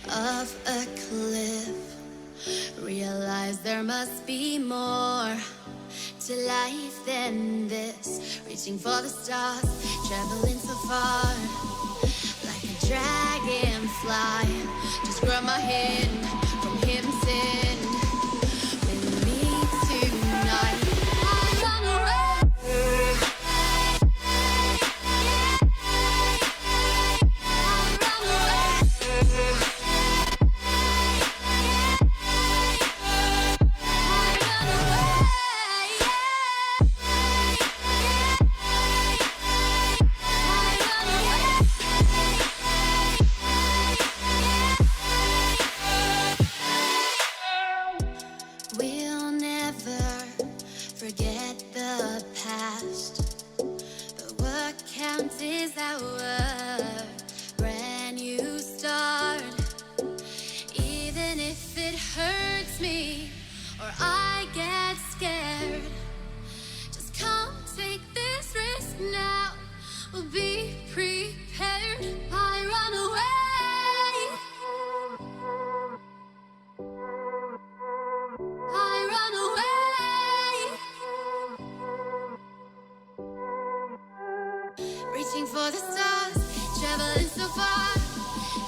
of a cliff. Realize there must be more to life than this. Reaching for the stars, traveling so far, like a dragonfly. Just grab my hand from him, sin with me tonight. I run away. We'll never forget the past, but what counts is our brand new start. Even if it hurts me or I get scared, just come take this risk now. We'll be prepared. I run away. I run away. Reaching for the stars, traveling so far,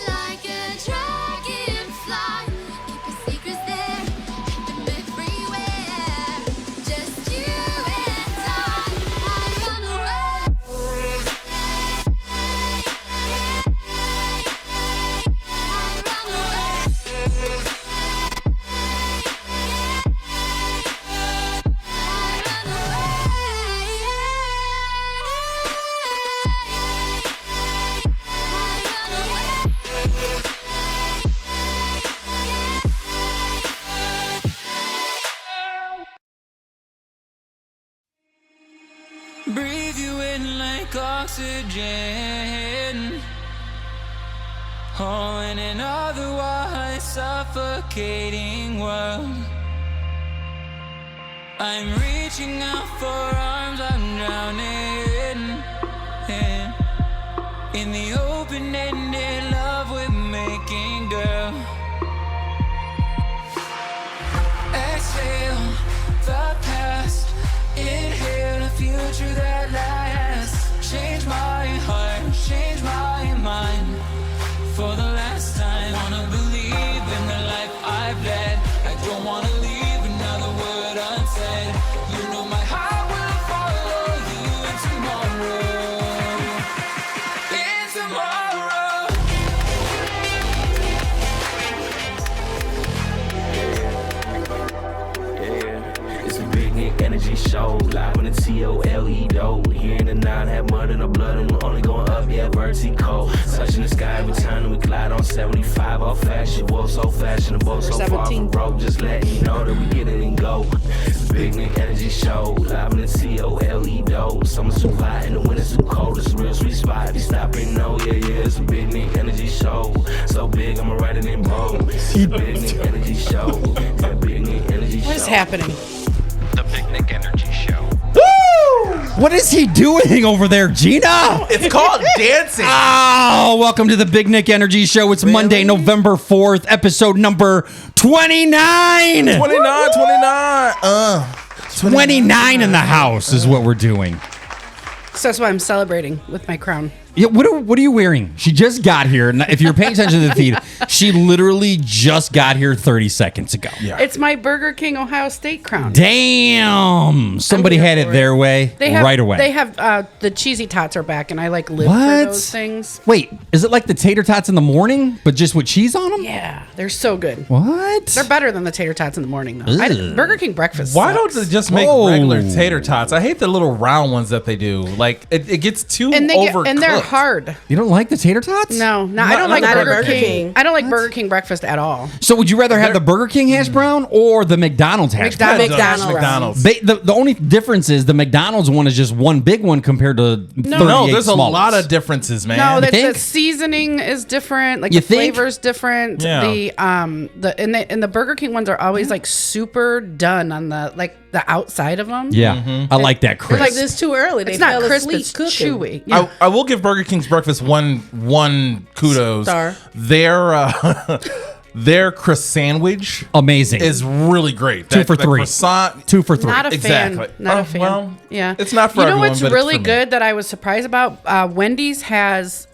like a dragonfly. Keep your secrets there, keep them everywhere. Just you and I run away. I run away. Breathe you in like oxygen. Oh, in an otherwise suffocating world, I'm reaching out for arms, I'm drowning in the open-ended love we're making, girl. Exhale the past, inhale a future that lasts. Change my heart, change my mind. For the last time, wanna believe in the life I've led. I don't wanna leave another word unsaid. You know my heart will follow you in tomorrow, in tomorrow. It's a big Nick energy show, live on the TOLE dough. Here in the 9, have mud in the blood, and we're only going up, yeah, vertical. Touching the sky every time that we glide on 75, all fashionable, so fashionable, so far from broke. Just letting you know that we get it and go. It's a big Nick energy show, live on the TOLE dough. Summer's too hot and the winter's too cold. It's a real sweet spot. You stop and know, yeah, it's a big Nick energy show. So big, I'ma write it in bold. It's a big Nick energy show. It's a big Nick energy show. What is happening? The Picnic Energy Show. What is he doing over there, Gina? It's called dancing. Oh, welcome to the Big Nick Energy Show. It's Monday, November 4th, episode number 29. 29 in the house is what we're doing. So that's why I'm celebrating with my crown. Yeah, what are you wearing? She just got here. If you're paying attention to the feed, she literally just got here 30 seconds ago. Yeah. It's my Burger King Ohio State crown. Damn. Somebody had it their way right away. They have the cheesy tots are back, and I live for those things. Wait, is it like the tater tots in the morning, but just with cheese on them? Yeah, they're so good. What? They're better than the tater tots in the morning, though. Burger King breakfast Why sucks. don't they just make regular tater tots? I hate the little round ones that they do. Like, it gets too overcooked. And they're hard. You don't like the tater tots? No, I don't like Burger King. I don't like Burger King breakfast at all. So would you rather have the Burger King hash brown or the McDonald's hash brown? McDonald's. The only difference is the McDonald's one is just one big one compared to 38 No, there's small a lot ones. of differences, man. No, the seasoning is different. Like You the think? flavor's different. Yeah. The Burger King ones are always like super done on the the outside of them. Yeah, I like that crisp. Like this too early. They It's not fell crisp, asleep it's cooking. chewy. Yeah. I will give Burger King's breakfast one kudos. Star. Their croissant sandwich Amazing. is really great. Two for three. Croissant. 2 for 3. Not a Exactly. fan. Not a fan. Well, yeah. it's not for You know everyone, what's but it's really for me. good that I was surprised about? Wendy's has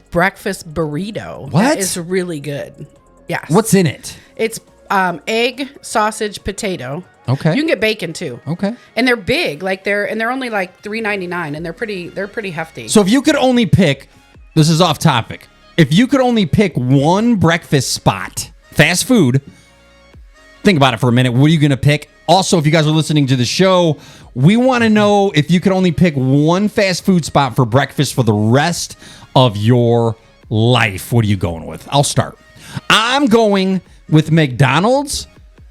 breakfast burrito. What? That is really good. Yes. What's in it? It's egg, sausage, potato. Okay. You can get bacon too. Okay. And they're big, like they're only like $3.99, and they're pretty hefty. So if you could only pick, this is off topic. If you could only pick one breakfast spot, fast food, think about it for a minute. What are you going to pick? Also, if you guys are listening to the show, we want to know if you could only pick one fast food spot for breakfast for the rest of your life. What are you going with? I'll start. I'm going with McDonald's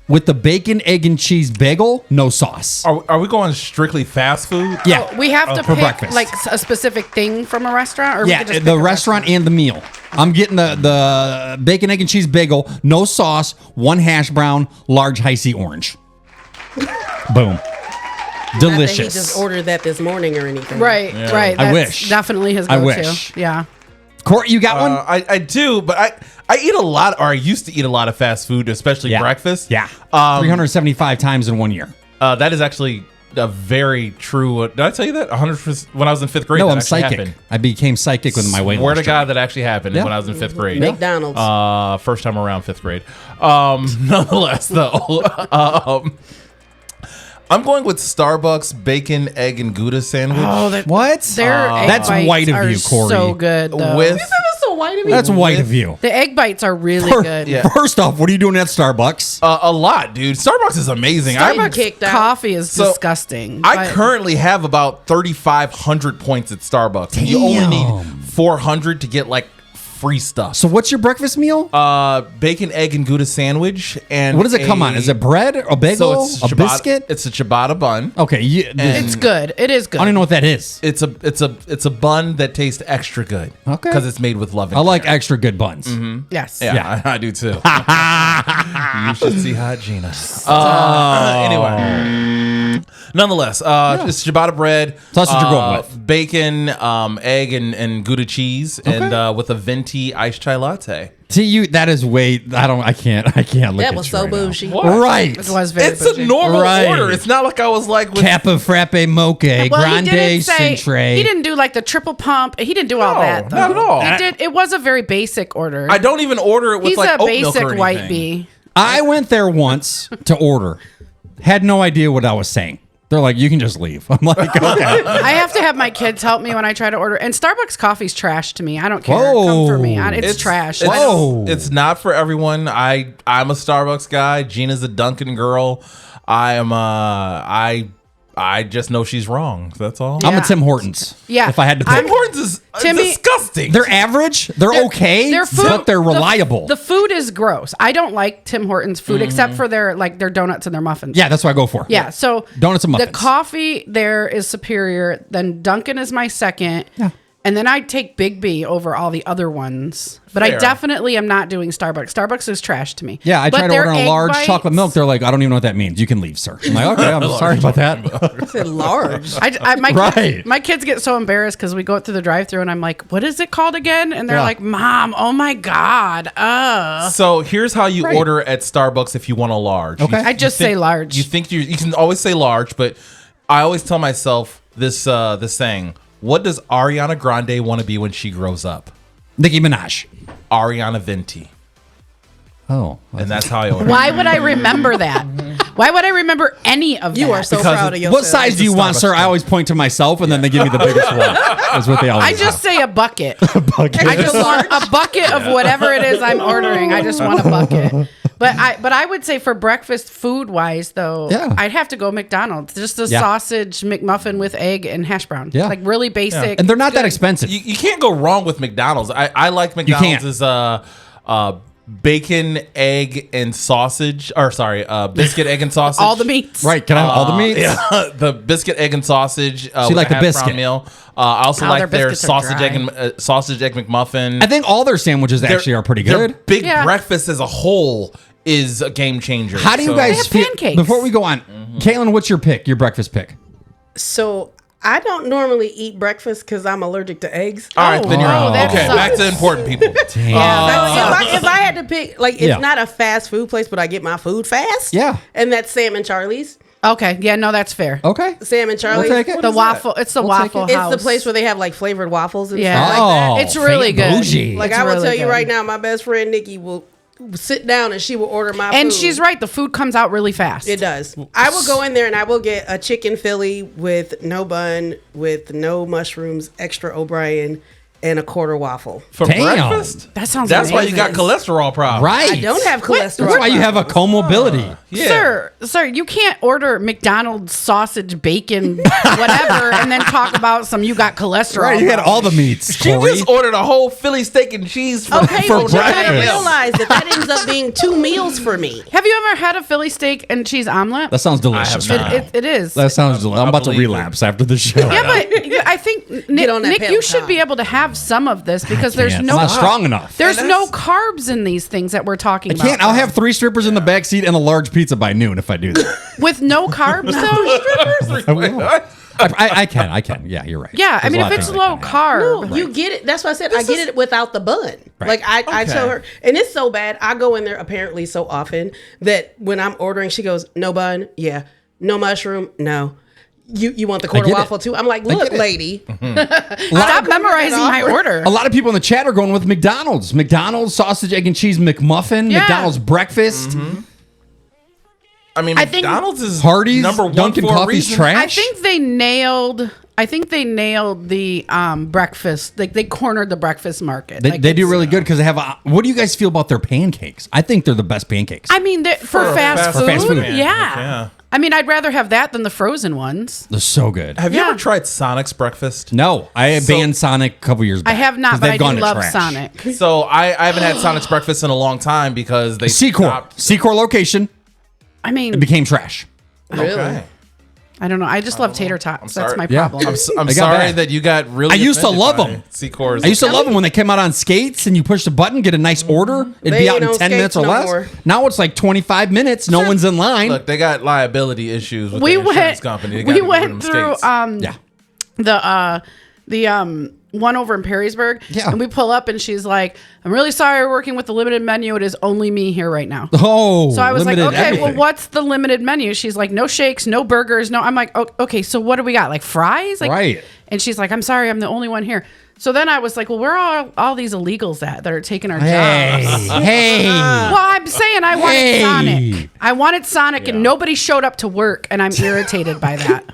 with the bacon, egg, and cheese bagel, no sauce. Are we going strictly fast food? Yeah. Oh, we have to for pick breakfast. like a specific thing from a restaurant, or we Yeah, could just the pick a restaurant and the meal. I'm getting the bacon, egg, and cheese bagel, no sauce, 1 hash brown, large Hi-C orange. Boom. Not that he Delicious. just ordered that this morning or anything. Right, right. I That's wish. Definitely his I go-to. wish. Yeah. Court, you got one? I do, but I eat a lot, or I used to eat a lot of fast food, especially breakfast. Yeah. 375 times in 1 year. That is actually a very true. Did I tell you that? 100% when I was in 5th grade. No, that I'm actually psychic. happened. I became psychic with my weight Swear loss to God, that actually happened Yeah. when I was in 5th grade. McDonald's. First time around 5th grade. Nonetheless, though, I'm going with Starbucks bacon, egg, and Gouda sandwich. Oh, What? their egg That's bites white of are you, Corey. so good. Though. With That's so white of me. That's white of you. The egg bites are really good. yeah. First off, what are you doing at Starbucks? a lot, dude. Starbucks is amazing. Starbucks kicked out. Coffee is So, disgusting. I but- currently have about 3,500 points at Starbucks. And you only need Damn. 400 to get like free stuff. So what's your breakfast meal? Bacon, egg, and Gouda sandwich. And What does it come on? Is it bread, a bagel, it's a biscuit? It's a ciabatta bun. Okay, It's good. It is good. I don't even know what that is. It's a bun that tastes extra good. Okay. Because it's made with love and I like care. extra good buns. Yes. Yeah, I do too. You should see Hot Gina. Anyway. Nonetheless, it's ciabatta bread. So that's what you're going with. Bacon, egg, and Gouda cheese, and with a venti iced chai latte. See, you that is way. I can't look That at was you so right now. bougie. Right. It was very It's bougie. a normal Right. order. It's not like I was like with Kappa, frappe, mocha, Well, grande, he didn't say cintre. he didn't do like the triple pump. He didn't do all No, that. Though. not at all. He did. It was a very basic order. I don't even order it with He's like a oat milk basic or white anything. bee. I went there once to order. Had no idea what I was saying. They're like, you can just leave. I'm like, okay. I have to have my kids help me when I try to order. And Starbucks coffee's trash to me. I don't care. Whoa. Come for me. It's trash. Whoa. It's not for everyone. I'm a Starbucks guy. Gina's a Dunkin' girl. I just know she's wrong. That's all. I'm Yeah. a Tim Hortons. Yeah. If I had to pick. I'm- Tim Hortons is Timmy- disgusting. They're average. They're okay, Their food- but they're the- reliable. The food is gross. I don't like Tim Hortons food except for their donuts and their muffins. yeah, that's what I go for. Yeah, so Donuts and muffins. The coffee there is superior. Then Dunkin' is my second. Yeah. And then I'd take Big B over all the other ones. But I Fair. definitely am not doing Starbucks. Starbucks is trash to me. Yeah, I But tried to their order a egg large bites- chocolate milk. They're like, I don't even know what that means. You can leave, sir. I'm like, okay, I'm sorry about that. I said large. My Right. kids, my kids get so embarrassed because we go through the drive-thru and I'm like, "What is it called again?" And they're Yeah. like, "Mom, oh my god, So here's how you Right. order at Starbucks if you want a large. Okay. I just say large. You think you can always say large, but I always tell myself this saying: what does Ariana Grande want to be when she grows up? Nicki Minaj. Ariana Venti. Oh. And that's how I order. Why would I remember that? Why would I remember any of that? You are so Because proud it- of yourself. What size do you want, sir? I always point to myself, and then they give me the biggest one. That's what they always I just say a bucket. bucket. I just want a bucket of whatever it is I'm ordering. I just want a bucket. But I would say for breakfast food wise though, Yeah. I'd have to go McDonald's. Just a Yeah. sausage McMuffin with egg and hash brown. Yeah. Like really basic. and they're not that expensive. You can't go wrong with McDonald's. I like McDonald's can't. as bacon, egg, and sausage. Or sorry, biscuit, egg, and sausage. All the meats. Right? Can I have all the meats? Yeah, the biscuit, egg, and sausage. you with like a the hash brown biscuit. meal. I also Oh, like their their biscuits are sausage, egg, dry. and sausage, egg McMuffin. I think all their sandwiches actually are pretty Their good. big Yeah. breakfast as a whole is a game changer. How do you So- guys have feel? pancakes. Before we go on, Caitlin, what's your pick? Your breakfast pick? So I don't normally eat breakfast because I'm allergic to eggs. All right, then you're Oh, out. that Okay, sucks. back to important people. If I had to pick, like, it's Yeah. not a fast food place, but I get my food fast. Yeah. And that's Sam and Charlie's. Okay, yeah, no, that's fair. Okay. Sam and Charlie's. take it. What The is waffle, it's the We'll take Waffle it. that? House. It's the place where they have like flavored waffles and Yeah. stuff like that. It's really good. bougie. Like, It's I will really tell you good. right now, my best friend Nikki will sit down and she will order my food. And she's right, the food comes out really fast. It does. I will go in there and I will get a chicken Philly with no bun, with no mushrooms, extra O'Brien, and a quarter waffle. For Damn. breakfast? That sounds That's why you got amazing. cholesterol problems. Right. I don't have cholesterol. That's why you have a comorbidity. Yeah. Sir, you can't order McDonald's sausage, bacon, whatever, and then talk about some you got cholesterol. Right. You had all the meats. She Corey. just ordered a whole Philly steak and cheese for, Okay, For but you gotta breakfast. realize that ends up being 2 meals for me. Have you ever had a Philly steak and cheese omelet? That sounds delicious. I have not. It is. That sounds delicious. I'm about to believe it. relapse after the show. Yeah, but I think Nick, on that Nick, you should Peloton. be able to have some of this because there's Can't. no I'm not strong enough. There's no carbs in these things that we're talking I about. can't. I'll have 3 strippers in the back seat and a large pizza by noon if I do that. with no carbs though. I will. I can. Yeah, you're right. Yeah, I There's a mean lot if of it's things I low can have. carb, No, you get it. That's why I said I get it without the bun. Like I tell her, and it's so bad. I go in there apparently so often that when I'm ordering, she goes, "No bun, yeah, no mushroom, no." You want the quarter get it. waffle too? I'm like, look, get it. lady, stop memorizing my order. A lot of people in the chat are going with McDonald's. McDonald's sausage, egg, and cheese McMuffin. Yeah. McDonald's breakfast. I mean, I think McDonald's is Hardee's, number one Dunkin' for a Coffee's reason. trash. I think they nailed the breakfast. Like they cornered the breakfast market. They, Like, they do it's- really good because they have. What do you guys feel about their pancakes? I think they're the best pancakes. I mean, for fast food, fast food. yeah. Yeah. I mean, I'd rather have that than the frozen ones. They're so good. Have you Yeah. ever tried Sonic's breakfast? No, I banned Sonic a couple years back. I have not, 'cause but they've I gone do to love trash. Sonic. So I haven't had Sonic's breakfast in a long time because they Secor location. I mean, It became trash. Okay. I don't know. I just love tater tots. That's sorry. my Yeah. problem. I'm I got sorry bad. that you got really. I used to offended love by 'em. Secor's. I used to love them when they came out on skates and you push the button, get a nice order. It'd They be out ain't in on 10 minutes or skates no less. more. Now it's like 25 minutes. No one's in line. Look, they got liability issues with we the insurance went. company. They gotta We get rid of went them through skates. the one over in Perrysburg. Yeah. And we pull up and she's like, "I'm really sorry we're working with the limited menu. It is only me here right now." Oh, So I was like, limited okay, well, everything. what's the limited menu? She's like, no shakes, no burgers, no. I'm like, okay, so what do we got? Like fries? Like, Right. And she's like, I'm sorry, I'm the only one here. So then I was like, well, where are all these illegals at that are taking our Hey, jobs? hey. Well, I'm saying I wanted Hey. Sonic. I wanted Sonic, and nobody showed up to work, and I'm irritated by that.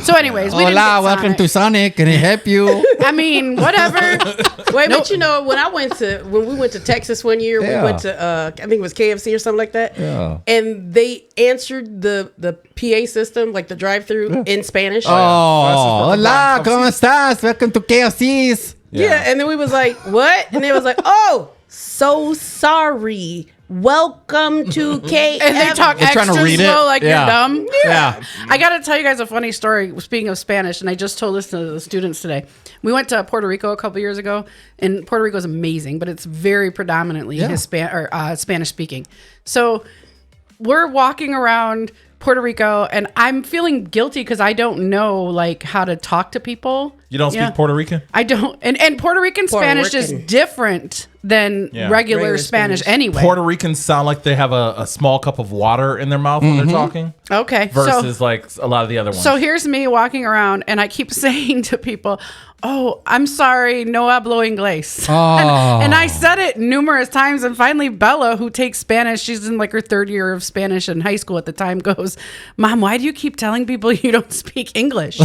So, anyways, we didn't Hola, get welcome Sonic. to Sonic. Can I help you? I mean, whatever. Wait, but you know, when we went to Texas one year, Yeah. we went to I think it was KFC or something like that. Yeah. And they answered the PA system, like the drive-through, in Spanish. Oh, hola, ¿cómo estás? Welcome to KFC's. Yeah, and then we was like, what? And they was like, oh, so sorry. Welcome to KFC. And they talk They're trying to extra read it? slow like Yeah. you're dumb. Yeah. I got to tell you guys a funny story. Speaking of Spanish, and I just told this to the students today. We went to Puerto Rico a couple years ago, and Puerto Rico is amazing, but it's very predominantly Spanish speaking. So we're walking around Puerto Rico, and I'm feeling guilty because I don't know like how to talk to people. You don't speak Yeah. Puerto Rican? I don't, and Puerto Rican Spanish is Rican. different than Yeah. regular Regular Spanish Spanish. anyway. Puerto Ricans sound like they have a small cup of water in their mouth when they're talking Okay, versus like a lot of the other ones. So here's me walking around, and I keep saying to people, "Oh, I'm sorry, no hablo inglés." And I said it numerous times, and finally Bella, who takes Spanish, she's in like her 3rd year of Spanish in high school at the time, goes, "Mom, why do you keep telling people you don't speak English?"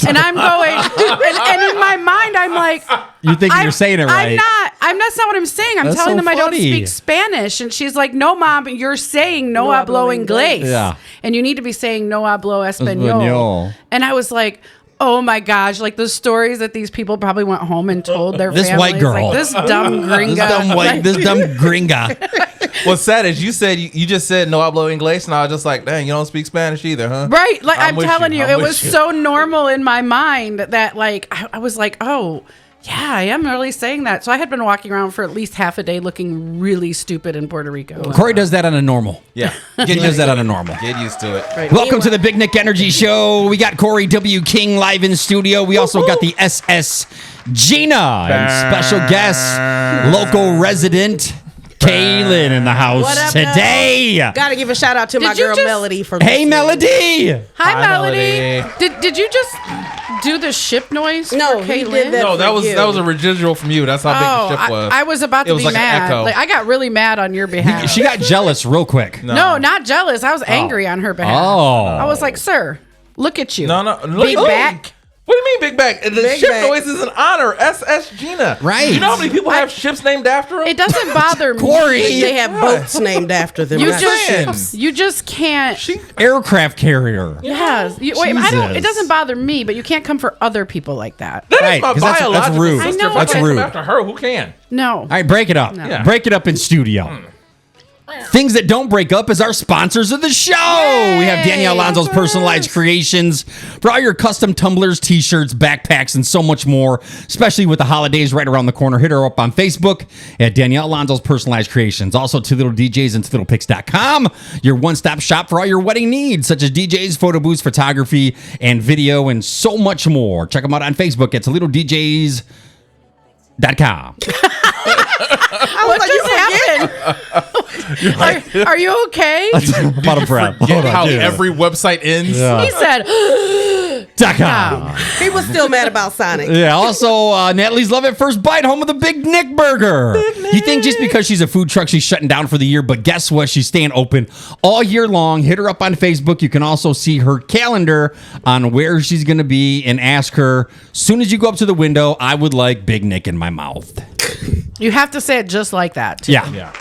And I'm going, and in my mind, I'm like, You think you're saying it right? That's not what I'm saying. I'm That's telling so them I don't funny. speak Spanish. And she's like, "No, Mom, you're saying no hablo inglés." Yeah. And you need to be saying no hablo español. Español. And I was like, oh my gosh, like the stories that these people probably went home and told their This families. white girl. Like, this dumb gringa. This dumb gringa. What's sad is you said you just said no hablo inglés, and I was just like, dang, you don't speak Spanish either, huh? Right. Like I'm with telling you, I'm it with was you. so normal in my mind that like, I was like, oh, Yeah, I am really saying that. So I had been walking around for at least half a day looking really stupid in Puerto Rico. Corey does that on a normal. Yeah. He does that on a normal. Get used to it. Right. Welcome to the Big Nick Energy Show. We got Corey W. King live in studio. We also got the SS Gina and special guest, local resident Kaylin in the house What up, today. Got to give a shout out to my Did you girl just- Melody from Hey, Melody. Hi, Melody. Melody. Did you just do the ship noise? No, for he Kaylin? did that. No, that for was you. that was a residual from you. That's how big Oh, the ship was. I was about It to was be like an mad. echo. Like I got really mad on your behalf. She got jealous real quick. No, not jealous. I was angry on her behalf. Oh. I was like, sir, look at you. No, Big Ooh. back. What do you mean, big back? The Big ship back. noise is an honor. SS Gina. Right. You know how many people have ships named after them? It doesn't bother me. Corey. They have boats named after them. You not saying. ships. you just can't. Aircraft carrier. Yes. Wait, I don't. It Jesus. doesn't bother me, but you can't come for other people like that. That is Right, my 'cause that's biological rude. sister. I know, If I That's can't rude. come after her, who can? No. All right, break it up. Yeah. Break it up in studio. Things that don't break up is our sponsors of the show. We have Danielle Alonso's Personalized Creations for all your custom tumblers, t-shirts, backpacks, and so much more, especially with the holidays right around the corner. Hit her up on Facebook at Danielle Alonso's Personalized Creations. Also, Two Little DJs and TwoLittlePix.com, your one-stop shop for all your wedding needs, such as DJs, photo booths, photography, and video, and so much more. Check them out on Facebook at TwoLittleDJs.com. What just happened? Are you okay? I'm out of breath. Get Hold on, how dude. every website ends. He said, .com. He was still mad about Sonic. Yeah, also, Natalie's Love at First Bite, home of the Big Nick Burger. You think just because she's a food truck, she's shutting down for the year, but guess what? She's staying open all year long. Hit her up on Facebook. You can also see her calendar on where she's going to be and ask her, soon as you go up to the window, I would like Big Nick in my mouth. you have to say it just like that. Too. Yeah.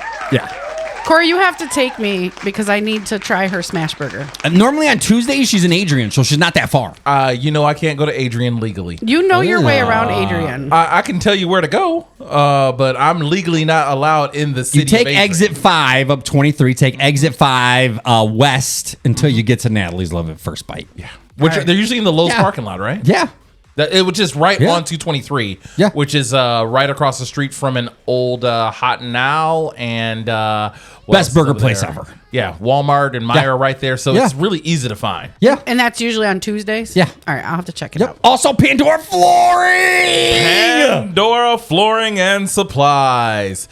Corey, you have to take me because I need to try her smash burger. Normally on Tuesdays, she's in Adrian, so she's not that far. You know I can't go to Adrian legally. You know your way around Adrian. I can tell you where to go, but I'm legally not allowed in the city. You take of Adrian. exit 5 up 23, take exit 5 west until you get to Natalie's Love at First Bite. Yeah. Which All right. they're usually in the Lowe's Yeah. parking lot, right? Yeah. It was just right Yeah. on 223, Yeah. which is right across the street from an old Hot and Now and what else Best is burger over place there? ever. Yeah, Walmart and Meijer Yeah. right there, so Yeah. it's really easy to find. Yeah. And that's usually on Tuesdays? Yeah. All right, I'll have to check it Yep. out. Also, Pandora Flooring. Pandora Flooring and Supplies.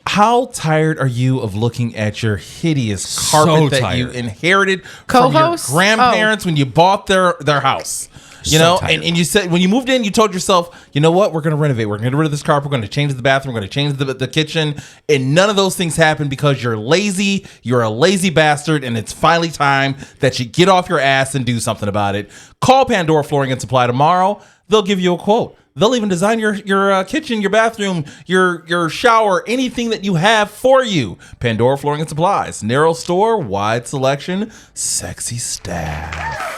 How tired are you of looking at your hideous carpet that you tired. inherited from your Co-host? grandparents when you bought their house? You So know, tired. and you said when you moved in, you told yourself, you know what, we're going to renovate. We're going to get rid of this carpet. We're going to change the bathroom. We're going to change the kitchen. And none of those things happen because you're lazy. You're a lazy bastard. And it's finally time that you get off your ass and do something about it. Call Pandora Flooring and Supply tomorrow. They'll give you a quote. They'll even design your kitchen, your bathroom, your shower, anything that you have for you. Pandora Flooring and Supplies. Narrow store, wide selection, sexy staff.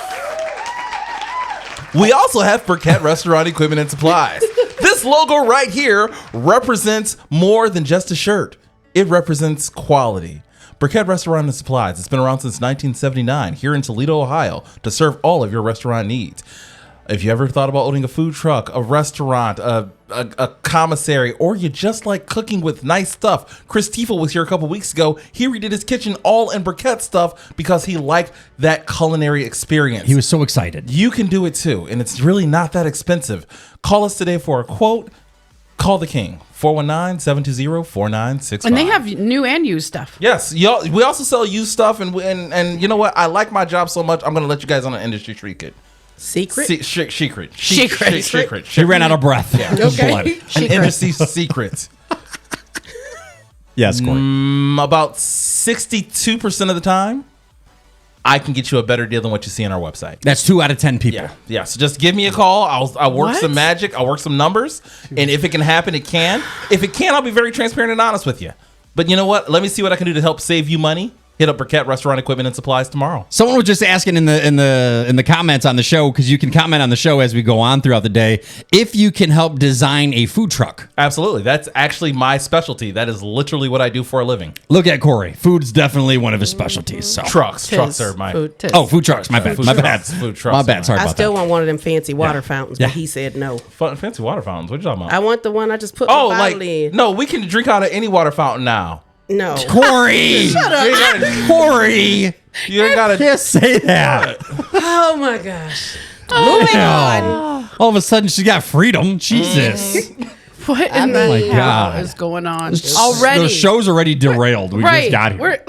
We also have Burkett Restaurant Equipment and Supplies. This logo right here represents more than just a shirt. It represents quality. Burkett Restaurant and Supplies. It's been around since 1979 here in Toledo, Ohio, to serve all of your restaurant needs. If you ever thought about owning a food truck, a restaurant, a commissary, or you just like cooking with nice stuff, Chris Tiefel was here a couple weeks ago. He redid his kitchen all in briquette stuff because he liked that culinary experience. He was so excited. You can do it too, and it's really not that expensive. Call us today for a quote. Call the King, 419-720-4965. And they have new and used stuff. Yes, y'all. We also sell used stuff, and you know what? I like my job so much, I'm going to let you guys on an industry secret. Secret? Secret. She ran out of breath. Yeah. Okay. An industry secret. Yes, Corey. About 62% of the time, I can get you a better deal than what you see on our website. That's 2 out of 10 people. Yeah. So just give me a call. I'll work What? some magic. I'll work some numbers. And if it can happen, it can. If it can, I'll be very transparent and honest with you. But you know what? Let me see what I can do to help save you money hit up Briquette Restaurant Equipment and Supplies tomorrow. Someone was just asking in the comments on the show, because you can comment on the show as we go on throughout the day, if you can help design a food truck. Absolutely. That's actually my specialty. That is literally what I do for a living. Look at Corey. Food's definitely one of his specialties. So Trucks are my food trucks. My bad. Food My bad. trucks. Food trucks My are bad. Sorry I about still that. want one of them fancy water fountains, but Yeah. he said no. fancy water fountains. What are you talking about? I want the one I just put my bottle in. no, we can drink out of any water fountain now. No. Corey. Shut up. Corey. You ain't gotta Can't say that. Oh my gosh. Moving on. All of a sudden, she's got freedom. Jesus. What in the my hell God. is going on already? The show's already derailed. We right. just got here.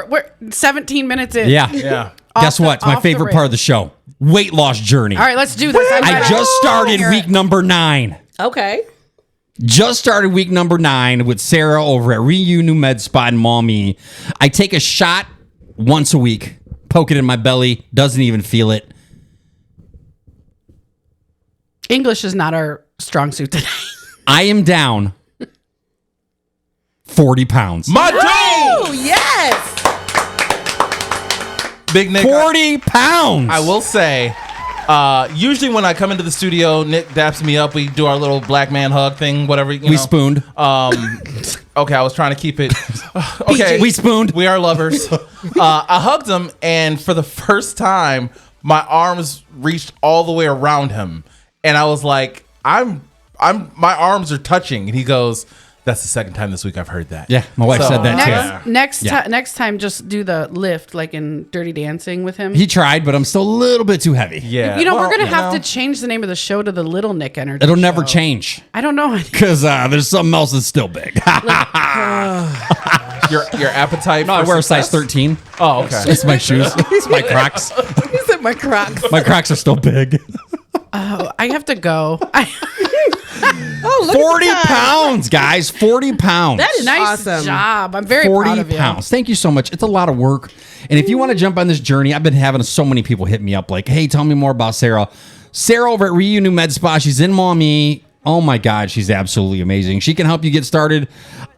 We're 17 minutes in. Yeah. Yeah. Guess what? It's my favorite part of the show. Weight loss journey. All right, let's do this. I just started week number 9. Okay. Just started week number 9 with Sarah over at Ryu New Med Spa in Maumee. I take a shot once a week, poke it in my belly, doesn't even feel it. English is not our strong suit today. I am down 40 pounds. My dude! Oh, yes. Big Nick. 40 pounds. I will say, usually when I come into the studio, Nick daps me up. We do our little black man hug thing, whatever. You know. We spooned. Okay, I was trying to keep it. Okay, We spooned. We are lovers. I hugged him, and for the first time, my arms reached all the way around him, and I was like, my arms are touching, and he goes, "That's the second time this week I've heard that." Yeah, my wife said that too. Next time, just do the lift like in Dirty Dancing with him. He tried, but I'm still a little bit too heavy. Yeah. You know, Well, we're gonna you have know. to change the name of the show to the Little Nick Energy. It'll never Show. change I don't know. because there's something else that's still big. Your appetite. No, I for wear a success? size 13. Oh, okay. It's my shoes. It's my Crocs. He said my Crocs. My Crocs are still big. I have to go. Oh, look 40 at the time. pounds, guys. 40 pounds. That is Nice awesome. job. I'm very 40 proud of you. pounds. Thank you so much. It's a lot of work. And if you want to jump on this journey, I've been having so many people hit me up like, hey, tell me more about Sarah. Sarah over at Ryu New Med Spa. She's in Maumee. Oh my God, she's absolutely amazing. She can help you get started.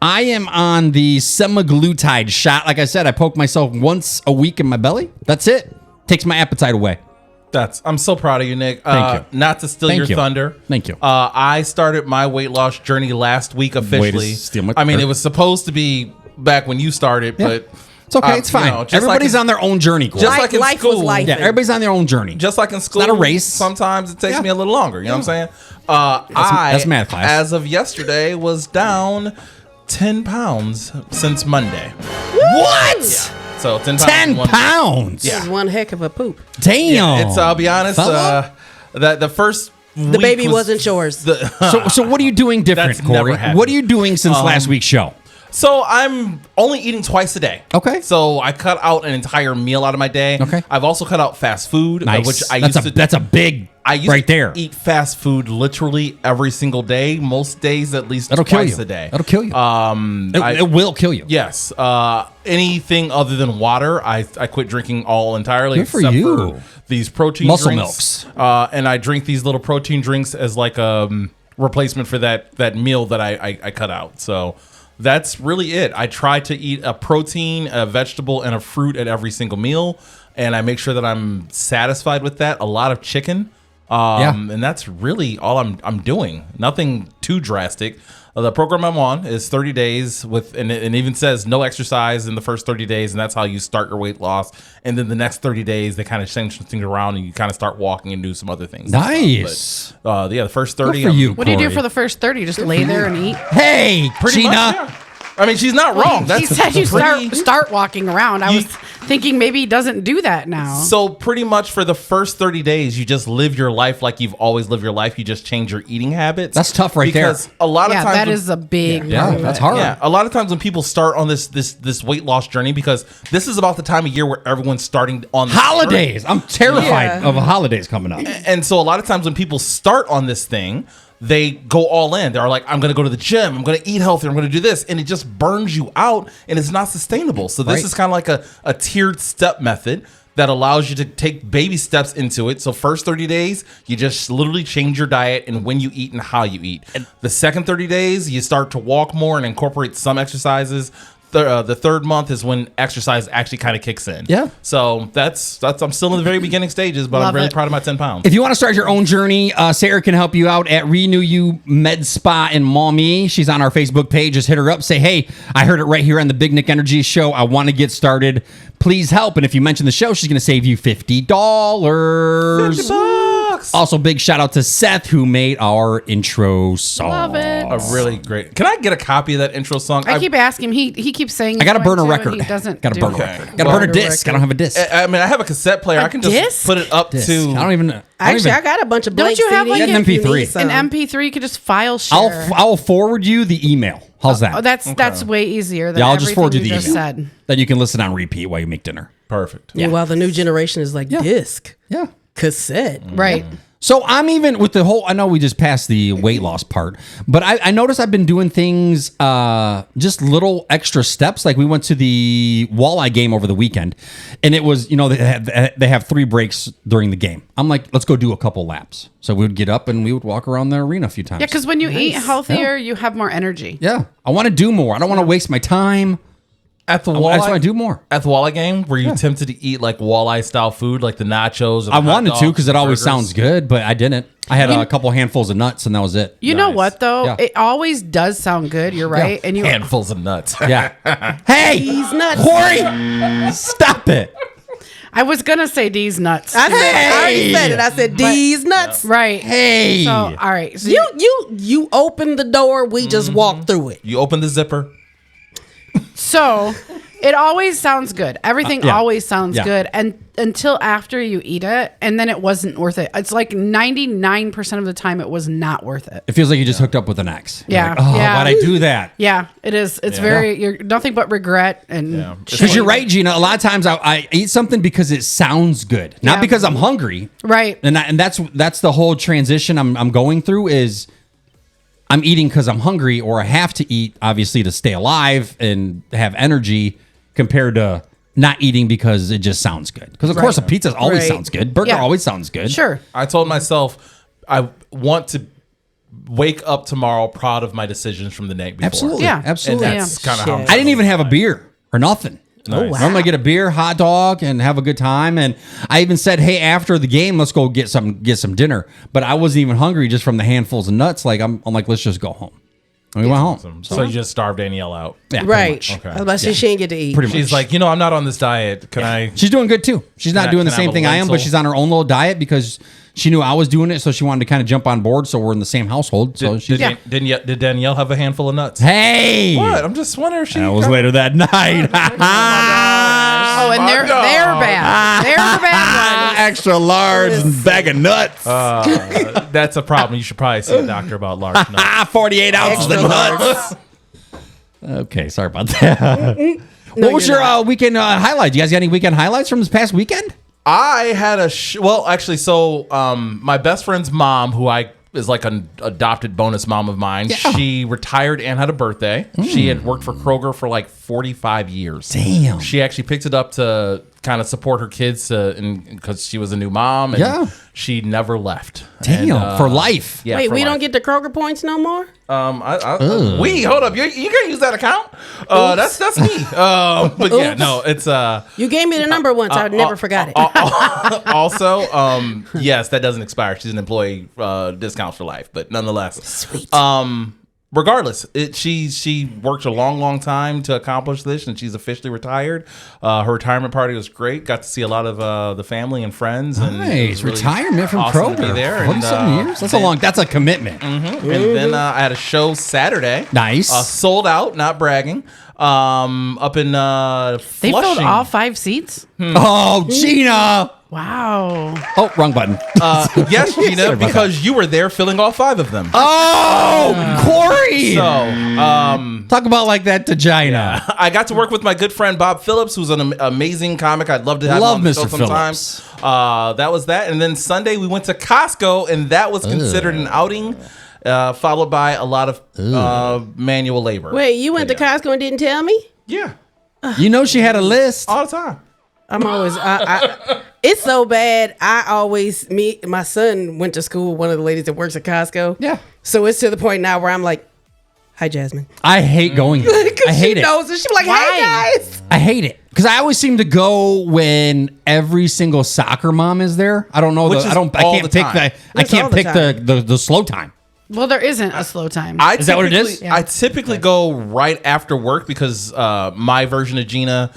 I am on the semaglutide shot. Like I said, I poke myself once a week in my belly. That's it. Takes my appetite away. I'm so proud of you, Nick. Thank you. Not to steal Thank your you. thunder. Thank you. I started my weight loss journey last week officially. steal my I mean, thunder. it was supposed to be back when you started, but It's okay. It's fine. just Everybody's like on their own journey. Corey. just like in Life was school. life. Yeah, everybody's on their own journey. Just like in school, not a race. Sometimes it takes Yeah. me a little longer. You know what I'm saying? that's math class. As of yesterday, was down 10 pounds since Monday. What? So 10 pounds. 10 one- pounds. This is one heck of a poop. Damn. It's I'll be honest. Fella? That the first The baby wasn't yours. So what are you doing different, That's never Corey? happened. What are you doing since last week's show? So I'm only eating twice a day. Okay. So I cut out an entire meal out of my day. Okay. I've also cut out fast food, Nice. which I that's used a to. that's a big I used right to there. eat fast food literally every single day. Most days, at least That'll kill twice you. a day. That'll kill you. It will kill you. Yes. Anything other than water, I quit drinking all entirely. Good for except you. for these protein Muscle drinks. And I drink these little protein drinks as like a replacement for that meal that I cut out. So that's really it. I try to eat a protein, a vegetable, and a fruit at every single meal, and I make sure that I'm satisfied with that. A lot of chicken. And that's really all I'm doing. Nothing too drastic. The program I'm on is 30 days with, and it even says no exercise in the first 30 days, and that's how you start your weight loss. And then the next 30 days, they kind of change things around, and you kind of start walking and do some other things. Nice. But, the first 30. Good for you. What do you do Corey. for the first 30? Just lay there and eat? Hey, Pretty Gina. much, yeah. I mean, she's not wrong. He said you pretty- start walking around. I You- was thinking maybe he doesn't do that now. So pretty much for the first 30 days, you just live your life like you've always lived your life. You just change your eating habits. That's tough right there. because a lot of yeah, times that when- is a big Yeah, part of that's it. hard. Yeah, a lot of times when people start on this weight loss journey, because this is about the time of year where everyone's starting on this Holidays. I'm terrified Yeah. of holidays coming up. journey. And so a lot of times when people start on this thing, they go all in. They're like, I'm going to go to the gym. I'm going to eat healthy. I'm going to do this. And it just burns you out and it's not sustainable. So this Right. is kind of like a tiered step method that allows you to take baby steps into it. So first 30 days, you just literally change your diet and when you eat and how you eat. The second 30 days, you start to walk more and incorporate some exercises. the third month is when exercise actually kind of kicks in. Yeah. So that's I'm still in the very beginning stages, but I'm Love really it. proud of my 10 pounds. If you want to start your own journey, Sarah can help you out at Renew You Med Spa in Maumee. She's on our Facebook page. Just hit her up. Say, hey, I heard it right here on the Big Nick Energy Show. I want to get started. Please help. And if you mention the show, she's going to save you $50. $50. Also, big shout out to Seth, who made our intro song. Love it. A really great. Can I get a copy of that intro song? I keep asking him. He keeps saying I got to he's burn a going record. and He doesn't. Got to do burn a it. record. Got to burn a disc. I don't have a disc. I mean, I have a cassette player. I can just disc? put it up Disc. to. I don't even. Actually, I got a bunch of Don't blank you have, like, CDs an if you MP3? need some. An MP3, you could just file share. I'll forward you the email. How's that? Oh, that's way easier than Yeah, I'll just forward you everything the just email. said. Then you can listen on repeat while you make dinner. Perfect. Meanwhile, the new generation is like disc, Yeah. cassette. Right. So I'm even with the whole, I know we just passed the weight loss part, but I noticed I've been doing things, just little extra steps. Like we went to the walleye game over the weekend and it was, they have 3 breaks during the game. I'm like, let's go do a couple laps. So we would get up and we would walk around the arena a few times. Yeah, because when you eat healthier, you have more energy. Yeah. I want to do more. I don't want to waste my time. At the I just want walleye, to do more. at the walleye game, were you tempted to eat like walleye style food, like the nachos? Or the I hot wanted to dogs, because it always burgers? sounds good, but I didn't. I had a couple handfuls of nuts and that was it. You know Nice. what though? Yeah. It always does sound good. You're right. And you Handfuls of nuts. Yeah. Hey, These nuts. Corey, stop it. I was gonna say these nuts. I already said it. I said these nuts. Right. Hey. So all right. So You opened the door. We just walked through it. You open the zipper. So it always sounds good. Everything Yeah. always sounds Yeah. good, and until after you eat it, and then it wasn't worth it. It's like 99% of the time it was not worth it. It feels like you just hooked up with an ex. You're Yeah. like, oh, Yeah. why'd I do that? Yeah, it is. It's very. You're nothing but regret and. Because you're right, Gina. A lot of times I eat something because it sounds good, not Yeah. because I'm hungry. Right. And that's the whole transition I'm going through is I'm eating because I'm hungry or I have to eat, obviously, to stay alive and have energy compared to not eating because it just sounds good. Because, of course, a pizza always Right. sounds good. Burger Yeah. always sounds good. Sure. I told myself I want to wake up tomorrow proud of my decisions from the night before. Absolutely. Yeah. And Absolutely. that's kind of how I'm Shit. I didn't even have a beer or nothing. Nice. Normally I get a beer, hot dog, and have a good time. And I even said, hey, after the game, let's go get some dinner. But I wasn't even hungry just from the handfuls of nuts. Like I'm like, let's just go home. And we went home. So you just starved Danielle out. Yeah, pretty Right. much. Okay. I was about to say she ain't get to eat. Pretty much. She's like, I'm not on this diet. Can I? She's doing good too. She's not Can I- doing the can I same have a thing I am, but lentil? she's on her own little diet because she knew I was doing it, so she wanted to kind of jump on board. So we're in the same household. So she's Did Danielle have a handful of nuts? hey. What? I'm just wondering if she. That was later that night. Oh, and they're bad. They're the bad ones. Extra large and bag of nuts. That's a problem. You should probably see a doctor about large nuts. 48 ounces of nuts. Okay, sorry about that. What was your weekend highlight? You guys got any weekend highlights from this past weekend? I had my best friend's mom, who is like an adopted bonus mom of mine. Yeah. She retired and had a birthday. She had worked for Kroger for like 45 years. Damn. She actually picked it up to kind of support her kids because she was a new mom. And Yeah. she never left. Damn, And, for life. Yeah, Wait, for we don't life. get the Kroger points no more? Hold up. You can't use that account. That's me. But yeah, no, it's You gave me the number once. I never forgot it. also, yes, that doesn't expire. She's an employee discount for life, but nonetheless, Sweet. Regardless, she worked a long time to accomplish this, and she's officially retired. Her retirement party was great. Got to see a lot of the family and friends. And it Nice. was really Retirement from awesome Kroger. to be there. 47 years? That's a commitment. And then I had a show Saturday. Nice. Sold out. Not bragging. Up in They Flushing. filled all 5 seats. Oh, Gina. Wow. Oh, wrong button. Yes, Gina, because you were there filling all 5 of them. Oh, Corey. So, Talk about like that vagina. I got to work with my good friend Bob Phillips, who's an amazing comic. I'd love to have Love him on the Mr. show sometimes. That was that. And then Sunday we went to Costco, and that was considered an outing, followed by a lot of manual labor. Wait, you went to Costco and didn't tell me? Yeah, You know she had a list. all the time. I'm always. It's so bad. My son went to school with one of the ladies that works at Costco. Yeah. So it's to the point now where I'm like, Hi, Jasmine. I hate going there. I hate she it. knows, and she be like, "Hey guys." I hate it because I always seem to go when every single soccer mom is there. I don't know. Which is I all can't the pick time. I That's can't all the pick time. the slow time. Well, there isn't a slow time. Is that what it is? Yeah. I typically go right after work because my version of Gina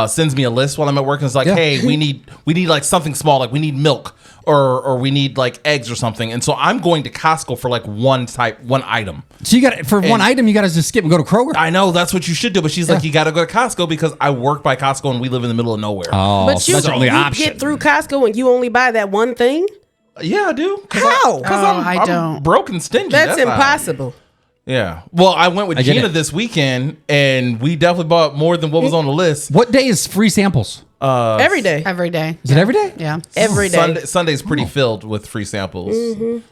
sends me a list while I'm at work and it's like, Yeah. hey, we need like something small, like we need milk or we need like eggs or something. And so I'm going to Costco for like one item. So you got for one item, you got to just skip and go to Kroger. I know that's what you should do, but she's like, you got to go to Costco because I work by Costco and we live in the middle of nowhere. Oh, But so you, that's your only you option. get through Costco and you only buy that one thing. Yeah, I do. How? Because I I'm don't. broke and stingy. That's how I am. impossible. Yeah. Well, I went with I get Gina it. this weekend and we definitely bought more than what was on the list. What day is free samples? Every day. Every day. Is it every day? Yeah. Every day. Sunday's pretty filled with free samples.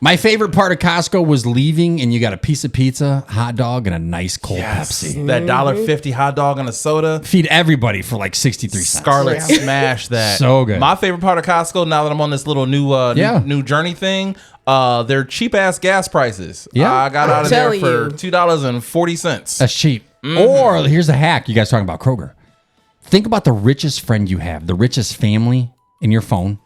My favorite part of Costco was leaving, and you got a piece of pizza, hot dog, and a nice cold Pepsi. That $1.50 hot dog and a soda. Feed everybody for like 63 cents. Scarlett smash that. So good. My favorite part of Costco, now that I'm on this little new journey thing, they're cheap ass gas prices. Yeah. I got out of there telling for you. $2.40. That's cheap. Or here's a hack. You guys talking about Kroger. Think about the richest friend you have, the richest family in your phone.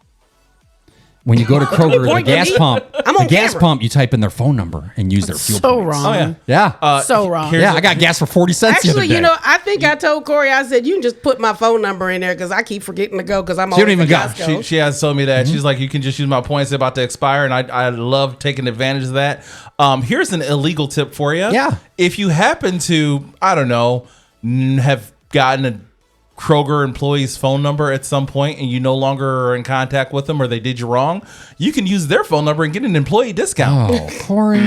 When you go to Kroger, the pointing at gas me? pump, I'm the on gas camera. pump, you type in their phone number and use their fuel So points. wrong. Oh yeah. Yeah. So wrong. here's Yeah, a- I got gas for 40 cents the other Actually, day. you know, I think I told Corey, I said, you can just put my phone number in there because I keep forgetting to go because I'm So you don't always even at go. Costco. She has told me that. She's like, you can just use my points. They're about to expire. And I love taking advantage of that. Here's an illegal tip for you. Yeah. If you happen to, I don't know, have gotten a Kroger employee's phone number at some point and you no longer are in contact with them or they did you wrong, you can use their phone number and get an employee discount. Oh, Corey, you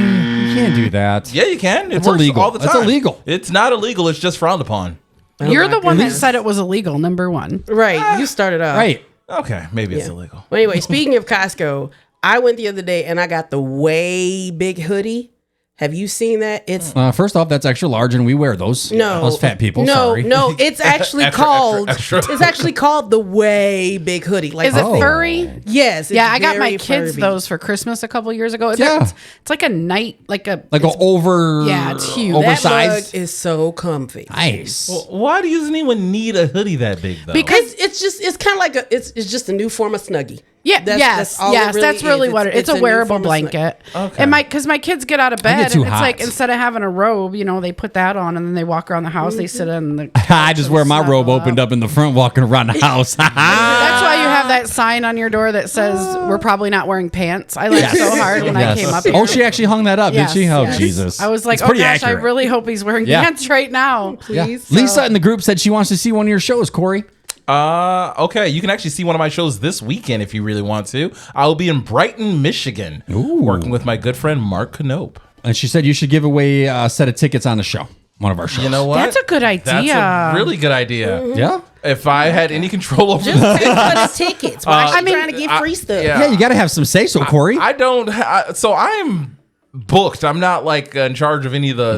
can't do that. Yeah, you can. It That's works illegal. all the time. That's illegal. It's not illegal. It's just frowned upon. You're the one that said it was illegal, number one. Right. You started off. Right. Okay, maybe it's illegal. Well, anyway, speaking of Costco, I went the other day and I got the way big hoodie. Have you seen that? It's First off, that's extra large, and we wear those. no Those fat people. No, sorry. no, it's actually Extra, called. extra, extra. It's actually called the way big hoodie. Like Is it Oh. furry? Yes. Yeah, it's I got my very kids furry. those for Christmas a couple years ago. Yeah. It's like a night, like a Like an over. Yeah, it's huge. That mug Oversized. is so comfy. Nice. Why do you even need a hoodie that big though? Because It's kind of like it's just a new form of Snuggie. yeah, That's all it yes, that's really is. what it's a a new wearable form of Snuggie. blanket. Okay. And because my kids get out of I bed, get too and it's like hot. instead of having a robe, they put that on and then they walk around the house. They sit in the. I just wear my robe opened up in the front, walking around the house. That's why you have that sign on your door that says we're probably not wearing pants. I laughed so hard when I came up here. Oh, she actually hung that up, Yes, did she? Oh, yes. Jesus. I was like, It's oh pretty gosh, accurate. I really hope he's wearing Yeah. pants right now. Yeah. Please. Lisa in the group said she wants to see one of your shows, Corey. Okay, you can actually see one of my shows this weekend if you really want to. I will be in Brighton, Michigan, working with my good friend Mark Knope. And she said you should give away a set of tickets on the show, one of our shows. You know what? That's a good idea. That's a really good idea. Yeah? If I had any control over Just pay for the tickets. Why she trying to get free stuff? yeah. Yeah, you got to have some say-so, Corey. I don't. So I'm booked. I'm not like in charge of any of the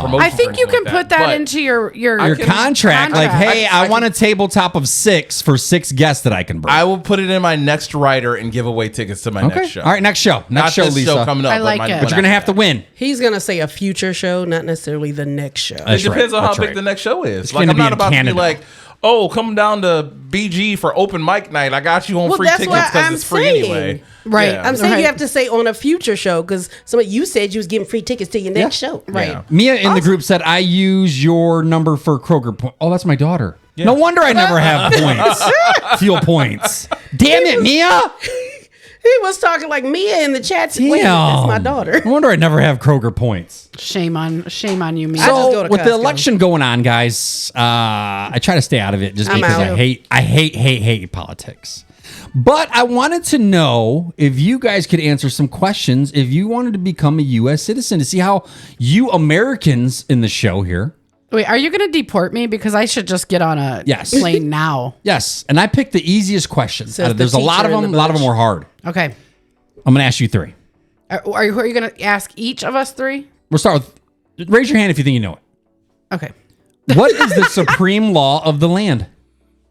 promotion. I think you can put that into your your can- contract, like, hey, I I want a tabletop of 6 for 6 guests that I can bring. I will put it in my next rider and give away tickets to my okay. next show. All right, next show. Next Not show, this Lisa. show coming up. I like it. But you're going to have to win. He's gonna say a future show, not necessarily the next show. That's It depends right. on how That's big right. the next show is. It's Like gonna I'm be not in about Canada. to be like, oh, come down to BG for open mic night. I got you on Well, free that's tickets what because I'm it's free saying. anyway. Right. Yeah. I'm saying Right. you have to say on a future show because you said you was getting free tickets to your next show. Right. Yeah. Mia in the group said, I use your number for Kroger point. Oh, that's my daughter. No wonder I never have points. Fuel points. Damn it, Mia. He was talking like Mia in the chat. Wait, that's my daughter. No wonder I never have Kroger points. Shame on you, me. I just go So to with the Costco. election going on, guys, I try to stay out of it just I'm because out. I hate politics. But I wanted to know if you guys could answer some questions if you wanted to become a U.S. citizen to see how you Americans in the show here. Wait, are you going to deport me? Because I should just get on a Yes. plane now. Yes, and I picked the easiest questions. Says the There's a lot of teacher in them. the A lot of them bunch. were hard. Okay. I'm going to ask you 3. Are you going to ask each of us 3? We'll start with, raise your hand if you think you know it. Okay. What is the supreme law of the land?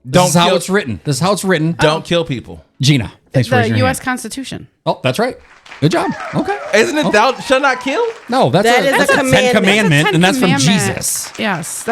This is how it's written. This is how it's written. Don't kill people. Gina, thanks for The raising your U.S. hand. Constitution. Oh, that's right. Good job. Okay. Isn't it thou shall not kill? No, that's That is a Ten commandment. Commandment, and that's from Commandment. Jesus. Yes.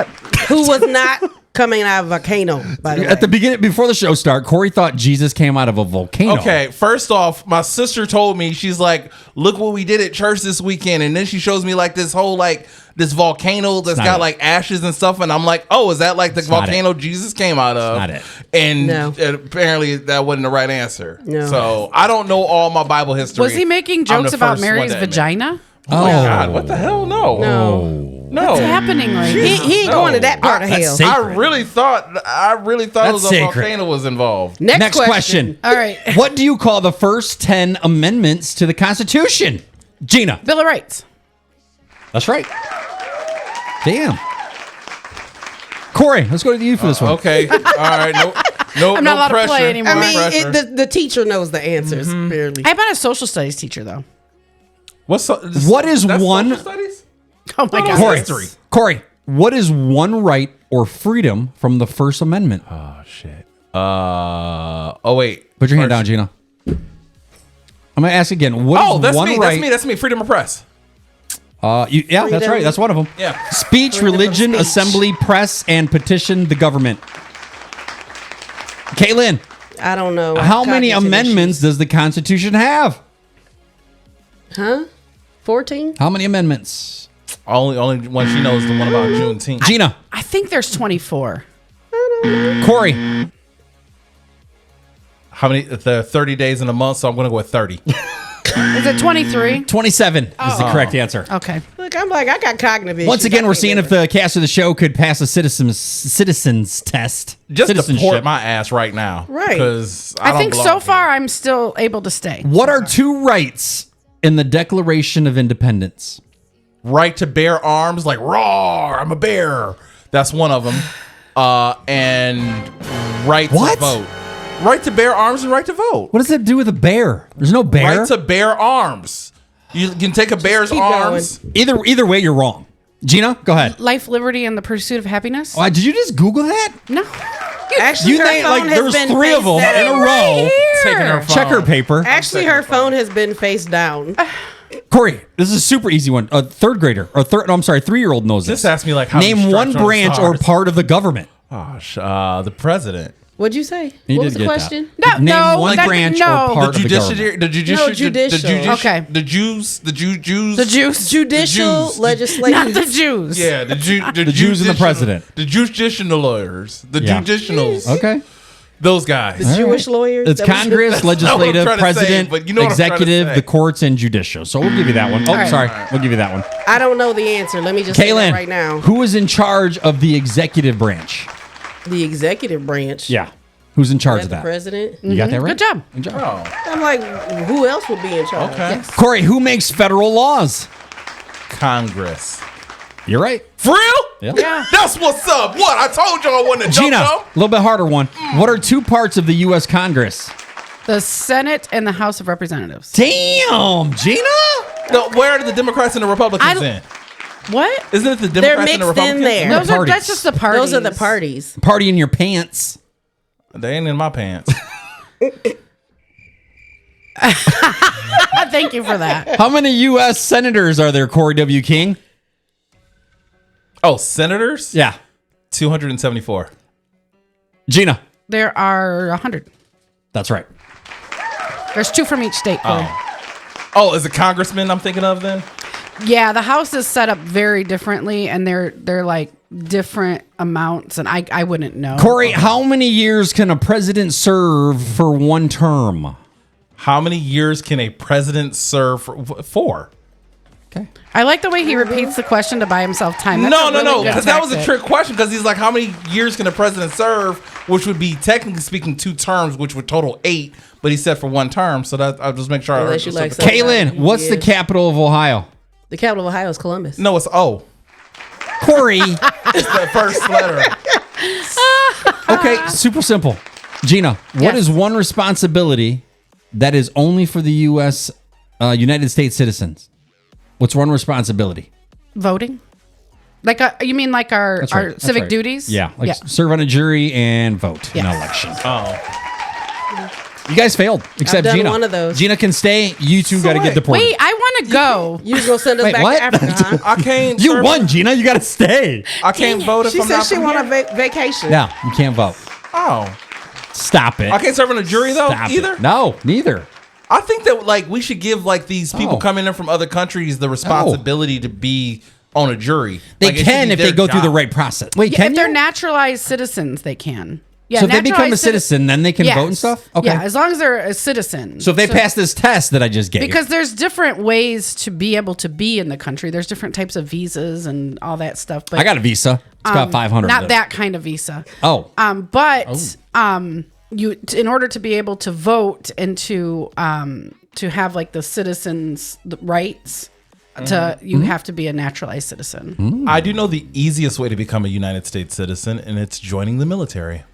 Who was not coming out of a volcano, by the way. At the beginning, before the show started, Corey thought Jesus came out of a volcano. Okay, first off, my sister told me, she's like, look what we did at church this weekend. And then she shows me like this whole like this volcano that's not got it. like ashes and stuff. And I'm like, oh, is that like the not volcano Jesus came out of? not it. And No. apparently that wasn't the right answer. No. So I don't know all my Bible history. Was he making I'm jokes the about first one Mary's to admit. vagina? Oh my God, what the hell? No. No. What's happening right He now? ain't going to that part of That's hell. safe. I really thought That's it was a sacred. volcano was involved. Next question. All right. What do you call the first 10 amendments to the Constitution? Gina. Bill of Rights. That's right. Damn. Corey, let's go to you for this one. Okay. All right. No, I'm not no allowed to pressure. play anymore. I mean, pressure. the teacher knows the answers, barely. I've been a social studies teacher, though. What is that's one- social studies? Oh, my God. Corey, History. Corey, what is one right or freedom from the First Amendment? Oh shit. Oh wait. Put your hand down, Gina. I'm going to ask again. What is That's one me. right? That's me. Freedom of press. Yeah, that's Freedom. right. That's one of them. Yeah. Speech, Freedom of religion, speech. assembly, press, and petition the government. Caitlin, I don't know. how many Cognitive amendments does the Constitution have? issues. Huh? 14? How many amendments? Only one she knows is the one about Juneteenth. Gina, I think there's 24. Corey, How many? The 30 days in a month, so I'm gonna go with 30. Is it 23? 27 is the correct answer. Okay. Look, I'm like, I got cognitive issues. Once again, I we're can't seeing if remember. the cast of the show could pass a citizens test. Just Citizenship. deport my ass right now. Right. Because I think so far I'm still able to stay. What are two rights in the Declaration of Independence? Right to bear arms, like roar, I'm a bear. That's one of them. And right What? to vote. Right to bear arms and right to vote. What does that do with a bear? There's no bear. Right to bear arms. You can take a bear's keep arms. Either way, you're wrong. Gina, go ahead. Life, liberty, and the pursuit of happiness? Oh, did you just Google that? No. Actually, You her named phone like has there was been 3 of them face in a down. row. Taking her phone. Checker paper. Actually, her phone has been face down. Corey, this is a super easy one. A third grader, or I'm sorry, 3-year-old knows this. Just ask me like how Name many one stripes are on branch the or stars. part of the government. The president. What'd you say? You What did was the get that. question? No, Name no. one branch or part The of the judiciary, government. the judiciary, No, judicial. Okay. The Jews, The Jews. Judicial, Jews. legislative. Not the Jews. yeah, the Jews and the president. the judicial lawyers, the Yeah. judicials, Okay. those guys. The Jewish lawyers. It's That was- Congress, not what I'm legislative, trying to say, president, but you know what I'm trying to executive, say. the courts, and judicial. So we'll give you that one. Oh, right. sorry. We'll give you that one. I don't know the answer. Let me just say Kaylin, that right now. who is in charge of the executive branch? The executive branch. Yeah. Who's in charge Is of that the that? president? You got that right? Good job. Good job. Oh, I'm like, who else would be in charge? okay. Corey, who makes federal laws? Congress. You're right. For real? Yeah. That's what's up. What? I told y'all I wasn't a Gina, jump a little bit harder one. What are two parts of the U.S. Congress? The Senate and the House of Representatives. Damn, Gina. No, where are the Democrats and the Republicans in? What? Isn't it the They're Democrats and the mixed in Republicans? there. No. Those are, parties. that's just the parties. Those are the parties. Party in your pants. They ain't in my pants. Thank you for that. How many U.S. senators are there, Corey W. King? Oh, senators? Yeah. 274. Gina. There are 100. That's right. There's 2 from each state. Corey. Oh, is it congressman I'm thinking of then? Yeah, the House is set up very differently, and they're like different amounts, and I wouldn't know. Corey, how many years can a president serve for one term? How many years can a president serve for? Okay. I like the way he repeats the question to buy himself time. That's No, a really good because that was a tactic. trick question. Because he's like, how many years can a president serve? Which would be technically speaking 2 terms, which would total 8. But he said for 1 term, so that I'll just make sure. Unless you like something. Kaylin, what's the capital of Ohio? The capital of Ohio is Columbus. No, it's O. Corey. It's the first letter. Okay, super simple. Gina, what Yes. is one responsibility that is only for the U.S. United States citizens? What's one responsibility? Voting. Like you mean like our That's right, that's civic right. duties? Yeah, like serve on a jury and vote in Yes. an election. Oh. You guys failed, except done Gina. one of those. Gina can stay. You two got to get deported. Wait, I want to go. You just gonna send us Wait, back what? to Africa, huh? I can't. You won, Gina. You got to stay. I can't vote if She I'm said not she from want here. a vacation. No, you can't vote. Oh, Stop it. I can't serve in a jury though Stop it. either. No, neither. I think that like we should give like these people Oh. coming in from other countries the responsibility to be on a jury. They Like, it should can be if they their go through the job. right process. Wait, Yeah, can if they're you? naturalized citizens, they can. Yeah, So if they become a naturalized citizen, then they can vote and stuff? Okay. Yeah, as long as they're a citizen. So if they pass this test that I just gave. Because there's different ways to be able to be in the country. There's different types of visas and all that stuff. But I got a visa. It's got 500. not that kind of visa. Oh. But you in order to be able to vote and to have like the citizens' rights, you have to be a naturalized citizen. I do know the easiest way to become a United States citizen, and it's joining the military.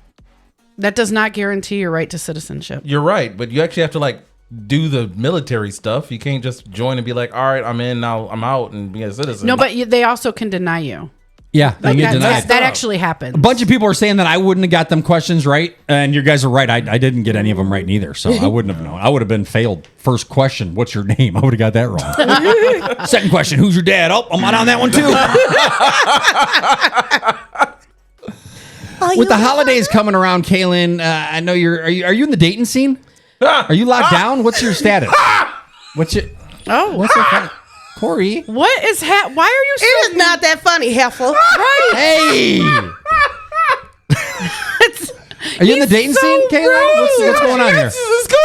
That does not guarantee your right to citizenship. You're right, but you actually have to like do the military stuff. You can't just join and be like, all right, I'm in now, I'm out, and be a citizen. No, but they also can deny you. Yeah, they get That, denied. that actually happens. A bunch of people are saying that I wouldn't have got them questions right, and you guys are right. I didn't get any of them right neither, so I wouldn't have known. I would have been failed. First question, what's your name? I would have got that wrong. Second question, who's your dad? Oh, I'm not on that one too. With the holidays coming around, Kaylin, I know are you in the dating scene? Are you locked down? What's your status? What's your what's your Corey? What is why are you so It is not that funny, Heifer. right? Hey! Are you in the dating scene, Kaylin? What's going on here? Let's go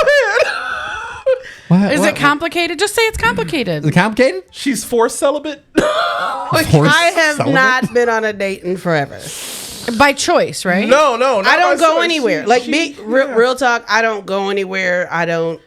ahead. Is it complicated? Just say it's complicated. Is it complicated? She's forced celibate. I have not been on a date in forever. By choice, right? No, I don't go anywhere. Real talk, I don't go anywhere. I don't.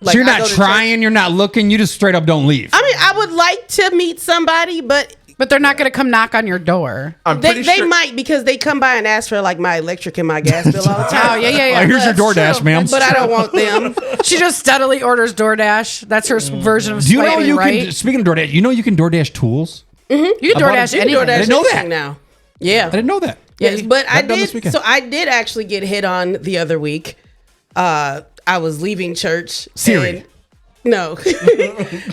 Like, So you're I not go to trying, you're not looking, you just straight up don't leave. I mean, I would like to meet somebody, but But they're not going to come knock on your door. I'm they pretty sure. might because they come by and ask for like my electric and my gas bill all the time. Oh, yeah. Oh, here's your That's DoorDash, true. ma'am. But I don't want them. She just steadily orders DoorDash. That's her version of Do you know swiping, you right? can, speaking of DoorDash, you know you can DoorDash tools? You can I bought DoorDash a- anything. DoorDash I didn't know anything that. now. Yeah. I didn't know that. Yes, but I Got done this did. weekend. So I did actually get hit on the other week. I was leaving church. Siri. and- No,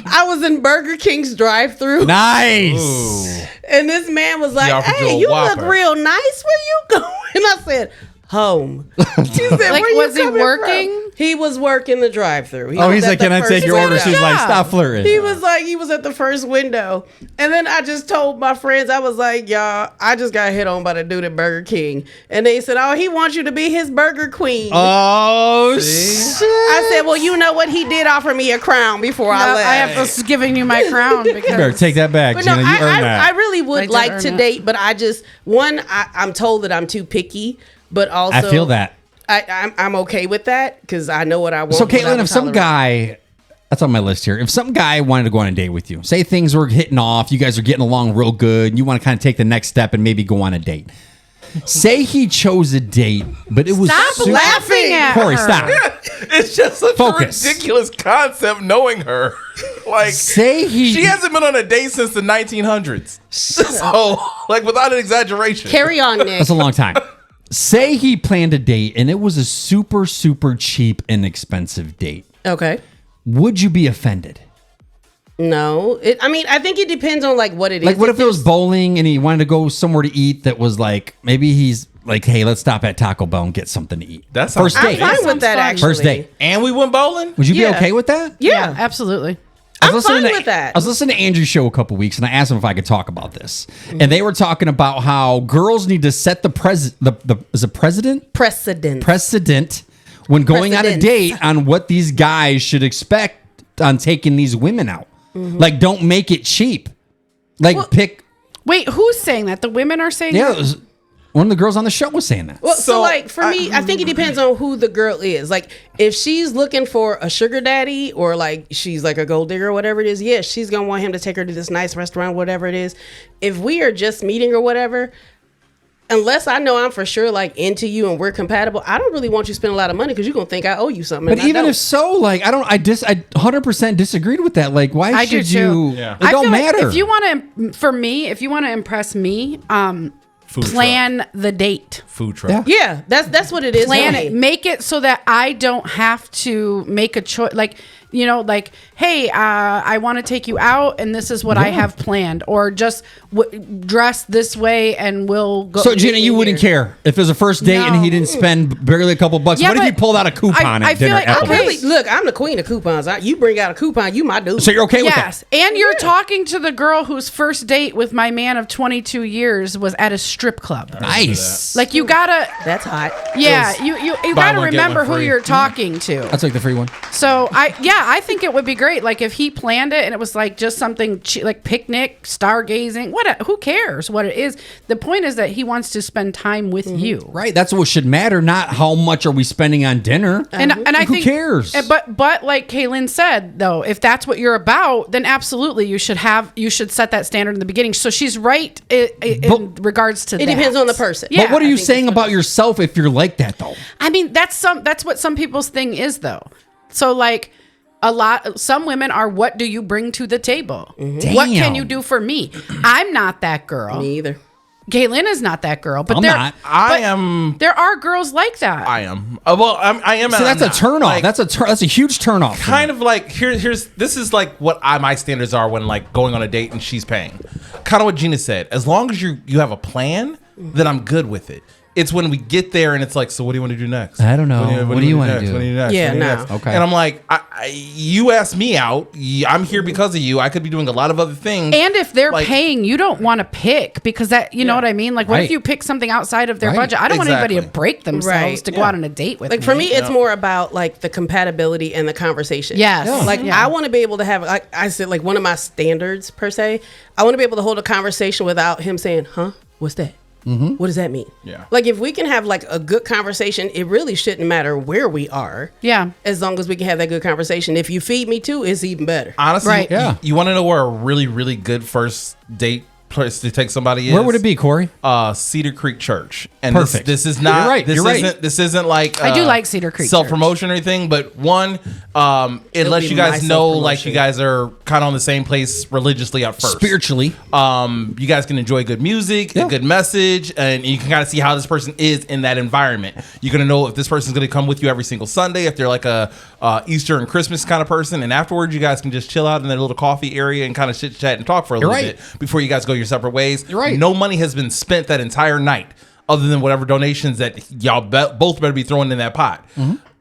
I was in Burger King's drive-through, Nice. and this man was like, offered you "Hey, a you Whopper. look real nice. Where you going?" And I said, "Home." She said, Like, "Where you was he coming working? from?" He was working the drive-through. Oh, he's like, can I take your order? She's like, stop flirting. He was like, he was at the first window. And then I just told my friends, I was like, y'all, I just got hit on by the dude at Burger King. And they said, oh, he wants you to be his burger queen. Oh, shit. I said, well, you know what? He did offer me a crown before I No, left. I have to giving you my crown because You better take that back, But no, Gina. You earned I that. really I would did like earn to it. date, but I just, I'm told that I'm too picky, but also. I feel that. I'm okay with that because I know what I want. So, what I Caitlin, will if some tolerate. guy, that's on my list here, if some guy wanted to go on a date with you, say things were hitting off, you guys are getting along real good, and you want to kind of take the next step and maybe go on a date. Say he chose a date, but it was Stop super- laughing at Corey, her. stop. It's just such Focus. a ridiculous concept knowing her. Like, Say he. she hasn't been on a date since the 1900s. So, like, without an exaggeration. Carry on, Nick. That's a long time. Say he planned a date and it was a super, super cheap, inexpensive date. Okay. Would you be offended? No, I think it depends on like what it is. Like, what if it was bowling and he wanted to go somewhere to eat that was like, maybe he's like, hey, let's stop at Taco Bell and get something to eat. That sounds First I'm date. fine Sounds with that. fun. Actually, First date. And we went bowling? Would you be Yeah. okay with that? Yeah, absolutely. I was I'm listening fine to- with that. I was listening to Andrew's show a couple weeks, and I asked him if I could talk about this. And they were talking about how girls need to set the precedent when going on a Precedence. date on what these guys should expect on taking these women out. Like, don't make it cheap. Like, pick. Wait, who's saying that? The women are saying Yeah, that? it was, one of the girls on the show was saying that. Well, So, so like for me, I think it depends on who the girl is. Like if she's looking for a sugar daddy or like she's like a gold digger or whatever it is, yes, she's gonna want him to take her to this nice restaurant, whatever it is. If we are just meeting or whatever, unless I know I'm for sure like into you and we're compatible, I don't really want you to spend a lot of money because you're gonna think I owe you something. But and I even don't. if so, like, I 100% disagreed with that. Like, why I do should too. you? Yeah. It don't feel like matter. if you want to, for me, if you want to impress me, plan the date. Food truck. Yeah, that's what it is. Plan for it. me. Make it so that I don't have to make a choice. Like, you know, like, hey, I want to take you out, and this is what I have planned, or just dress this way, and we'll go. So, Gina, you wouldn't care if it was a first date and he didn't spend barely a couple bucks. Yeah, what if he but pulled out a coupon I at feel dinner? like, at okay. Applebee's? Really, look, I'm the queen of coupons. You bring out a coupon, you my dude. So you're okay with that? Yes, and you're talking to the girl whose first date with my man of 22 years was at a strip club. Nice. Like, you gotta, That's hot. yeah, you buy gotta one, get remember one who free. you're talking to. That's like the free one. So I think it would be great. Like, if he planned it and it was like just something like picnic, stargazing, who cares what it is? The point is that he wants to spend time with you. Right. That's what should matter, not how much are we spending on dinner. And I who think cares? But like Kaylin said, though, if that's what you're about, then absolutely you should set that standard in the beginning. So she's right in regards to It that. depends on the person. Yeah, But what are I you think saying that's what about yourself if you're like that, though? I mean, that's what some people's thing is, though. So like some women are, what do you bring to the table? What can Damn. you do for me? I'm not that girl. Me either. Galen is not that girl. But I'm not. I am. There are girls like that. I am. Well, I am. So and that's I'm a turn off. not. Like, That's a huge turn off. kind of like here's this is like what my standards are when like going on a date and she's paying. Kind of what Gina said. As long as you have a plan, then I'm good with it. It's when we get there and it's like, so what do you want to do next? I don't know. What do you want to next? do? What do you next? Yeah, What do you no. next? Okay. And I'm like, you asked me out. I'm here because of you. I could be doing a lot of other things. And if they're Like- paying, you don't want to pick because that, you know what I mean? Like, what Right. if you pick something outside of their Right. budget? I don't want anybody to Exactly. break themselves Right. to go out on a date with Like for me, it's more about like the compatibility and the conversation. Yes. Yeah. Like Yeah. I want to be able to have, like I said, like one of my standards per se. I want to be able to hold a conversation without him saying, "Huh, what's that? What does that mean?" Yeah. Like if we can have like a good conversation, it really shouldn't matter where we are. Yeah. As long as we can have that good conversation. If you feed me too, it's even better. Honestly, Right. Yeah. you want to know where a really, really good first date place to take somebody is? Where would it be, Corey? Cedar Creek Church. And Perfect. This is not. You're right, This you're right. isn't. This isn't like. I do like Cedar Creek self promotion or anything, but one, it lets be you guys my know like self-promotion. you guys are kind of on the same place religiously at first. Spiritually. You guys can enjoy good music, Yeah. a good message, and you can kind of see how this person is in that environment. You're gonna know if this person's gonna come with you every single Sunday, if they're like a Easter and Christmas kind of person, and afterwards you guys can just chill out in that little coffee area and kind of chit chat and talk for a little right. bit before you guys go your separate ways. You're right. No money has been spent that entire night, other than whatever donations that y'all both better be throwing in that pot.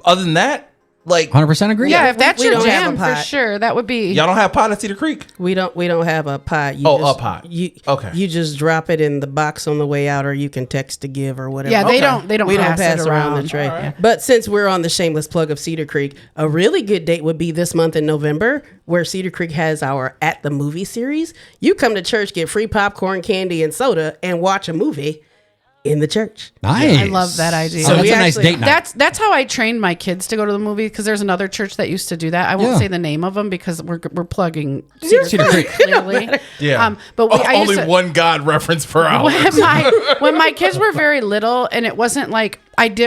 Other than that, like 100% agree. Yeah, if that's we your don't have jam, a for pot. sure, that would be. y'all don't have pot at Cedar Creek. We don't have a pot. You Oh, just, a pot. Okay. You just drop it in the box on the way out, or you can text to give or whatever. Yeah, they Okay. don't. They don't. We pass, don't pass it around the tray. Yeah. But since we're on the shameless plug of Cedar Creek, a really good date would be this month in November, where Cedar Creek has our At the Movie series. You come to church, get free popcorn, candy, and soda, and watch a movie in the church. Nice. I love that idea. So that's we a nice actually- date night. That's how I trained my kids to go to the movie because there's another church that used to do that. I won't Yeah. say the name of them because we're plugging Cedar Creek clearly. Yeah. But I used only to, one God reference per hour. when my kids were very little and it wasn't like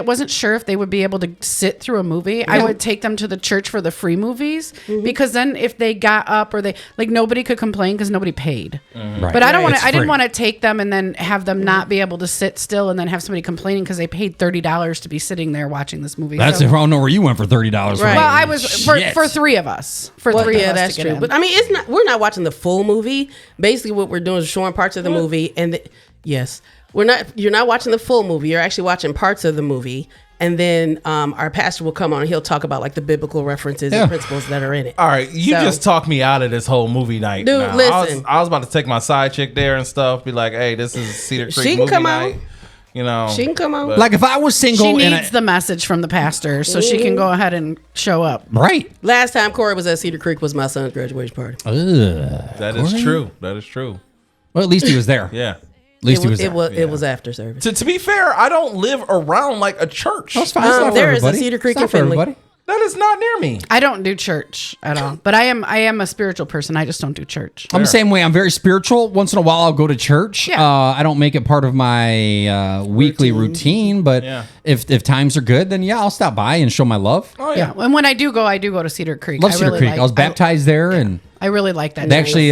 wasn't sure if they would be able to sit through a movie. I would take them to the church for the free movies because then if they got up or they like nobody could complain because nobody paid. Right. But I don't want It's to. I didn't free. want to take them and then have them not be able to sit still and then have somebody complaining because they paid $30 to be sitting there watching this movie. That's So- if I don't know where you went for $30. Right. Well, I was Shit. for three of us. Well, Three yeah, of us that's to get true. in. But I mean, it's not. We're not watching the full movie. Basically, what we're doing is showing parts of the movie, and yes, we're not. You're not watching the full movie. You're actually watching parts of the movie, and then our pastor will come on and he'll talk about like the biblical references Yeah. and principles that are in it. All right, you So- just talked me out of this whole movie night. Dude, now. listen. I was about to take my side chick there and stuff. Be like, hey, this is Cedar Creek She can movie come night. out. You know, She can come on. but- Like if I was single she and needs the message from the pastor so she can go ahead and show up. right. Last time Corey was at Cedar Creek was my son's graduation party. Ugh. that is true. That is true. Well, at least he was there. Yeah. At least he was it there. was it was after service. To be fair, I don't live around like a church. That's fine. It's not for there is a everybody. Cedar Creek It's not in for Findlay. everybody. That is not near me. I don't do church at all, but I am a spiritual person. I just don't do church. I'm the same way. I'm very spiritual. Once in a while, I'll go to church. Yeah. I don't make it part of my weekly routine, but Yeah. if times are good, then yeah, I'll stop by and show my love. Oh Yeah, and when I do go to Cedar Creek. Love I Cedar really Creek. like- I was baptized there, and I really like that. They actually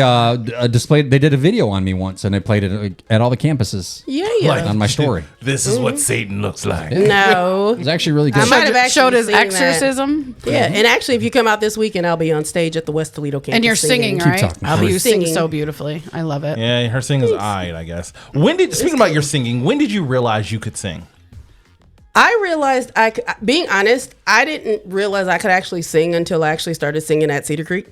displayed. They did a video on me once, and they played it at all the campuses. Yeah. On my story. This is what Satan looks like. No. It was actually really good. I might have actually showed his seen that. exorcism. Yeah, and actually, if you come out this weekend, I'll be on stage at the West Toledo campus. And you're singing, right? talking. I'll be I'm singing singing. so beautifully. I love it. Yeah, her singing is alright, I guess. Speaking about your singing, when did you realize you could sing? I realized being honest, I didn't realize I could actually sing until I actually started singing at Cedar Creek.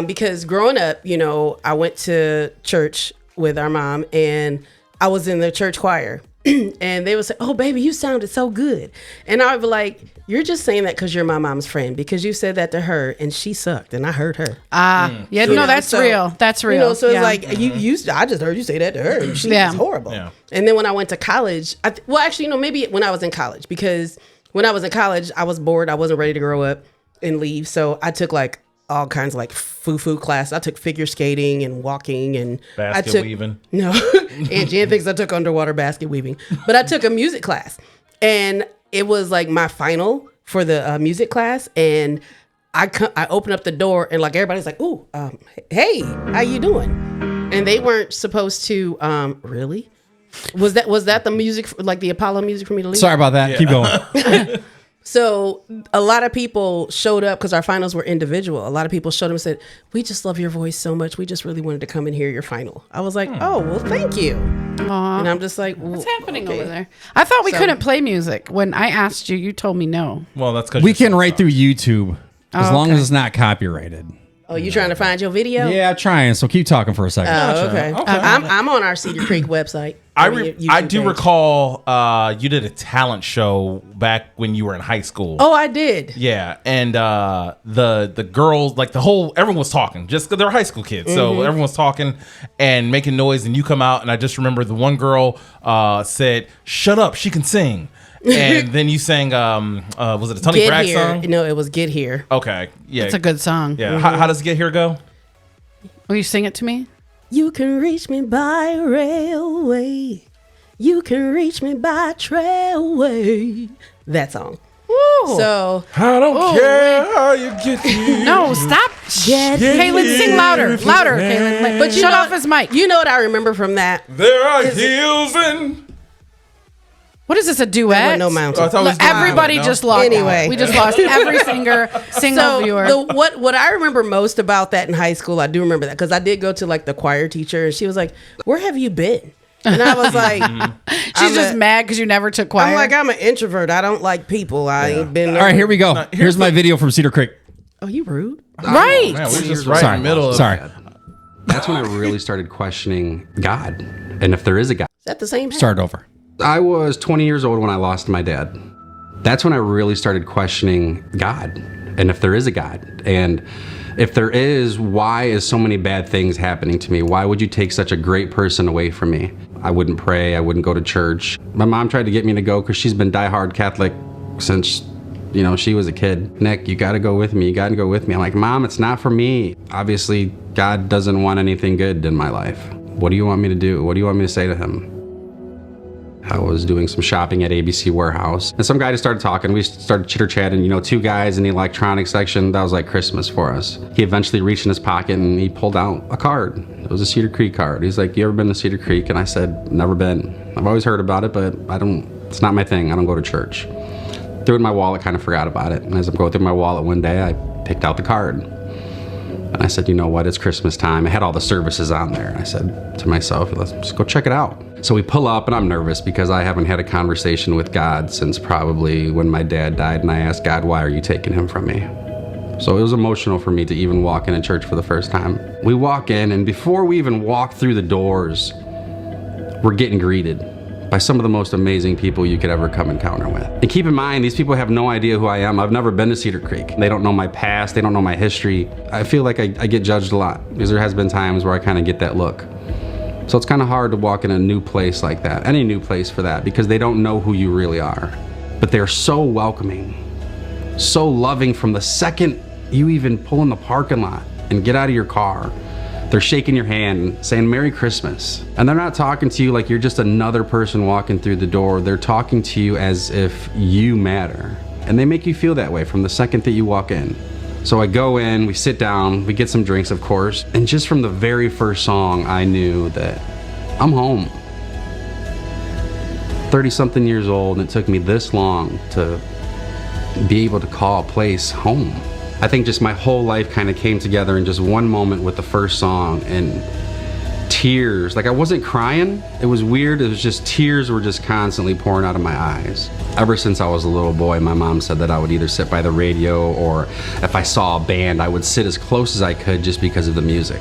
Because growing up, I went to church with our mom and I was in the church choir. And they would say, "Oh, baby, you sounded so good." And I would be like, "You're just saying that because you're my mom's friend, because you said that to her and she sucked and I heard her." Yeah, no, that's so, real. That's real. So Yeah. it's like, I just heard you say that to her and she was horrible. Yeah. And then when I went to college, maybe when I was in college, because when I was in college, I was bored. I wasn't ready to grow up and leave. So I took like all kinds of like foo class. I took figure skating and walking and Basket weaving. No, and Jan thinks I took underwater basket weaving, but I took a music class, and it was like my final for the music class, and I opened up the door and like everybody's like, "Ooh, hey, how you doing?" And they weren't supposed to. Really? Was that the music, like the Apollo music for me to leave? Sorry about that. Keep going. So a lot of people showed up because our finals were individual. A lot of people showed up and said, "We just love your voice so much. We just really wanted to come and hear your final." I was like, "Oh, well, thank you." Aw. And I'm just like, What's happening over there? I thought we couldn't play music. When I asked you, you told me no. Well, that's because We can write through YouTube as long okay. as it's not copyrighted. "Oh, you trying to find your video?" Yeah, I'm trying. So keep talking for a second. Oh, okay. I'm on our Cedar Creek website. I YouTube do page. recall you did a talent show back when you were in high school. Oh, I did. Yeah, and the girls, like everyone was talking just because they're high school kids. So everyone was talking and making noise, and you come out, and I just remember the one girl said, "Shut up, she can sing." And then you sang, was it a Tony Get Bragg Here. song? No, it was Get Here. Okay, yeah, It's a good song. yeah. How does Get Here go? Will you sing it to me? You can reach me by railway. You can reach me by trailway. That song. Ooh. So I don't care how you get here. No, stop. Kaylin, sing louder. Louder, Kaylin. But shut off his mic. You know what I remember from that? There are hills and. What is this, a There duet? were no mountains. I thought it was Look, everybody no? just lost. Anyway. We just lost every single viewer. What I remember most about that in high school, I do remember that because I did go to like the choir teacher and she was like, "Where have you been?" And I was like, She's just mad because you never took choir. I'm like, I'm an introvert. I don't like people. I ain't been. All right, here we go. Here's my video from Cedar Creek. Oh, you rude. right. Man, we're just right Sorry. in the middle of Sorry. That's when I really started questioning God and if there is a God. Is that the same? Start over. I was 20 years old when I lost my dad. That's when I really started questioning God and if there is a God. And if there is, why is so many bad things happening to me? Why would you take such a great person away from me? I wouldn't pray. I wouldn't go to church. My mom tried to get me to go because she's been diehard Catholic since, she was a kid. "Nick, you got to go with me. You got to go with me." I'm like, "Mom, it's not for me." Obviously, God doesn't want anything good in my life. What do you want me to do? What do you want me to say to him? I was doing some shopping at ABC Warehouse, and some guy just started talking. We started chitter-chatting, two guys in the electronics section. That was like Christmas for us. He eventually reached in his pocket and he pulled out a card. It was a Cedar Creek card. He's like, "You ever been to Cedar Creek?" And I said, "Never been. I've always heard about it, but it's not my thing. I don't go to church." Threw it in my wallet, kind of forgot about it. And as I'm going through my wallet one day, I picked out the card. And I said, "You know what? It's Christmas time." I had all the services on there. And I said to myself, "Let's just go check it out." So we pull up, and I'm nervous because I haven't had a conversation with God since probably when my dad died. And I asked God, "Why are you taking him from me?" So it was emotional for me to even walk into church for the first time. We walk in, and before we even walk through the doors, we're getting greeted by some of the most amazing people you could ever come encounter with. And keep in mind, these people have no idea who I am. I've never been to Cedar Creek. They don't know my past. They don't know my history. I feel like I get judged a lot because there has been times where I kind of get that look. So it's kind of hard to walk in a new place like that, any new place for that, because they don't know who you really are. But they're so welcoming, so loving from the second you even pull in the parking lot and get out of your car. They're shaking your hand and saying Merry Christmas. And they're not talking to you like you're just another person walking through the door. They're talking to you as if you matter. And they make you feel that way from the second that you walk in. So I go in, we sit down, we get some drinks, of course, and just from the very first song, I knew that I'm home. 30-something years old, and it took me this long to be able to call a place home. I think just my whole life kind of came together in just one moment with the first song, and tears. Like, I wasn't crying. It was weird. It was just tears were just constantly pouring out of my eyes. Ever since I was a little boy, my mom said that I would either sit by the radio, or if I saw a band, I would sit as close as I could just because of the music.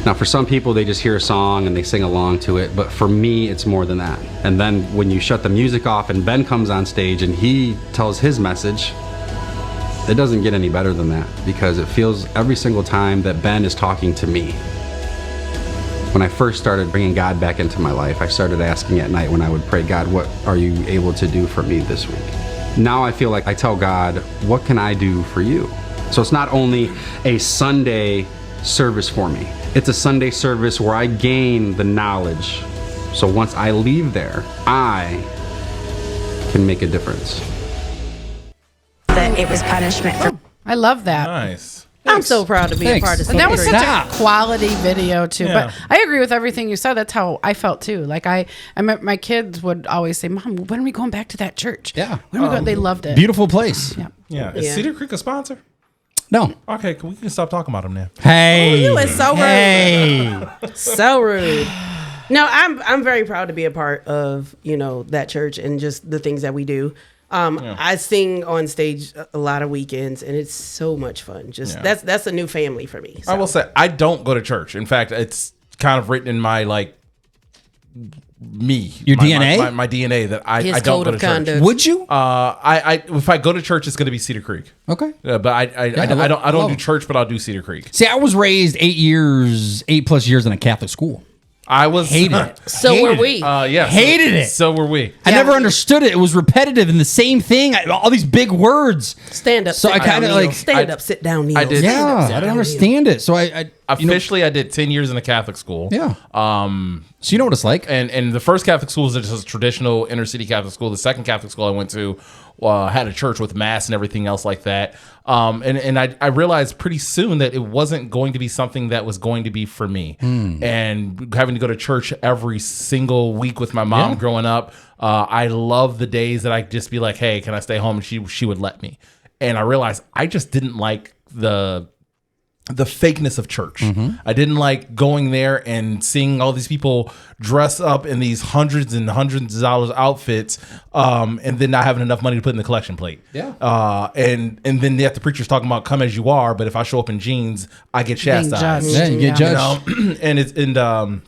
Now, for some people, they just hear a song and they sing along to it, but for me, it's more than that. And then when you shut the music off and Ben comes on stage and he tells his message, it doesn't get any better than that, because it feels every single time that Ben is talking to me. When I first started bringing God back into my life, I started asking at night when I would pray, God, what are you able to do for me this week? Now I feel like I tell God, what can I do for you? So it's not only a Sunday service for me, it's a Sunday service where I gain the knowledge. So once I leave there, I can make a difference. That it was punishment for. I love that. Nice. I'm so proud to be a part of And that was City such Creek. a quality video too. Yeah. But I agree with everything you said. That's how I felt too. Like I my kids would always say, "Mom, when are we going back to that church?" Yeah. When are we going? They loved it. Beautiful place. Yeah. Yeah. Is Yeah. Cedar Creek a sponsor? No. Okay, we can stop talking about them now. Hey. you is so rude. Hey. So rude. No, I'm very proud to be a part of, that church and just the things that we do. I sing on stage a lot of weekends, and it's so much fun. Just that's a new family for me. So. I will say I don't go to church. In fact, it's kind of written in my Your my, DNA? my DNA that I His don't code go to of church. conduct. Would you? I if I go to church, it's going to be Cedar Creek. Okay. But I don't love do it. church, but I'll do Cedar Creek. See, I was raised 8+ years in a Catholic school. I was Hated it. So Hated were it. we. Yeah, Hated it. So were we. I never understood it. It was repetitive and the same thing. All these big words. Stand up. So sit I kinda down, like- kneel. Stand up, sit down, kneel. I did- Stand up, Yeah, sit I don't down, understand it. So I Officially, I did 10 years in a Catholic school. yeah. So you know what it's like. And the first Catholic school was just a traditional inner city Catholic school. The second Catholic school I went to had a church with mass and everything else like that. And I realized pretty soon that it wasn't going to be something that was going to be for me. And having to go to church every single week with my mom growing up, I love the days that I could just be like, hey, can I stay home? And she would let me. And I realized I just didn't like the fakeness of church. I didn't like going there and seeing all these people dress up in these hundreds and hundreds of dollars outfits, and then not having enough money to put in the collection plate. Yeah. And then the preacher's talking about come as you are, but if I show up in jeans, I get Being chastised. judged. Yeah, you get Yeah. judged.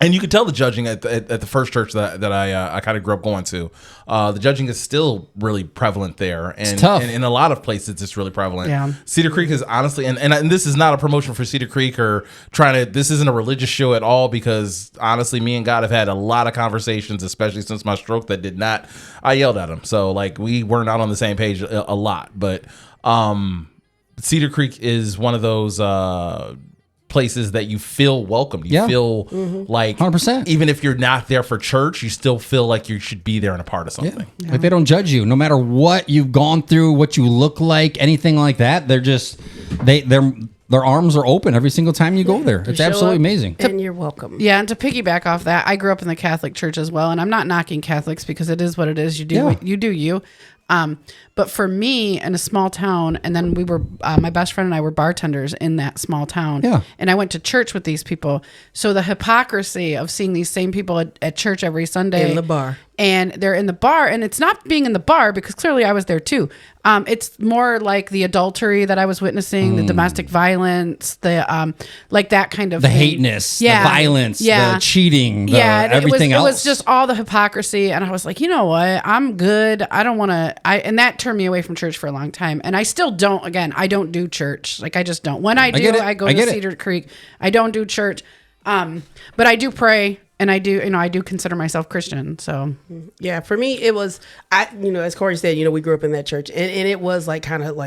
And you could tell the judging at the first church that I kind of grew up going to. The judging is still really prevalent there, and tough. and in a lot of places it's really prevalent. Yeah. Cedar Creek is honestly, and this is not a promotion for Cedar Creek or this isn't a religious show at all, because honestly, me and God have had a lot of conversations, especially since my stroke, I yelled at him, so we were not on the same page a lot, but Cedar Creek is one of those places that you feel welcomed. You feel like 100%. even if you're not there for church, you still feel like you should be there and a part of something. Like they don't judge you, no matter what you've gone through, what you look like, anything like that. They're just their arms are open every single time you go there. It's Show absolutely up amazing. And you're welcome. Yeah, and to piggyback off that, I grew up in the Catholic Church as well, and I'm not knocking Catholics because it is what it is. You do what you do you. But for me, in a small town, and then we were my best friend and I were bartenders in that small town. Yeah. And I went to church with these people. So the hypocrisy of seeing these same people at church every Sunday In the bar. and they're in the bar, and it's not being in the bar because clearly I was there too. It's more like the adultery that I was witnessing, the domestic violence, the like that kind of The thing. hateness, the violence, the cheating, everything it else. was just all the hypocrisy, and I was like, you know what? I'm good. I don't want to. And that turned me away from church for a long time, and I still don't. Again, I don't do church. Like I just don't. When I do, get it. I go I to get it. Cedar Creek. I don't do church, but I do pray. And I do, I do consider myself Christian. So Yeah, for me, it was, as Corey said, we grew up in that church, and it was kind of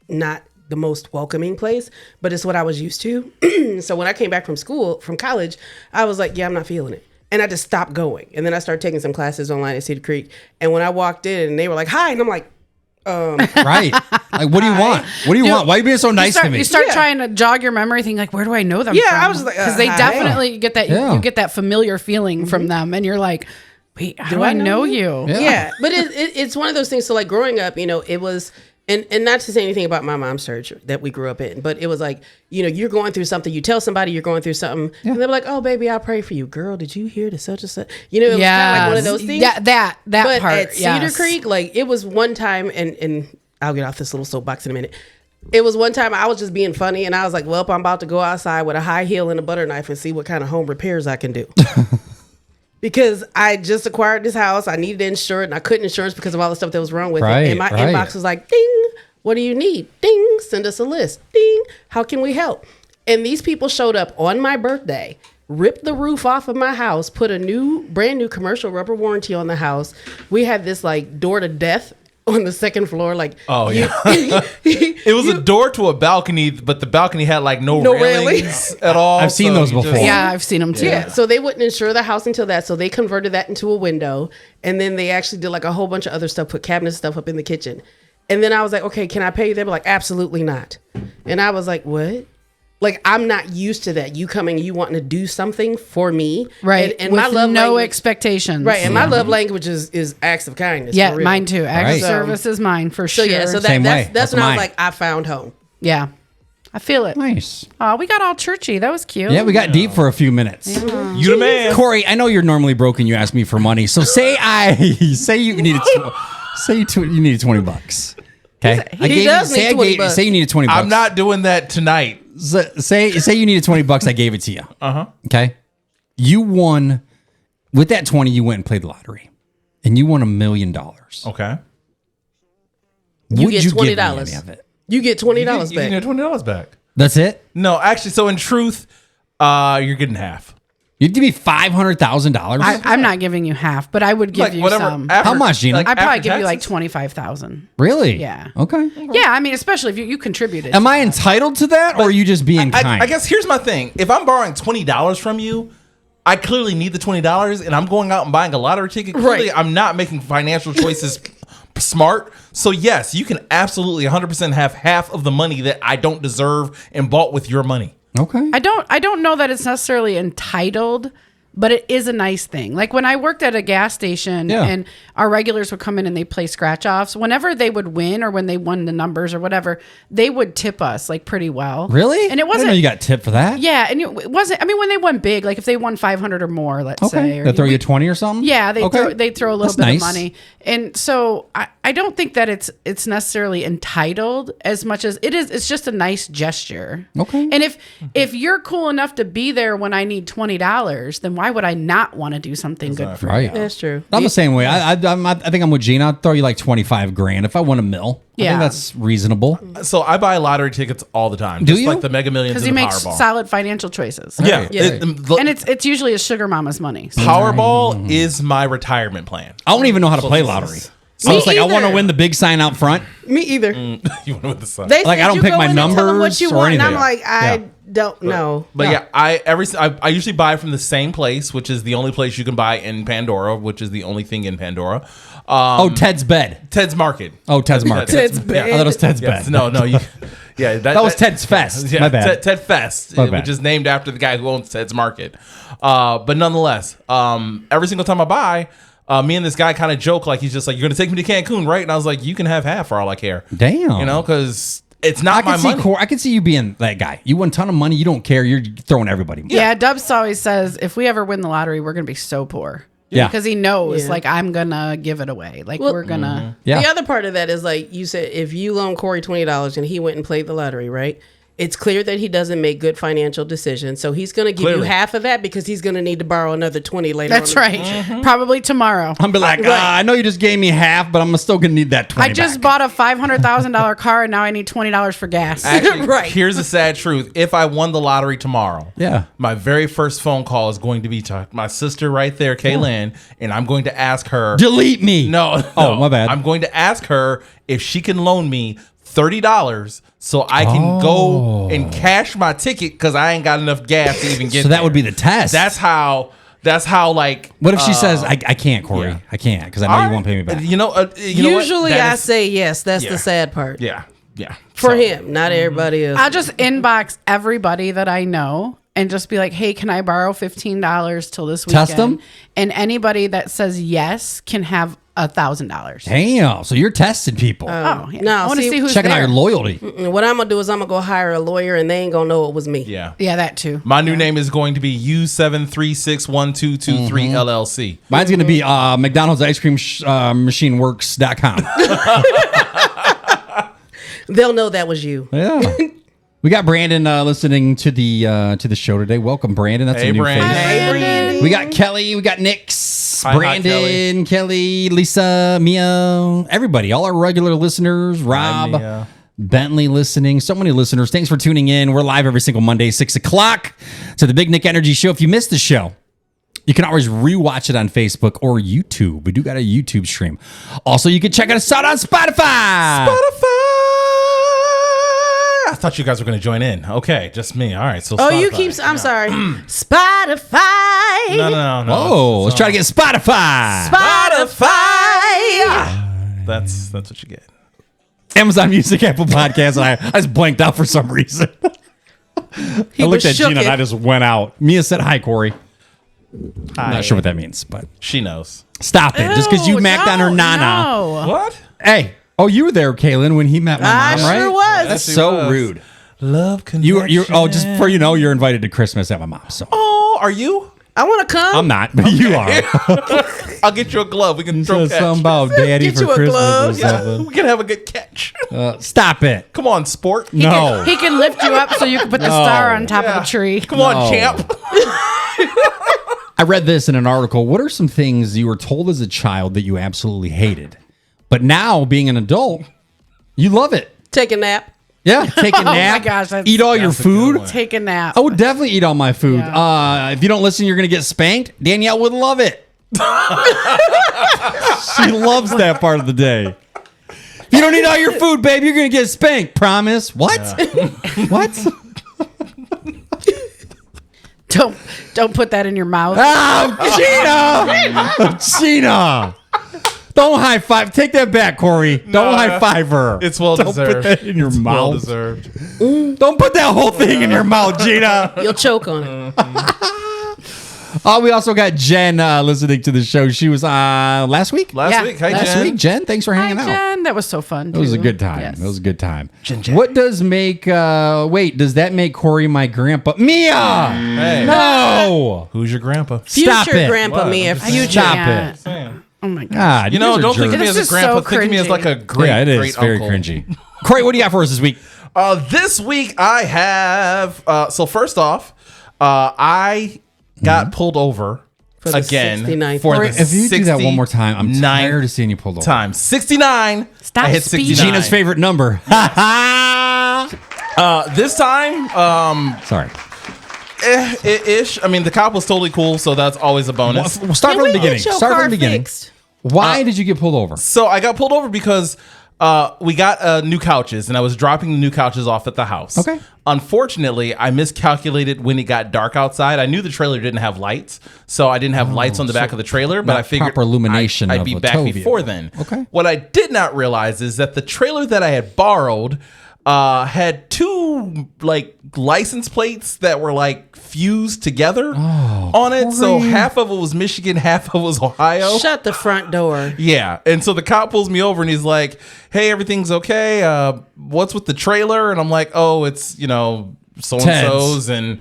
not the most welcoming place, but it's what I was used to. So when I came back from college, I was like, yeah, I'm not feeling it. And I just stopped going. And then I started taking some classes online at Cedar Creek. And when I walked in and they were like, hi, and I'm like, Right. Like, what do you want? What do you want? Why are you being so nice to me? You start trying to jog your memory, thinking like, where do I know them? Yeah, from? I was like, because they hi. definitely get that. Yeah. You get that familiar feeling from them, and you're like, wait, how do I know you? Yeah, but it's one of those things. So like growing up, it was, and not to say anything about my mom's church that we grew up in, but it was like, you're going through something. You tell somebody you're going through something, and they're like, "Oh, baby, I'll pray for you, girl. Did you hear the such and such?" It was kind of like one of those things. That but part. at Cedar Creek, like it was one time, and I'll get off this little soapbox in a minute. It was one time I was just being funny, and I was like, "Well, I'm about to go outside with a high heel and a butter knife and see what kind of home repairs I can do." Because I just acquired this house, I needed to insure it, and I couldn't insure it because of all the stuff that was wrong with it. And my inbox was like, ding, what do you need? Ding, send us a list. Ding, how can we help? And these people showed up on my birthday, ripped the roof off of my house, put a brand new commercial rubber warranty on the house. We had this like door to death on the second floor. Like, it was a door to a balcony, but the balcony had like no railings at all. I've seen those before. Yeah, I've seen them too. Yeah, so they wouldn't insure the house until that. So they converted that into a window. And then they actually did like a whole bunch of other stuff, put cabinet stuff up in the kitchen. And then I was like, okay, can I pay you? They were like, absolutely not. And I was like, what? Like, I'm not used to that. You coming, you wanting to do something for me. Right. And with my love no language, expectations. Right. And my love language is acts of kindness. Yeah, for real. mine too. Acts Right. of service is mine for So sure. yeah, so Same way. that's when I mine. was like, I found home. Yeah. I feel it. Nice. Oh, we got all churchy. That was cute. Yeah, we got deep for a few minutes. You the man. Corey, I know you're normally broken. You ask me for money, so say you needed you needed $20. Okay, He does need $20. Say you needed $20. I'm not doing that tonight. Say you needed $20. I gave it to you. Okay, you won with that 20. You went and played the lottery, and you won $1 million. Okay. You Would get you give me $20. any of it? You get $20 You back. can get $20 back. That's it. No, actually, so in truth, you're getting half. You'd give me $500,000. I'm not giving you half, but I would give you some. How much, Gina? I'd probably after give you like taxes? 25,000. Really? Yeah. Okay. Yeah, I mean, especially if you contributed. Am I entitled to that, or are you just being kind? I guess here's my thing. If I'm borrowing $20 from you, I clearly need the $20, and I'm going out and buying a lottery ticket. Clearly, I'm not making financial choices smart. So yes, you can absolutely 100% have half of the money that I don't deserve and bought with your money. Okay. I don't know that it's necessarily entitled, but it is a nice thing. Like when I worked at a gas station and our regulars would come in and they play scratch offs, whenever they would win or when they won the numbers or whatever, they would tip us like pretty well. Really? And it I wasn't. didn't know you got tipped for that. Yeah, and it wasn't. I mean, when they won big, like if they won 500 or more, let's say, or They throw you 20 or something. yeah, they throw a little That's bit nice. of money, and so I don't think that it's necessarily entitled as much as it is. It's just a nice gesture. Okay. And if you're cool enough to be there when I need $20, then why would I not want to do something good for Right. you? That's true. I'm the same way. I think I'm with Gina. I'd throw you like 25 grand if I won $1 million. I Yeah. think that's reasonable. So I buy lottery tickets all the time. Do just you? like the Mega Millions Because and he the makes Powerball. solid financial choices. Yeah. Yeah. And it's usually a sugar mama's money. So. Powerball is my retirement plan. I don't even know how to play lottery. I was like, I want to win the big sign out front. Me either. You want to win the sun. They Like, said I don't you pick go my in and tell them what numbers you or want, and I'm anything. like, I don't know. But yeah, I usually buy from the same place, which is the only place you can buy in Pandora, which is the only thing in Pandora. Ted's bed. Ted's Market. Oh, Ted's Market. Ted's I bed. thought it was Ted's Yes, bed. no, That was Ted's Fest. Yeah, My bad. Ted Fest, My bad. which is named after the guy who owns Ted's Market. But nonetheless, every single time I buy, me and this guy kind of joke, like he's just like, "You're gonna take me to Cancun, right?" And I was like, "You can have half for all I care." Damn. You know, because it's I not my can see money. I can see you being that guy. You won a ton of money. You don't care. You're throwing everybody. Yeah, Dubs always says if we ever win the lottery, we're gonna be so poor. Yeah. Because he knows, Yeah. like, I'm gonna give it away. Like, Well, we're gonna. Yeah. The other part of that is like you said, if you loan Corey $20 and he went and played the lottery, right? It's clear that he doesn't make good financial decisions. So he's going to give you Clearly. half of that because he's going to need to borrow another 20 later That's on. right. Probably tomorrow. I'm be like, I know you just gave me half, but I'm still gonna need that 20. I just back. bought a $500,000 car and now I need $20 for gas. Actually, Right. here's the sad truth. If I won the lottery tomorrow, Yeah. my very first phone call is going to be to my sister right there, Kaylin, and I'm going to ask her. delete me. No. Oh, my bad. I'm going to ask her if she can loan me $30 so I can go and cash my ticket because I ain't got enough gas to even get So that there. would be the test. That's how. That's how like. What if she says, I can't, Corey? yeah. I can't because I know you won't pay me back. You know what? Usually That I is- say yes. That's Yeah. the sad part. Yeah. For So, him, not everybody else. I'll just inbox everybody that I know and just be like, hey, can I borrow $15 till this weekend? Test them? And anybody that says yes can have $1,000. Damn. So you're testing people. Oh, yeah. No, I want to see- see who's Checking out there. your loyalty. What I'm gonna do is I'm gonna go hire a lawyer, and they ain't gonna know it was me. Yeah. Yeah, that too. My new name is going to be U7361223 LLC. Mine's going to be McDonald's ice cream machine works.com. They'll know that was you. Yeah. We got Brandon listening to the show today. Welcome, Brandon. That's Hey, a new Brandon. face. Hey, Brandon. We got Kelly. We got Nix, Hi, Brandon, Kelly, Lisa, Mia, everybody, all our regular listeners, Rob, Mia. Bentley listening. So many listeners. Thanks for tuning in. We're live every single Monday, 6 o'clock to the Big Nick Energy Show. If you missed the show, you can always rewatch it on Facebook or YouTube. We do got a YouTube stream. Also, you can check us out on Spotify. I thought you guys were going to join in. Okay, just me. All right. So. Oh, you Spotify. keep. I'm sorry. Spotify. No. Oh, let's try to get Spotify. Spotify. That's what you get. Amazon Music, Apple Podcasts, and I just blanked out for some reason. I looked at shook Gina and it. I just went out. Mia said, hi, Corey. Hi. Not sure what that means, but She knows. stop it. Just because you Ew, macked on her no, nana. no. What? Hey. Oh, you were there, Kaylin, when he met my I mom, right? sure was. That's Yes, he so was. rude. Love You're connection. oh, just for you're invited to Christmas at my mom's. So Oh, are you? I want to come. I'm not, but you are. I'll get you a glove. We can throw Said catch. something about daddy Get for you a Christmas glove. or something. We can have a good catch. Stop it. Come on, sport. No. He can lift you up so you can put the star on top of the tree. Come on, No. champ. I read this in an article. What are some things you were told as a child that you absolutely hated, but now being an adult, you love it? Take a nap. Yeah, take a nap. gosh, that's- eat all your That's a good food. one. Take a nap. I would definitely eat all my food. Yeah. If you don't listen, you're gonna get spanked. Danielle would love it. She loves that part of the day. If you don't eat all your food, babe, you're gonna get spanked. Promise? What? What? Don't put that in your mouth. Oh, Gina! Gina! Don't high five. Take that back, Corey. Don't high five her. It's well Don't deserved. put that in your Well mouth. deserved. Don't put that whole thing in your mouth, Gina. You'll choke on it. Oh, we also got Jen listening to the show. She was last week. Last week. Hi, Last Jen. week, Jen. Thanks for hanging Hi, out. Jen. That was so fun. It was a too. good time. Yes. It was a good time. What does make? Wait, does that make Corey my grandpa? Mia. Hey. No. Who's your grandpa? Stop Future it. grandpa What? Mia. I'm just Future. Stop Yeah. it. Oh my god. God, You know, guys are don't think of me jerks. as a This is grandpa. so Think of me as cringy. like a great, Yeah, it is great very uncle. cringy. Corey, what do you got for us this week? This week I have. So first off, I got pulled over the again 69th for time. the If you do that one more time, I'm 69th tired of seeing you pulled over. time. 69. Stop I hit speeding. 69. Gina's favorite number. This time, Sorry. ish. I mean, the cop was totally cool, so that's always a bonus. We'll start Can from we the beginning. get your Start car from the beginning. fixed? Why did you get pulled over? So I got pulled over because we got new couches, and I was dropping the new couches off at the house. Okay. Unfortunately, I miscalculated when it got dark outside. I knew the trailer didn't have lights, so I didn't have lights on the back of the trailer. But not I figured proper illumination I'd of be a back tow before vehicle. then. Okay. What I did not realize is that the trailer that I had borrowed had two like license plates that were like fused together on it. So half of it was Michigan, half of it was Ohio. Shut the front door. Yeah. And so the cop pulls me over and he's like, hey, everything's okay. What's with the trailer? And I'm like, oh, it's, so-and-so's and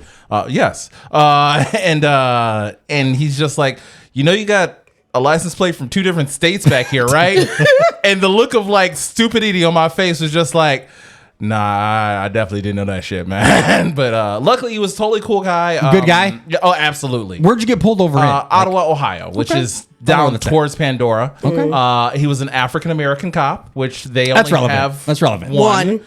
yes. And he's just like, you got a license plate from two different states back here, right? And the look of like stupidity on my face was just like, nah, I definitely didn't know that shit, man. But luckily he was a totally cool guy. Good guy? Yeah, oh, absolutely. Where'd you get pulled over in? Ottawa, Ohio, which Okay. is I don't know down what that's towards Pandora. Okay. He was an African American cop, which they That's only relevant. have. That's relevant. One.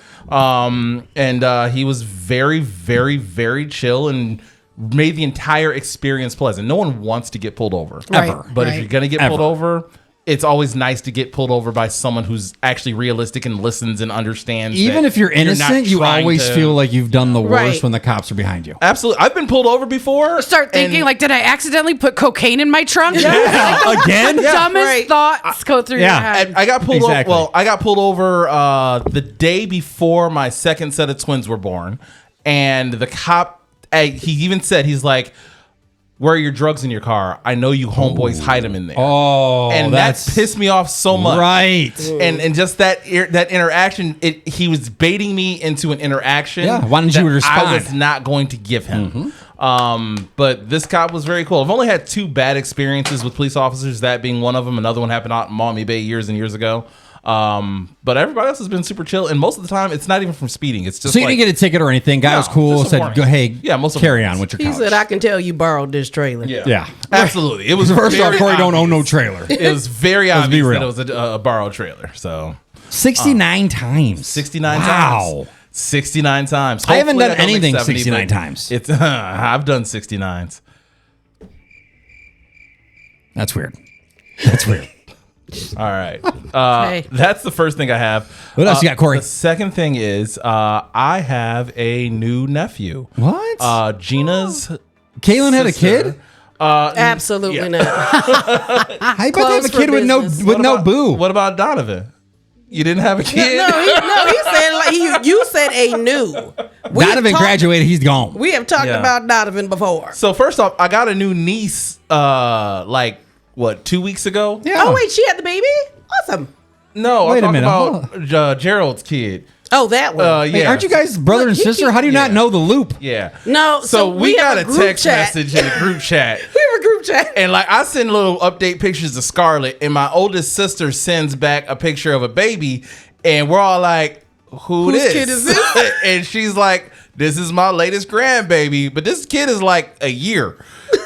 And he was very, very, very chill and made the entire experience pleasant. No one wants to get pulled over Right, But if right. you're gonna get Ever. pulled over, it's always nice to get pulled over by someone who's actually realistic and listens and understands. Even that if you're innocent, not you trying always to- feel like you've done the worst Right. when the cops are behind you. Absolutely. I've been pulled over before. Start thinking and- like, did I accidentally put cocaine in my trunk? Again? Dumbest Right. thoughts go through your head. I got pulled Exactly. over. Well, I got pulled over the day before my second set of twins were born, and the cop. He even said, he's like, "Where are your drugs in your car? I know you homeboys hide them in there." Oh, and that pissed me off so much. Right. And just that interaction, he was baiting me into an interaction. Yeah, why didn't you that respond? I was not going to give him. But this cop was very cool. I've only had 2 bad experiences with police officers, that being one of them. Another one happened out in Maumee Bay years and years ago. But everybody else has been super chill, and most of the time it's not even from speeding. It's just So you didn't get a ticket or anything. Guy No, was cool. just a Said, warning. "Go, hey, Yeah, most of carry them. on with your He couch." said, I can tell you borrowed this trailer. Yeah. absolutely. It was First off, very Corey don't own no obvious. trailer. It was very Let's be obvious real. that it was a borrowed trailer. So 69 times. 69 wow. times. 69 times. I haven't Hopefully done don't make anything 70, 69 but times. It's I've done 69s. That's weird. That's weird. All right. Okay. That's the first thing I have. What else you got, Corey? The second thing is I have a new nephew. What? Gina's Kaylin had a sister. kid? Absolutely Yeah. not. I bet they have a Close for kid with no business. with What no about- boo. What about Donovan? You didn't have a kid? He said like you said a new. We have Donovan talked- graduated. He's gone. We have talked Yeah. about Donovan before. So first off, I got a new niece. Like what? 2 weeks ago? Yeah. Oh wait, she had the baby? Awesome. No, Wait a I'm minute, talking about Gerald's kid. Oh, that one. Hey, Yeah. aren't you guys brother and Look, he sister? keep- How do you not Yeah. know the loop? Yeah. No, So we have got a group text chat. message in the group chat. We have a group chat. And like I send little update pictures of Scarlett, and my oldest sister sends back a picture of a baby, and we're all like, "Whose kid is this?" And she's like, "This is my latest grandbaby," but this kid is like a year.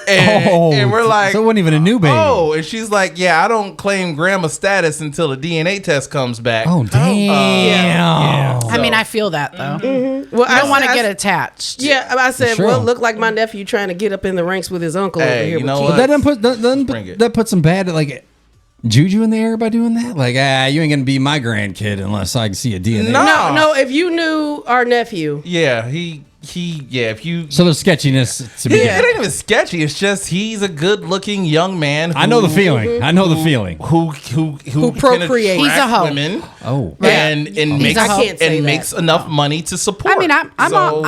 And we're like, so it wasn't even a new baby. "Oh," and she's like, "Yeah, I don't claim grandma status until the DNA test comes back." Oh, damn. yeah. I mean, I feel that though. Well, I don't want to get attached. Yeah, I said, Sure. well, it looked like my nephew trying to get up in the ranks with his uncle over Hey, here. you with know kids. what? That doesn't Bring it. that put some bad like juju in the air by doing that. Like, you ain't gonna be my grandkid unless I can see a DNA. No. No, if you knew our nephew, Yeah, yeah, if you So there's sketchiness to be. Yeah. It ain't even sketchy. It's just he's a good-looking young man. I know the feeling. I know the feeling. Who can procreate. attract He's a hoe. women. Oh. And makes I can't say that. makes enough money to support. I mean, I'm So-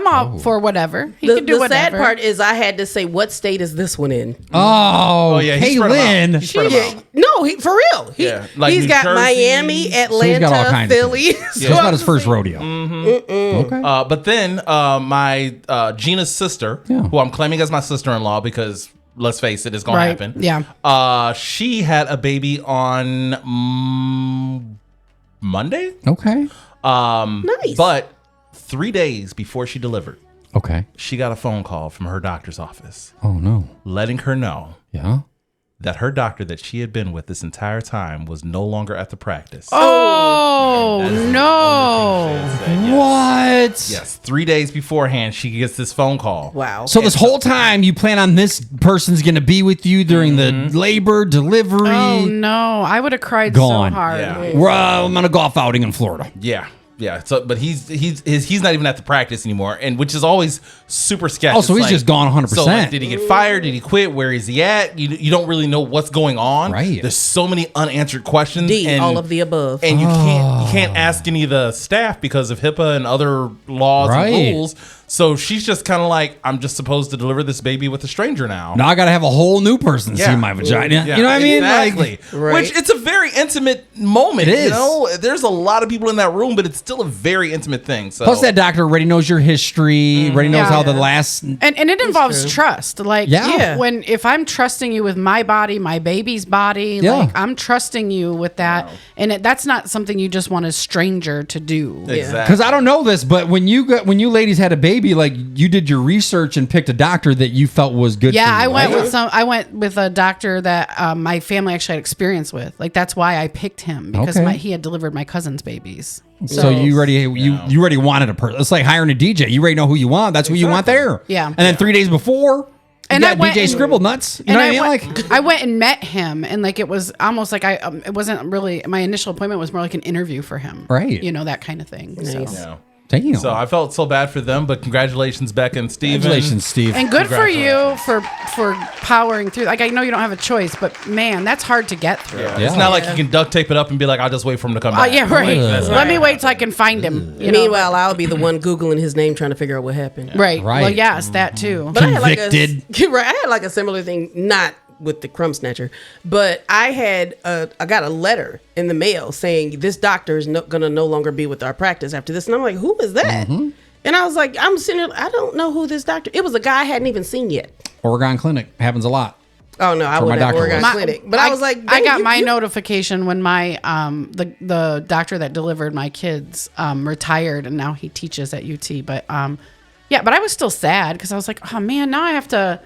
all for whatever. He the, can do the sad whatever. part is I had to say, what state is this one in? Oh, yeah, he spread 'em out. He Kaylin. spread 'em Yeah, out. no, for real. Yeah, like he's New got Jersey. Miami, So he's Atlanta, got all kinds Philly. of things. It's not his first rodeo. Okay. But then my Gina's sister, Yeah. who I'm claiming as my sister-in-law because let's face it, it's gonna Right, happen. yeah. She had a baby on Monday. Okay. Nice. But 3 days before she delivered, Okay. she got a phone call from her doctor's office Oh no. letting her know Yeah. that her doctor that she had been with this entire time was no longer at the practice. Oh no! What? Yes, 3 days beforehand, she gets this phone call. Wow. So this whole time you plan on this person's going to be with you during the labor, delivery. Oh no! I would have cried Gone. so hard. Yeah. We're, I'm on a golf outing in Florida. Yeah. Yeah, so but he's not even at the practice anymore, and which is always super sketchy. Oh, so It's he's just gone 100%. So like, did he get fired? Did he quit? Where is he at? You don't really know what's going on. Right. There's so many unanswered questions. D, and, all of the above. and you can't ask any of the staff because of HIPAA and other laws Right. and rules. So she's just kind of like, I'm just supposed to deliver this baby with a stranger now. Now I got to have a whole new person see my vagina. Yeah, You know what I mean? exactly. Like, Right. Which it's a very intimate moment. It is. You know, there's a lot of people in that room, but it's still a very intimate thing. So plus, that doctor already knows your history, already knows Yeah. how the last. And it involves trust. Like Yeah. when if I'm trusting you with my body, my baby's body, Yeah. like I'm trusting you with that, and that's not something you just want a stranger to do. exactly. Because I don't know this, but when you ladies had a baby, like you did your research and picked a doctor that you felt was good. Yeah, for you, I went with a doctor that my family actually had experience with. Like that's why I picked him because Okay. he had delivered my cousin's babies. So you already you already wanted a person. It's like hiring a DJ. You already know who you want. That's who you want there. Yeah. And then 3 days before, And I went DJ and- Scribble nuts. You And know I what I mean? went, Like, I went and met him, and like it was almost like it wasn't really my initial appointment was more like an interview for him, Right. You know, that kind of thing. So. Yeah. damn. So I felt so bad for them, but congratulations, Becca and Steven. Congratulations, Steve. And good for you for powering through. Like I know you don't have a choice, but man, that's hard to get through. Yeah. It's not like you can duct tape it up and be like, I'll just wait for him to come back. Yeah, right. That's Let not me gonna wait till I can find him. You know? Meanwhile, I'll be the one Googling his name trying to figure out what happened. Right. Right. Well, yes, that too. But I had Convicted. I had like a similar thing, not with the crumb snatcher, but I got a letter in the mail saying this doctor is gonna no longer be with our practice after this, and I'm like, who is that? And I was like, I'm sitting there, I don't know who this doctor. It was a guy I hadn't even seen yet. Oregon Clinic happens a lot. Oh no, I Where my would have doctor Oregon was. Clinic, but I was like, I dang, got you- my you- notification when my the doctor that delivered my kids retired, and now he teaches at UT. But yeah, but I was still sad because I was like, oh man, now I have to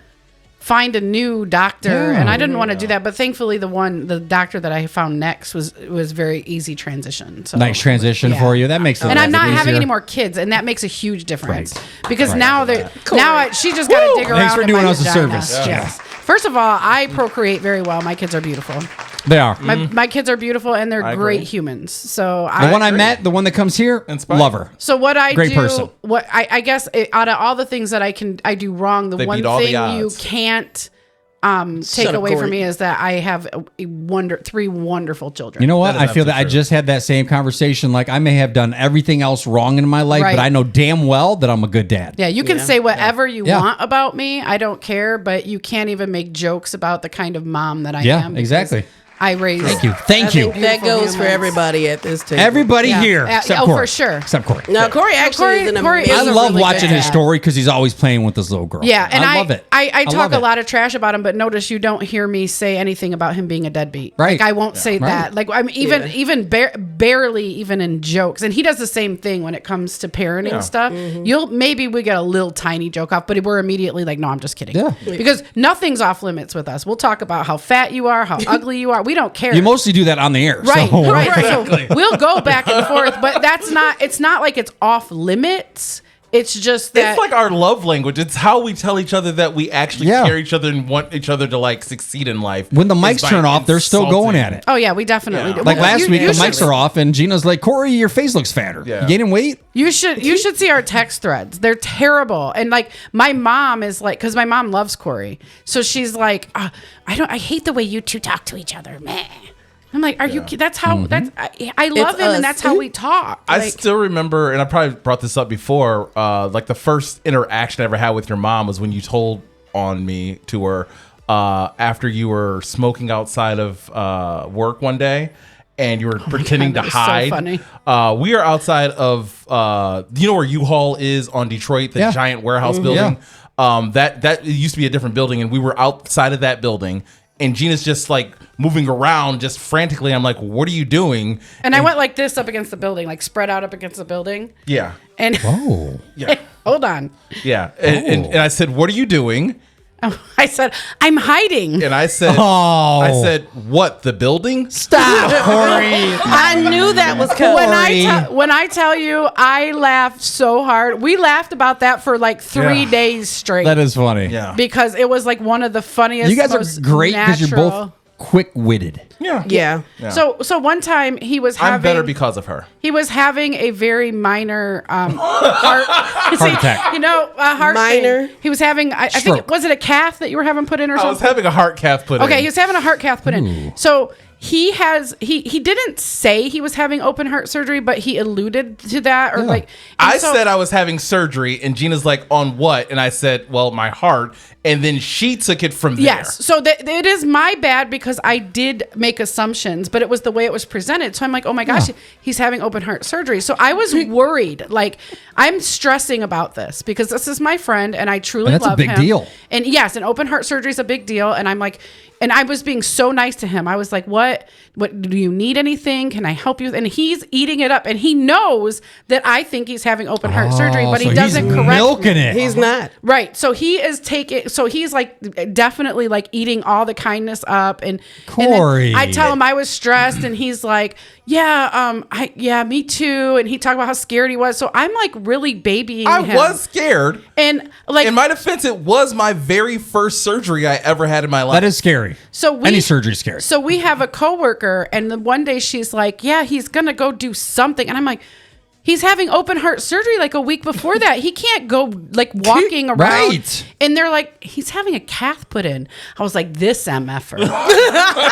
find a new doctor, and I didn't want to do that. But thankfully, the doctor that I found next was very easy transition. So Nice transition yeah. for you. That makes it. And I'm not easier. having any more kids, and that makes a huge difference because Right. now she just got to dig around. Thanks for in doing my us a vagina. service. Yes. First of all, I procreate very well. My kids are beautiful. They are. My kids are beautiful, and they're I great agree. humans. So The one I met, the one that comes here, Inspired. love her. So what I Great do, person. what I guess out of all the things that I do wrong, the They one beat all the thing you odds. can't take up, away Corey. from me is that I have three wonderful children. You know what? That is I feel that I absolutely true. just had that same conversation. Like I may have done everything else wrong in my life, Right. but I know damn well that I'm a good dad. Yeah, you can say whatever you Yeah. want about me. I don't care, but you can't even make jokes about the kind of mom that I Yeah, am. because exactly. I raised. Thank you. I Thank you. think that goes for everybody at this table. Everybody Yeah. here. Yeah, Except oh, Corey. for sure. Except Corey. Now Corey actually is an Corey is amazing. I a love really watching good his dad. story because he's always playing with this little girl. Yeah, and I love it. I love talk a it. lot of trash about him, but notice you don't hear me say anything about him being a deadbeat. Right. Like I won't say that. Like I'm even barely even in jokes, and he does the same thing when it comes to parenting stuff. Maybe we get a little tiny joke off, but we're immediately like, no, I'm just kidding. Yeah. Because nothing's off limits with us. We'll talk about how fat you are, how ugly you are. We don't care. You mostly do that on the air. Right, so- right. So we'll go back and forth, but it's not like it's off limits. It's just that It's like our love language. It's how we tell each other that we actually Yeah. care each other and want each other to like succeed in life. When the It's mics by turn off, they're still going insulting. at it. oh yeah, we definitely Yeah. do. Like Well, last week, you the should- mics are off, and Gina's like, Corey, your face looks fatter. Yeah. You gaining weight? You should see our text threads. They're terrible. And like my mom is like, because my mom loves Corey, so she's like, I hate the way you two talk to each other, man. I'm like, are you? That's how. That's I love It's him, us. and that's how we talk. I Like, still remember, and I probably brought this up before. Like the first interaction I ever had with your mom was when you told on me to her after you were smoking outside of work one day, and you were pretending that to was so hide. funny. We are outside of you know where U-Haul is on Detroit, the Yeah. giant warehouse building. That used to be a different building, and we were outside of that building. And Gina's just like moving around, just frantically. I'm like, "What are you doing?" and I went like this up against the building, like spread out up against the building. Yeah, And Oh. yeah. hold on, Yeah, and I said, "What are you doing?" I said I'm hiding. And I said, Oh. I said, what? The building? Stop, Corey. I knew that was coming. When I tell you, I laughed so hard. We laughed about that for like 3 Yeah. days straight. That is funny. Yeah, because it was like one of the funniest. You guys most are great because you're both natural- quick-witted. yeah, Yeah. So one time he was having I'm better because of her. he was having a very minor heart attack. You know, a heart Minor? thing. He was having I think Stroke. was it a cath that you were having put in or I was something? having a heart cath put in. Okay, he was having a heart cath put in. So he didn't say he was having open heart surgery, but he alluded to that or like. and I so- said I was having surgery, and Gina's like, on what? And I said, well, my heart. And then she took it from there. Yes. So it is my bad because I did make assumptions, but it was the way it was presented. So I'm like, oh my gosh, he's having open heart surgery. So I was worried. Like, I'm stressing about this because this is my friend and I truly And that's a love big him. deal. And yes, an open heart surgery is a big deal. And I'm like, and I was being so nice to him. I was like, what do you need anything? Can I help you? And he's eating it up. And he knows that I think he's having open heart surgery, but so he doesn't he's correct milking me. it. He's not. Right. So he is taking, so he's like definitely like eating all the kindness up. And then Corey. I tell him I was stressed and he's like, me too. And he talked about how scared he was. So I'm like really babying I him. was scared. And like in my defense, it was my very first surgery I ever had in my life. That is scary. So Any surgery scary. So we have a coworker, and then one day she's like, "Yeah, he's gonna go do something," and I'm like, "He's having open heart surgery like a week before that. He can't go like walking around." Right. And they're like, "He's having a cath put in." I was like, "This MFer."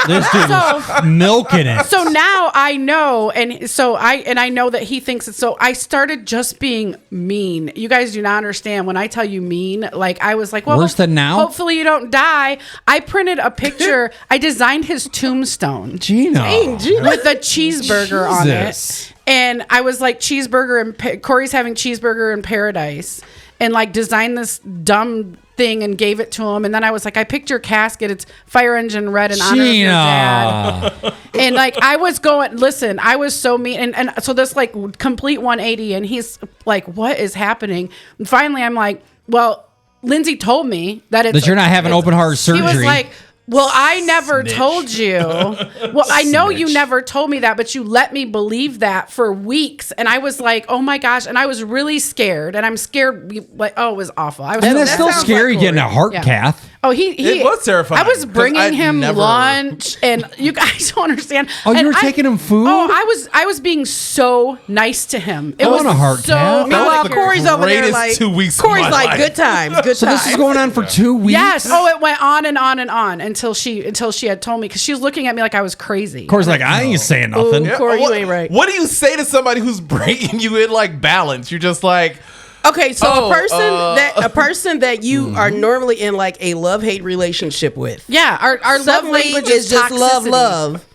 This dude was milking it. So now I know, and so I know that he thinks it's so. I started just being mean. You guys do not understand when I tell you mean. Like I was like, well, Worse than now? Hopefully you don't die. I printed a picture. I designed his tombstone Gino. with a cheeseburger on Jesus. it, and I was like cheeseburger and Corey's having cheeseburger in paradise, and like designed this dumb thing and gave it to him. And then I was like, I picked your casket. It's fire engine red in honor of your dad. And like, I was going, listen, I was so mean. And so this like complete 180. And he's like, what is happening? And finally I'm like, well, Lindsay told me that it's That you're not having open heart surgery. He was like, well, I never told you. Well, I know you never told me that, but you let me believe that for weeks. And I was like, oh my gosh. And I was really scared. And I'm scared. Like, oh, it was awful. I was And it's still scary getting a heart cath. Oh, he It was terrifying, I was 'cause bringing I'd him never- lunch, and you guys don't understand. Oh, you And were taking him food? Oh, I was being so nice to him. It I was want a heart so. cath. Meanwhile, the Corey's over there greatest like 2 weeks of Corey's my like life. good times, good So times. this is going on for 2 weeks? Yes. Oh, it went on and on and on until she had told me, because she was looking at me like I was crazy. Corey's like, I ain't saying nothing. Ooh, Corey, what, you ain't right. What do you say to somebody who's breaking you in like balance? You're just like, Okay, so Oh, a person that you are normally in like a love-hate relationship with. Yeah, our love Suddenly language is just toxicity. love,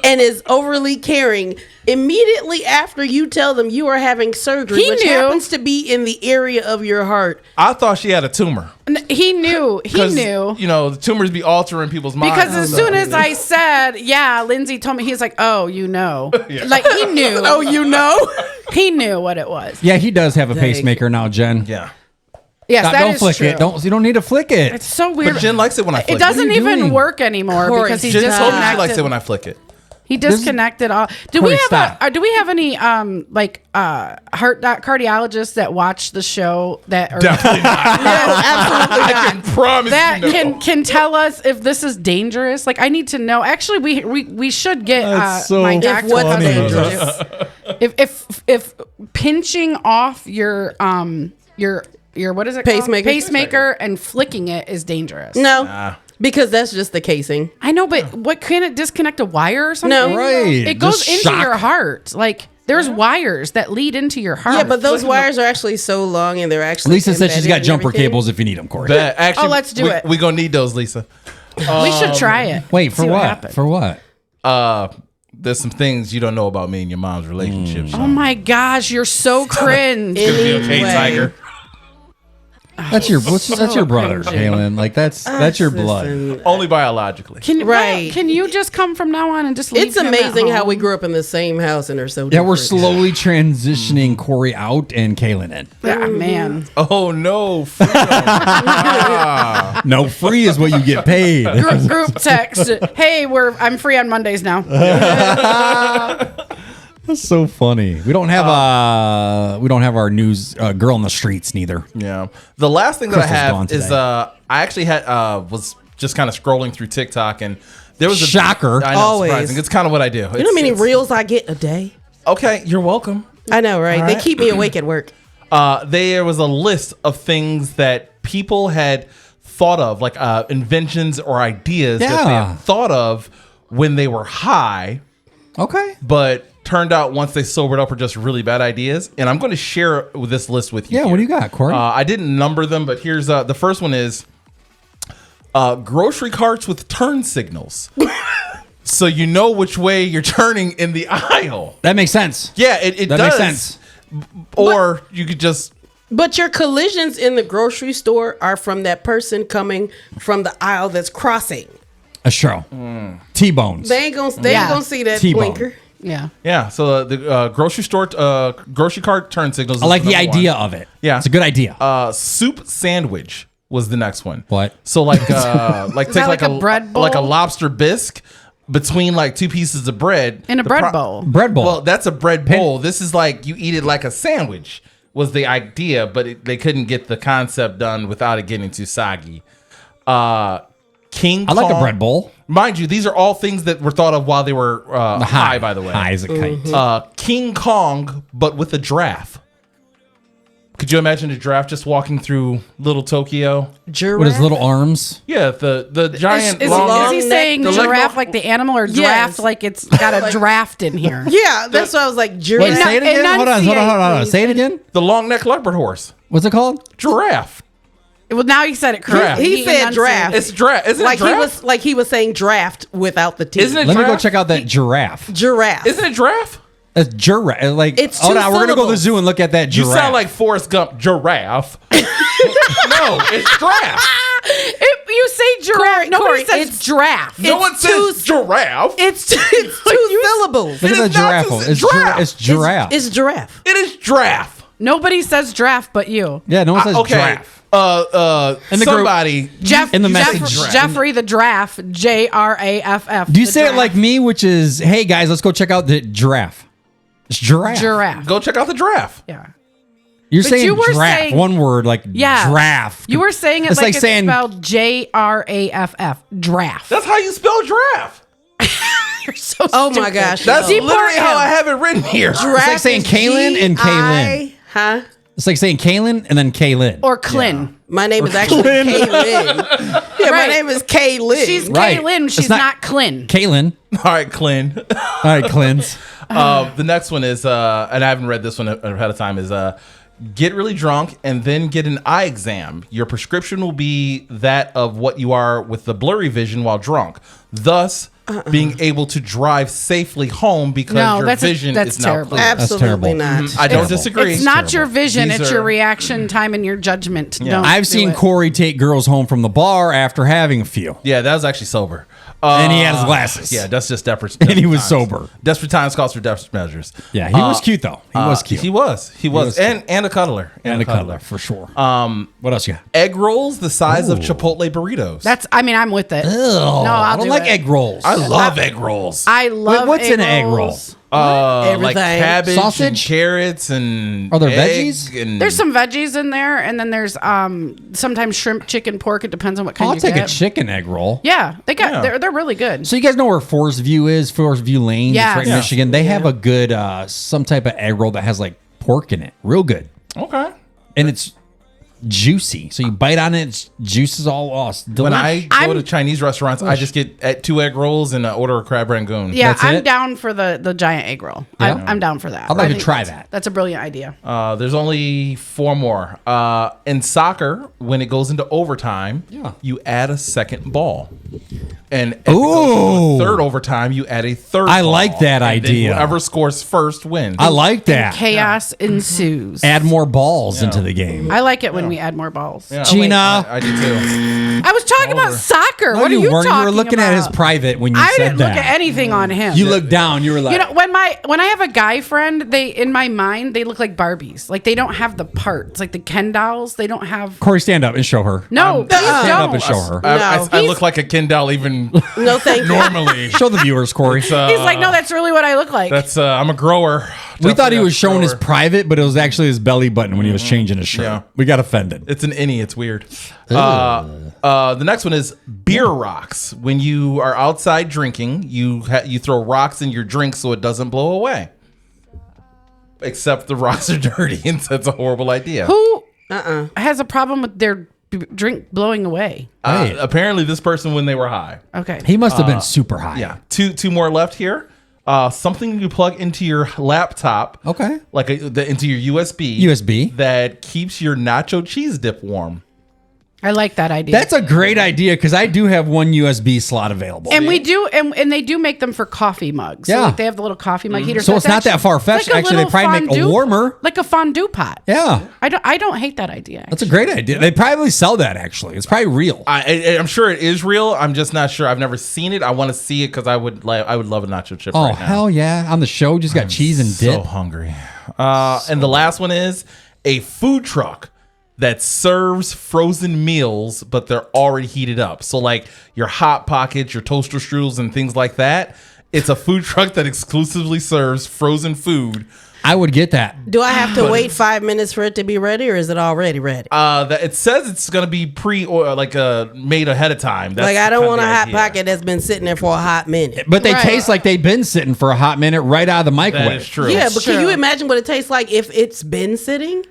and is overly caring. Immediately after you tell them you are having surgery, He which knew. happens to be in the area of your heart. I thought she had a tumor. He knew. He 'Cause, knew. You know, the tumors be altering people's minds. Because as soon as I said, yeah, Lindsay told me, he's like, oh, you know. Like, he knew. Oh, you know? He knew what it was. Yeah, he does have a pacemaker now, Jen. Yeah. Yes, Stop, that don't is flick true. it. You don't need to flick it. It's so weird. But Jen likes it when I flick It doesn't What are you even doing? work anymore Corey, because he Jen told me she likes it disconnected. when I flick it. He disconnected all. Do Corey, we have stop. do we have any heart cardiologists that watch the show that are Definitely not. Absolutely I not. can promise that you no. can tell us if this is dangerous? Like, I need to know. Actually, we should get That's so my doctor what's cousin to dangerous? do- if pinching off your what is it called? Pacemaker? Pacemaker and flicking it is dangerous. No, because that's just the casing. I know, but what, can it disconnect a wire or something? No. Right. It goes Just into shock. your heart. Like, there's wires that lead into your heart. Yeah, but those wires are actually so long, and they're actually. Lisa said she's embedded got in jumper everything. cables if you need them, Corey. But actually, Oh, let's do it. We're going to need those, Lisa. we should try it. Wait, for See what? happens. For what? There's some things you don't know about me and your mom's relationship. Oh my gosh, you're so cringe. It's gonna be okay, Anyway. Tiger. That's your brother, Kaylin. Like that's your blood. Listen, Only biologically. Right. Can you just come from now on and just leave It's him at amazing how home? we grew up in the same house and are so Yeah, different. we're slowly transitioning Corey out and Kaylin in. Yeah, man. Oh no! freedom. No, free is what you get paid. Group text. Hey, I'm free on Mondays now. That's so funny. We don't have our news girl in the streets neither. Yeah. The last thing that I Crystal's gone have is today. I actually had was just kind of scrolling through TikTok and there was a Shocker. I know, Always. surprising. It's kind of what I do. You know how many reels I get a day? Okay, you're welcome. I know, right? All They right. keep me awake at work. There was a list of things that people had thought of, like inventions or ideas that they Yeah. had thought of when they were high, Okay. but turned out once they sobered up were just really bad ideas. And I'm going to share this list with you. Yeah, here. what do you got, Corey? I didn't number them, but here's the first one is grocery carts with turn signals. So you know which way you're turning in the aisle. That makes sense. Yeah, it That does. makes sense. Or you could just But your collisions in the grocery store are from that person coming from the aisle that's crossing. A show. T-bones. They ain't gonna see that T-bone. blinker. Yeah. yeah. So the grocery cart turn signals. I like is the number idea one. of it. Yeah. It's a good idea. Soup sandwich was the next one. What? So like take that like like a bread bowl? like a lobster bisque. between like two pieces of bread In a bread bowl. Bread bowl. Well, that's a bread bowl. This is like you eat it like a sandwich was the idea, but they couldn't get the concept done without it getting too soggy. King Kong. I like a bread bowl. Mind you, these are all things that were thought of while they were high, by the way. High as a kite. King Kong, but with a giraffe. Could you imagine a giraffe just walking through little Tokyo? Giraffe? With his little arms. Yeah, the giant Is he saying giraffe like the animal or draft like it's got a draft in here? Yeah, that's why I was like giraffe. Wait, say it again? Hold on. Say it again? The long neck leopard horse. What's it called? Giraffe. Well, now he said it correct. He said draft. It's draft. Isn't like it draft? he was saying draft without the T. Isn't it Let me giraffe? go check out that giraffe. Giraffe. Isn't it giraffe? It's giraffe. Like, It's hold two on, we're gonna go to the syllables. zoo and look at that You giraffe. sound like Forrest Gump. Giraffe. No, it's giraffe. If you say giraffe, nobody Corey, says it's- giraffe. No one says giraffe. It's two syllables. Look at the is not giraffe. just It's giraffe. It's giraffe. It's giraffe. It is giraffe. Nobody says draft but you. Yeah, no one says Okay. giraffe. In the group- somebody. In the message. Jeffrey the Draft, JRAFF. Do you the say it draft. like me, which is, hey guys, let's go check out the giraffe? It's giraffe. giraffe? Go check out the giraffe. Yeah. You're But saying you were giraffe, saying- one word, like Yeah. giraffe. You were saying it It's like like it's saying- spelled JRAFF. Draft. That's how you spell giraffe. You're so Oh my stupid. gosh. That's no. literally how I have it written here. It's like saying Kaylin and Kaylin. Huh? It's like saying Kaylin and then Kaylin. Or Clin. My name is actually Kaylin. Yeah, my Right. name is Kaylin. She's Right. Kaylin. It's She's not- not Clin. Kaylin. All right, Clint. All right, Clins. The next one is, and I haven't read this one ahead of time, is get really drunk and then get an eye exam. Your prescription will be that of what you are with the blurry vision while drunk, thus being able to drive safely home because No, your that's vision that's is now terrible. clear. Absolutely terrible. not. I don't terrible. disagree. It's not your vision. These It's are- your reaction time and your judgment. Don't I've do seen it. Corey take girls home from the bar after having a few. Yeah, that was actually sober. And he had his glasses. Yeah, that's just desperate. And he was times. sober. Desperate times calls for desperate measures. Yeah, he was cute though. He was cute. He was. was and a cuddler. and a cuddler for sure. What else you got? Egg rolls the size of Chipotle burritos. That's. I mean, I'm with it. Oh, No, I I'll don't do like it. egg rolls. I love egg rolls. I love. what's in an egg roll? rolls. Like Everything. cabbage, Sausage? and carrots, and Are there egg veggies? And There's some veggies in there, and then there's sometimes shrimp, chicken, pork. It depends on what kind I'll you take get. a chicken egg roll. Yeah, they got. Yeah. They're really good. So you guys know where Forest View is? Forest View Lane. Yes. It's right in Yeah. Michigan. They have a good some type of egg roll that has like pork in it. Real good. Okay. And it's juicy. So you bite on it, it's juices all lost. When I go I'm- to Chinese restaurants, I just get 2 egg rolls and order a crab rangoon. Yeah, That's I'm it? down for the giant egg roll. Yeah. I'm down for that. I'd like I to think try that's- that. That's a brilliant idea. There's only 4 more. In soccer, when it goes into overtime, you add a second ball. And if it goes into a third overtime, you add a third I ball. like that And then idea. whoever scores first wins. I like that. Chaos ensues. Add more balls into the game. I like it when we add more balls. Yeah. Gina. I do too. I was talking about soccer. No, what are you weren't. talking You were looking about? at his private when you I said didn't that. look at anything on him. You looked down. You were like, You know, when I have a guy friend, they in my mind they look like Barbies. Like they don't have the parts, like the Ken dolls. They don't have. Corey, stand up and show her. No, please Stand up don't. and show her. I look like a Ken doll even No, thank you. normally. Show the viewers, Corey. He's like, no, that's really what I look like. That's I'm a grower. We thought he Definitely was a showing his grower. private, but it was actually his belly button when he was changing his shirt. Yeah. We got offended. It's an innie. It's weird. The next one is beer rocks. When you are outside drinking, you throw rocks in your drink so it doesn't blow away. Except the rocks are dirty, and that's a horrible idea. Who has a problem with their drink blowing away? Apparently, this person when they were high. Okay. He must have been super high. Yeah. Two more left here. Something you plug into your laptop. Okay. Like into your USB. USB. That keeps your nacho cheese dip warm. I like that idea. That's a great idea because I do have one USB slot available. and we do, and they do make them for coffee mugs. Yeah. So like they have the little coffee mug heater. So it's not that far-fetched. like a Actually, they little probably make a fondue- warmer. like a fondue pot. Yeah. I don't hate that idea. That's a great idea. They probably sell that, actually. It's probably real. I'm sure it is real. I'm just not sure. I've never seen it. I want to see it because I would love a nacho chip Oh, right now. hell yeah. On the show, just got cheese and dip. So hungry. And the last one is a food truck that serves frozen meals, but they're already heated up. So like your Hot Pockets, your toaster strudels, and things like that. It's a food truck that exclusively serves frozen food. I would get that. Do I have to wait 5 minutes for it to be ready, or is it already ready? It says it's gonna be made ahead of time. That's like I don't want a Hot idea. Pocket that's been sitting there for a hot minute. But they taste like they've been sitting for a hot minute right out of the microwave. That is true. Yeah, but can you imagine what it tastes like if it's been sitting?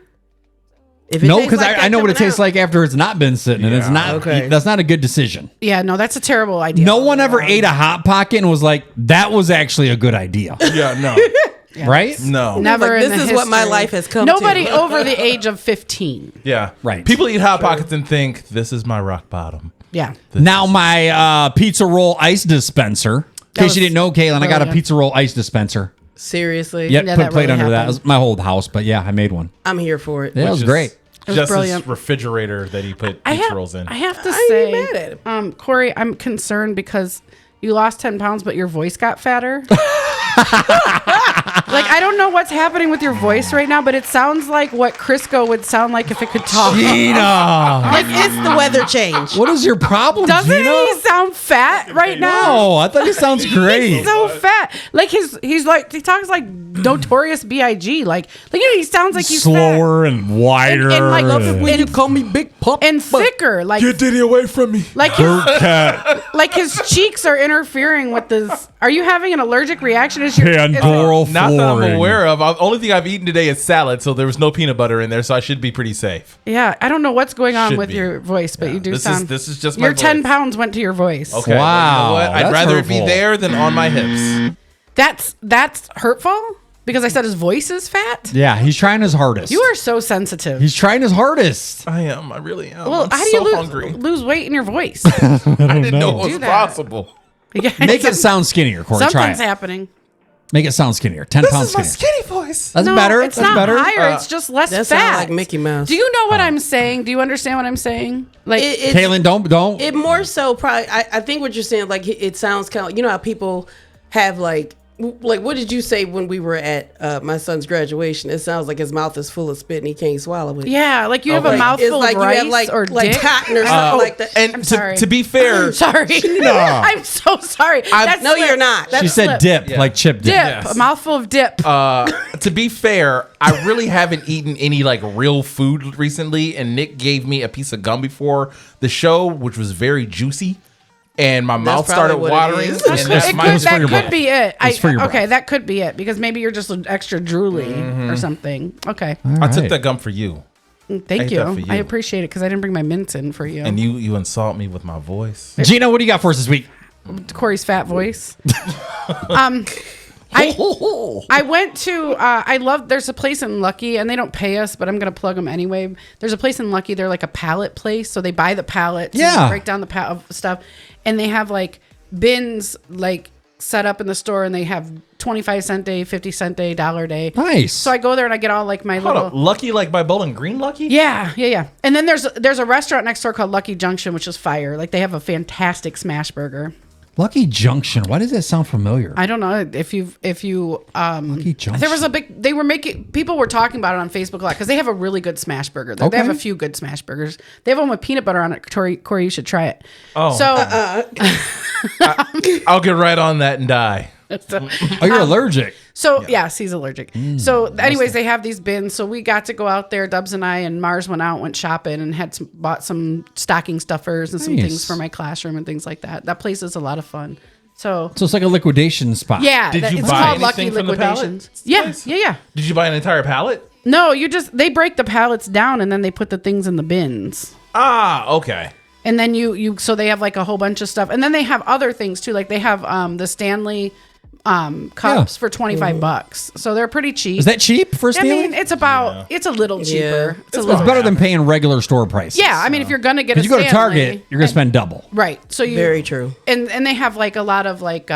If it No, tastes because like I that know what it coming tastes out? like after it's not been sitting, and it's not. Okay. That's not a good decision. Yeah, no, that's a terrible idea. No one ever ate a Hot Pocket and was like, "That was actually a good idea." Yeah, no, right? no, Never. Like, in this the is what my history. life has come Nobody to. over the age of 15. yeah, Right. People eat Hot Pockets and think this is my rock bottom. Yeah. Now my pizza roll ice dispenser. In case you didn't know, Kaylin, I got a brilliant. pizza roll ice dispenser. Seriously? Yep, Yeah, put a that plate really under that. It happened. was my whole house, but yeah, I made one. I'm here for it. Yeah, it was great. It was Just brilliant. his refrigerator that he put pizza rolls in. I have to I say, ain't mad at him. Corey, I'm concerned because you lost 10 pounds, but your voice got fatter. Like, I don't know what's happening with your voice right now, but it sounds like what Crisco would sound like if it could talk. Gina, Like it's the weather change. what is your problem, Doesn't Gina? he sound fat right now? No, I thought he sounds great. He's so fat. Like he talks like Notorious B.I.G. Like he sounds like he's slower and wider. And like When you call me Big Pop. and thicker. Like Diddy away from me. like his cheeks are interfering with this. Are you having an allergic reaction? Is your Pandoral Not that I'm flooring. aware of. The only thing I've eaten today is salad, so there was no peanut butter in there, so I should be pretty safe. Yeah, I don't know what's going on Should with be. your voice, but you do This sound. is just my your 10 voice. pounds went to your voice. Okay. Wow, Well, you know what? I'd that's rather it be hurtful. there than on my hips. That's hurtful because I said his voice is fat. Yeah, he's trying his hardest. You are so sensitive. He's trying his hardest. I am. I really am. well, I'm how do so you hungry. lose weight in your voice? I didn't know it was Do that. possible. Yeah, Make it sound skinnier, Corey. Try something's it. happening. Make it sound skinnier. 10 This pounds is my skinnier. skinny voice. That's No, better. it's That's not better. higher. It's just less That fat. sounds like Mickey Mouse. Do you know what I'm saying? Do you understand what I'm saying? Like, It's- Kaylin, don't. It more so probably. I think what you're saying, like it sounds kind of like, you know how people have like what did you say when we were at my son's graduation? It sounds like his mouth is full of spit and he can't swallow it. yeah, like you have a Okay. mouthful It's like of you rice have like or dick. cotton or something like that. And I'm sorry. to be fair, Sorry, I'm so sorry. That's no, slip. you're not. That's she said slip. dip, like chip dip. Dip, Yes. a mouthful of dip. to be fair, I really haven't eaten any like real food recently. And Nick gave me a piece of gum before the show, which was very juicy. And my mouth started probably what it watering. is. And that's It my could- that your could breath. be it. It's for your Okay, breath. that could be it because maybe you're just extra drooly or something. Okay, I took that gum for you. thank ate that you. for you. I appreciate it because I didn't bring my mints in for you. And you insult me with my voice. Gina, what do you got for us this week? Corey's fat voice. I went to I love there's a place in Lucky and they don't pay us but I'm gonna plug them anyway. There's a place in Lucky, they're like a pallet place, so they buy the pallets, Yeah. and break down the stuff, and they have like bins like set up in the store and they have 25-cent day, 50-cent day, $1 day. Nice. So I go there and I get all like my Hold little up, Lucky like by Bowling Green Lucky? yeah. And then there's a restaurant next door called Lucky Junction, which is fire. Like they have a fantastic smash burger. Lucky Junction. Why does that sound familiar? I don't know if you Lucky Junction. there was a big people were talking about it on Facebook a lot because they have a really good smash burger. They have a Okay. few good smash burgers. They have one with peanut butter on it. Corey, you should try it. Oh. So I'll get right on that and die. Oh, you're allergic. So yes, he's allergic. So anyways, they have these bins. So we got to go out there. Dubs and I and Mars went shopping and bought some stocking stuffers and some Nice. things for my classroom and things like that. That place is a lot of fun. So So it's like a liquidation spot. yeah, Did you it's buy called Lucky anything from the pallet? Liquidations. Yeah. Did you buy an entire pallet? No, they break the pallets down and then they put the things in the bins. Ah, okay. And then so they have like a whole bunch of stuff. And then they have other things too. Like they have the Stanley cups for $25. So they're pretty cheap. Is that cheap for I Stanley? mean, it's a little cheaper. It's a It's little better than paying regular store prices. Yeah, I mean, if you're gonna get a If you go to Stanley, Target, you're gonna spend double. right. So you Very true. and they have like a lot of like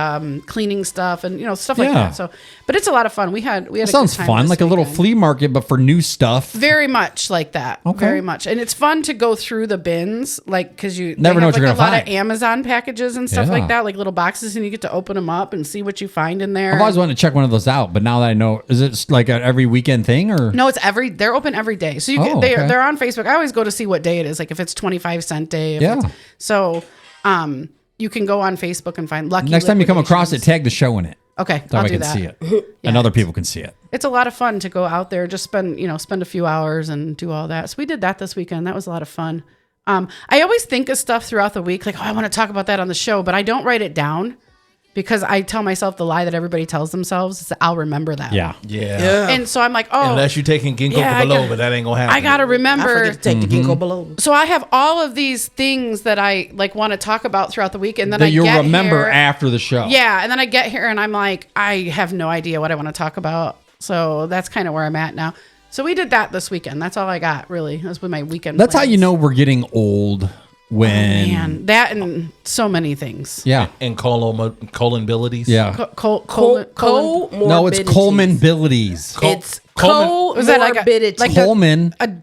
cleaning stuff and stuff like Yeah. that. So, but it's a lot of fun. We had That a sounds good time fun, this like a little weekend. flea market, but for new stuff. Very much like that. Okay. Very much. And it's fun to go through the bins, like, because Never they know have, what you're like, gonna a lot find. of Amazon packages and stuff Yeah. like that, like little boxes, and you get to open them up and see what you find in there. I've always wanted to check one of those out, but now that I know, is it like an every weekend thing or? No, they're open every day. So they're on Facebook. I always go to see what day it is. Like if it's 25-cent day. You can go on Facebook and find Lucky. Next time you come across it, tag the show in it. Okay, so I'll I do can that. see it, and other people can see it. It's a lot of fun to go out there, just spend a few hours and do all that. So we did that this weekend. That was a lot of fun. I always think of stuff throughout the week, like, I want to talk about that on the show, but I don't write it down because I tell myself the lie that everybody tells themselves is that I'll remember that. Yeah. And so I'm like, unless you're taking ginkgo biloba, but that ain't gonna happen. I gotta remember. I forget to take the ginkgo biloba. So I have all of these things that I like want to talk about throughout the week, and then you'll remember after the show. Yeah, and then I get here and I'm like, I have no idea what I want to talk about. So that's kind of where I'm at now. So we did that this weekend. That's all I got, really. That's with my weekend. That's plans. how you know we're getting old. When that and so many things. Yeah. And colonbilities. Yeah. No, it's Coleman-bilities. It's was that like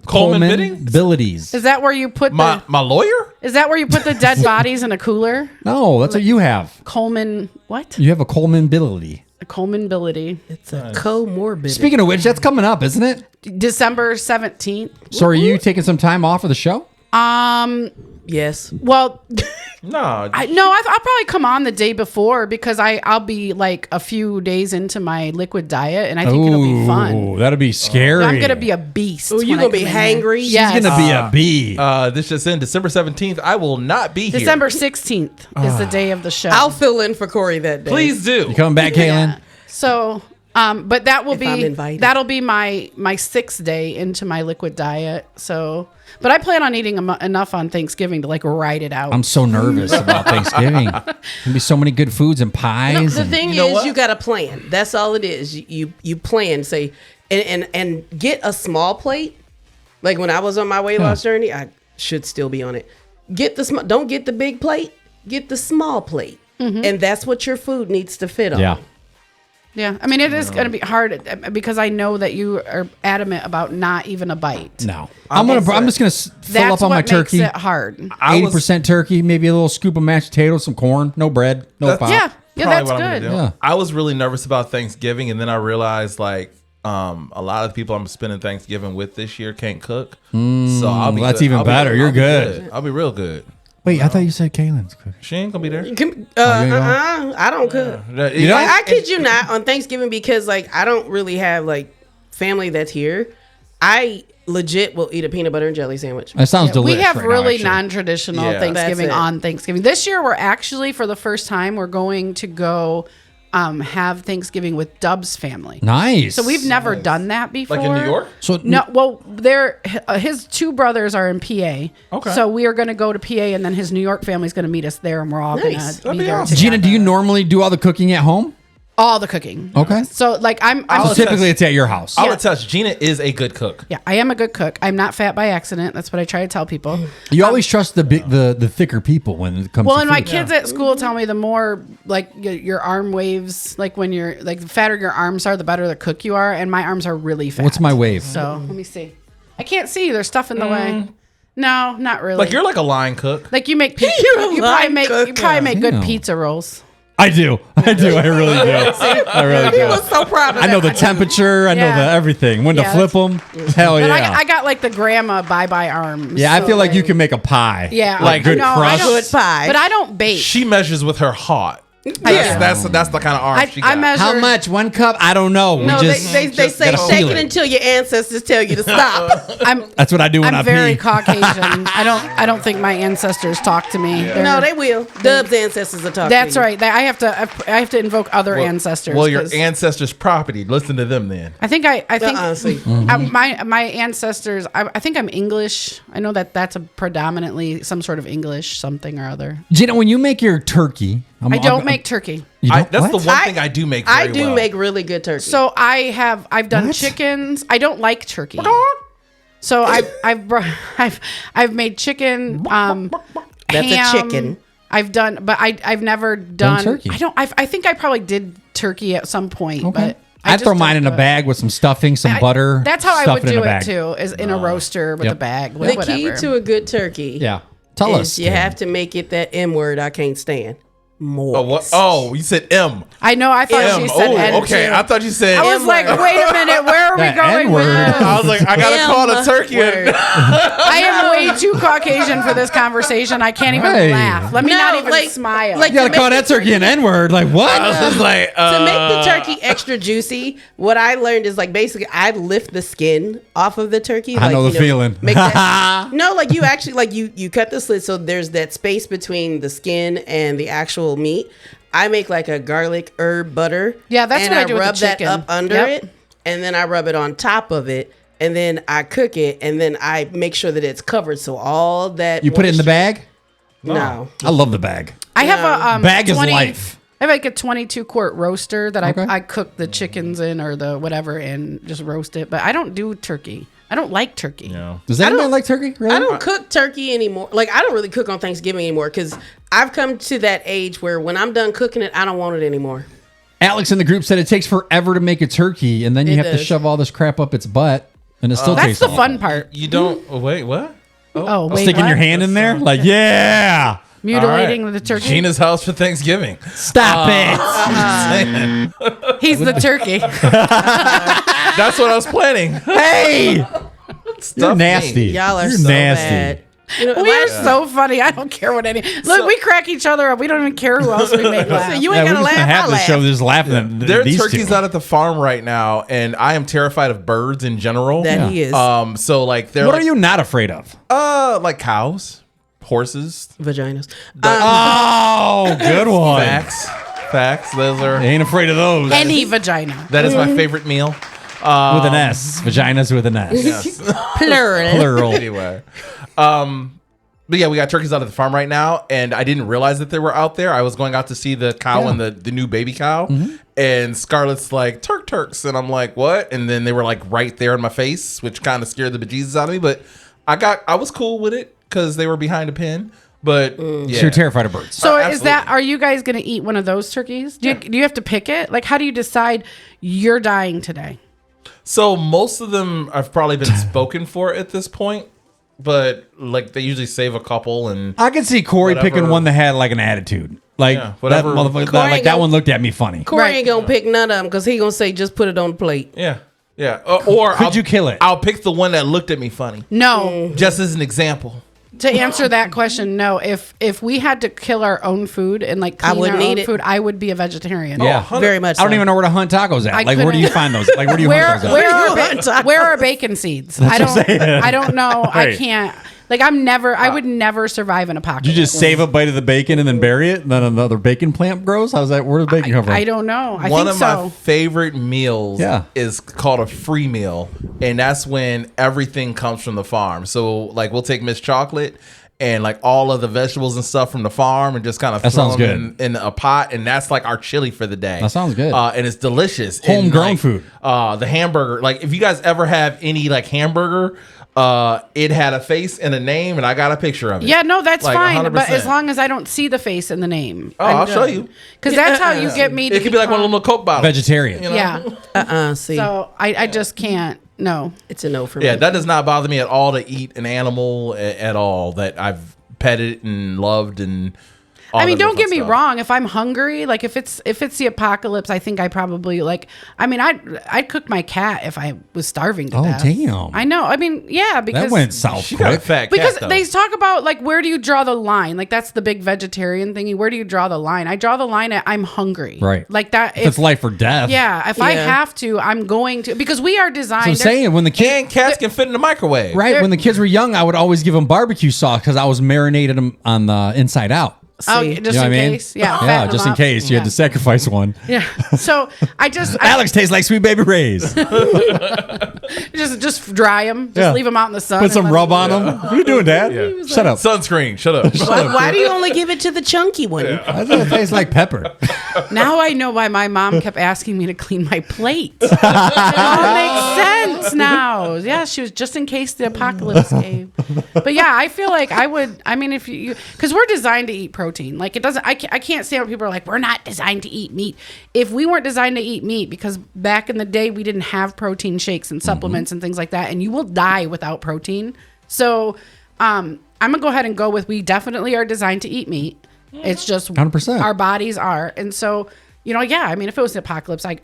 Coleman-bilities. Is that where you put my lawyer? Is that where you put the dead bodies in a cooler? No, that's what you have. Coleman what? You have a Coleman-bility. A Coleman-bility. It's a comorbidity. Speaking of which, that's coming up, isn't it? December 17th. So are you taking some time off of the show? Yes. Well, I'll probably come on the day before because I'll be like a few days into my liquid diet, and I think it'll be fun. That'll be scary. I'm gonna be a beast. Oh, you're gonna be hangry. Yes. She's gonna be a bee. This just in December 17th. I will not be here. December 16th is the day of the show. I'll fill in for Corey that day. Please do. You coming back, Kaylin? So, but that will If I'm be invited. that'll be my 6th day into my liquid diet. So, but I plan on eating enough on Thanksgiving to like ride it out. I'm so nervous about Thanksgiving. There'll be so many good foods and pies. No, the and- thing is, you got to plan. That's all it is. You plan. Say and get a small plate. Like when I was on my weight loss journey, I should still be on it. Don't get the big plate. Get the small plate, and that's what your food needs to fit on. Yeah. Yeah, I mean, it is going to be hard because I know that you are adamant about not even a bite. No, I'm just gonna fill That's up on my what turkey. makes it hard. 80% turkey, maybe a little scoop of mashed potatoes, some corn, no bread, no pop. Yeah, that's what I'm good. gonna do. Yeah. I was really nervous about Thanksgiving, and then I realized like a lot of the people I'm spending Thanksgiving with this year can't cook. So I'll be. That's good. even I'll be better. good. You're I'll be good. I'll be real good. Wait, I thought you said Kaylin's cooking. She ain't gonna be there. I don't cook. You know? I kid you not on Thanksgiving because like I don't really have like family that's here. I legit will eat a peanut butter and jelly sandwich. That sounds delicious. We have right really now, actually. non-traditional Yeah. Thanksgiving That's it. on Thanksgiving. This year, we're actually, for the first time, we're going to go have Thanksgiving with Dub's family. Nice. So we've never done that before. Like in New York? So No, well, his two brothers are in PA. Okay. So we are going to go to PA, and then his New York family is going to meet us there, and we're all going Nice. to That'd be be there awesome. together. Gina, do you normally do all the cooking at home? All the cooking. Okay. So like I'm So typically it's at your house. I'll attest. Gina is a good cook. yeah, I am a good cook. I'm not fat by accident. That's what I try to tell people. You always trust the thicker people when it comes Well, to and food. my kids at school tell me the more like your arm waves, like when you're like the fatter your arms are, the better the cook you are. And my arms are really fat. What's my wave? So let me see. I can't see. There's stuff in the way. No, not really. Like you're like a line cook. Like you make pizza. You're a you line probably make good Damn. pizza rolls. I do. I really do. I really He do. was so proud of I know the that. temperature. I know Yeah. the everything. When Yeah, to flip them. Hell But yeah. I got like the grandma bye-bye arms. Yeah, I so, feel like you can make a pie. Yeah, Like good no, I crust. don't- Good pie. But I don't bake. She measures with her heart. Yeah. That's the kind of arm she got. I measure. How much? 1 cup? I don't know. No, we just, they say gotta shake feel it it. until your ancestors tell you to stop. That's what I do when I I'm very pee. Caucasian. I don't think my ancestors talk to me. They're- No, they will. Dub's ancestors are talking. That's to you. right. I have to invoke other ancestors. Well, your 'cause ancestors' property. Listen to them then. I think Honestly. my ancestors. I think I'm English. I know that's a predominantly some sort of English something or other. Gina, when you make your turkey, I don't make turkey. You don't, That's what? the one thing I do make very I do well. make really good turkey. So I've done What? chickens. I don't like turkey. So I've made chicken. That's a ham. chicken. I've done, but I've never done turkey. I think I probably did turkey at some point, Okay. but I I'd just throw mine don't in a do it. bag with some stuffing, some butter. That's how I stuff would in do a it bag. too, is in a roaster with Yep. a bag. The Whatever. key to a good turkey Yeah. Tell us. is you have to make it that M word I can't stand. Moist. Oh, what? Oh, you said M. I know. I thought she said N okay. too. I thought you said. I was like, wait a minute, where are we That going with N-word. this? I was like, I gotta call a turkey. I am way too Caucasian for this conversation. I can't even Hey. laugh. Let me No, not even like- smile. like- You gotta call that turkey an N-word. Like, what? I was like, To make the turkey extra juicy, what I learned is like basically I lift the skin off of the turkey. I like, know the feeling. Make that, no, like you actually like you cut the slit so there's that space between the skin and the actual meat. I make like a garlic herb butter. Yeah, that's and what I do with the rub that chicken. up under Yep. it, and then I rub it on top of it, and then I cook it, and then I make sure that it's covered so all that You put it in the moisture- bag? No. I love the bag. I have a Bag is life. I have like a 22-quart roaster that Okay. I cook the chickens in or the whatever and just roast it. But I don't do turkey. I don't like turkey. no. Does anyone like turkey? Really? I don't cook turkey anymore. Like I don't really cook on Thanksgiving anymore because I've come to that age where when I'm done cooking it, I don't want it anymore. Alex in the group said it takes forever to make a turkey, and then you It have to does. shove all this crap up its butt, and it still That's tastes the awful. fun part. You don't. Oh, wait, what? Oh, wait, Sticking what? your hand in there? Like, yeah. Mutilating All right. the turkey. Gina's house for Thanksgiving. Stop it. He's the turkey. That's what I was planning. Hey. You're Stuff nasty. me. Y'all are You're so nasty. bad. You know, We are so funny. I don't care what any. Look, we crack each other up. We don't even care who else we make laugh. you Yeah, ain't we're gotta just gonna laugh. have I the laugh. show just laughing at There are these turkeys two. out at the farm right now, and I am terrified of birds in general. That he is. So like they're What like, are you not afraid of? like cows, horses. Vaginas. Oh, good one. Facts. Those are. Ain't afraid of those. Any vagina. That is my favorite meal. With an S. Vaginas with an S. Yes. Plural. Plural. Anyway, but yeah, we got turkeys out at the farm right now, and I didn't realize that they were out there. I was going out to see the cow and the new baby cow, and Scarlett's like Turks, and I'm like, what? And then they were like right there in my face, which kind of scared the bejesus out of me. But I was cool with it because they were behind a pen. But yeah. So you're terrified of birds. So is absolutely. that? Are you guys going to eat one of those turkeys? Do you have to pick it? Like, how do you decide you're dying today? So most of them have probably been spoken for at this point, but like they usually save a couple and. I could see Corey Whatever. picking one that had like an attitude. Like Yeah, that whatever. motherfucker, Corey like that gonna- one looked at me funny. Corey Right. ain't gonna pick none of them because he gonna say just put it on the plate. Yeah. Or Could you kill it? I'll pick the one that looked at me funny, No. just as an example. To answer that question, no. If we had to kill our own food and like I clean wouldn't our own eat it. food, I would be a vegetarian. Yeah. Very much. I don't so. even know where to hunt tacos at. I Like, where do you couldn't- find those? Like, where do you Where hunt those at? where are bacon seeds? I don't know. I Right. can't. Like I would never survive an apocalypse. You just save a bite of the bacon and then bury it, and then another bacon plant grows? How's that? Where does bacon come from? I don't know. I One think of so. my favorite meals Yeah. is called a free meal, and that's when everything comes from the farm. So like we'll take Miss Chocolate and like all of the vegetables and stuff from the farm and just kind of That throw sounds them in a pot, and that's like our chili for the day. That sounds good. And it's delicious. Homegrown And, like, food. The hamburger, like if you guys ever have any like hamburger, it had a face and a name, and I got a picture of it. Yeah, no, that's Like, fine. But 100%. as long as I don't see the face in the name. Oh, I'll show you. Because that's how you get me to It could be like one of them little Coke bottles. Vegetarian. You know? Yeah. See, So I just can't. No. it's a no for Yeah, me. that does not bother me at all to eat an animal at all that I've petted and loved and. All I mean, that don't fun get me stuff. wrong. If I'm hungry, like if it's the apocalypse, I think I probably like. I mean, I'd cook my cat if I was starving to Oh, death. damn. I know. I mean, yeah, because That went south She got a quick. fat because cat, though. they talk about like where do you draw the line? Like that's the big vegetarian thingy. Where do you draw the line? I draw the line at I'm hungry. Right. Like that. If it's life or death. Yeah. If I Yeah. have to, I'm going to because we are designed. So I'm saying when the kid, And cats can fit in the microwave. right, when the kids were young, I would always give them barbecue sauce because I was marinating them on the inside out. Oh, See. just You know in what I mean? case. Yeah. Yeah, fatten just them in up. case you had to sacrifice one. Yeah. So I just Alex tastes like Sweet Baby Ray's. just dry them. Just Yeah. leave them out in the sun. Put some and let rub them- on them. What are you doing, Dad? Shut up. Sunscreen. Shut up. Why do you only give it to the chunky one? I thought it tastes like pepper. Now I know why my mom kept asking me to clean my plate. It all makes sense now. Yeah, she was just in case the apocalypse came. But yeah, I feel like I would. I mean, if you because we're designed to eat protein. Like it doesn't. I can't stand when people are like, we're not designed to eat meat. If we weren't designed to eat meat, because back in the day we didn't have protein shakes and supplements and things like that, and you will die without protein. So I'm gonna go ahead and go with we definitely are designed to eat meat. It's just 100%. our bodies are. And so, yeah, I mean, if it was an apocalypse, I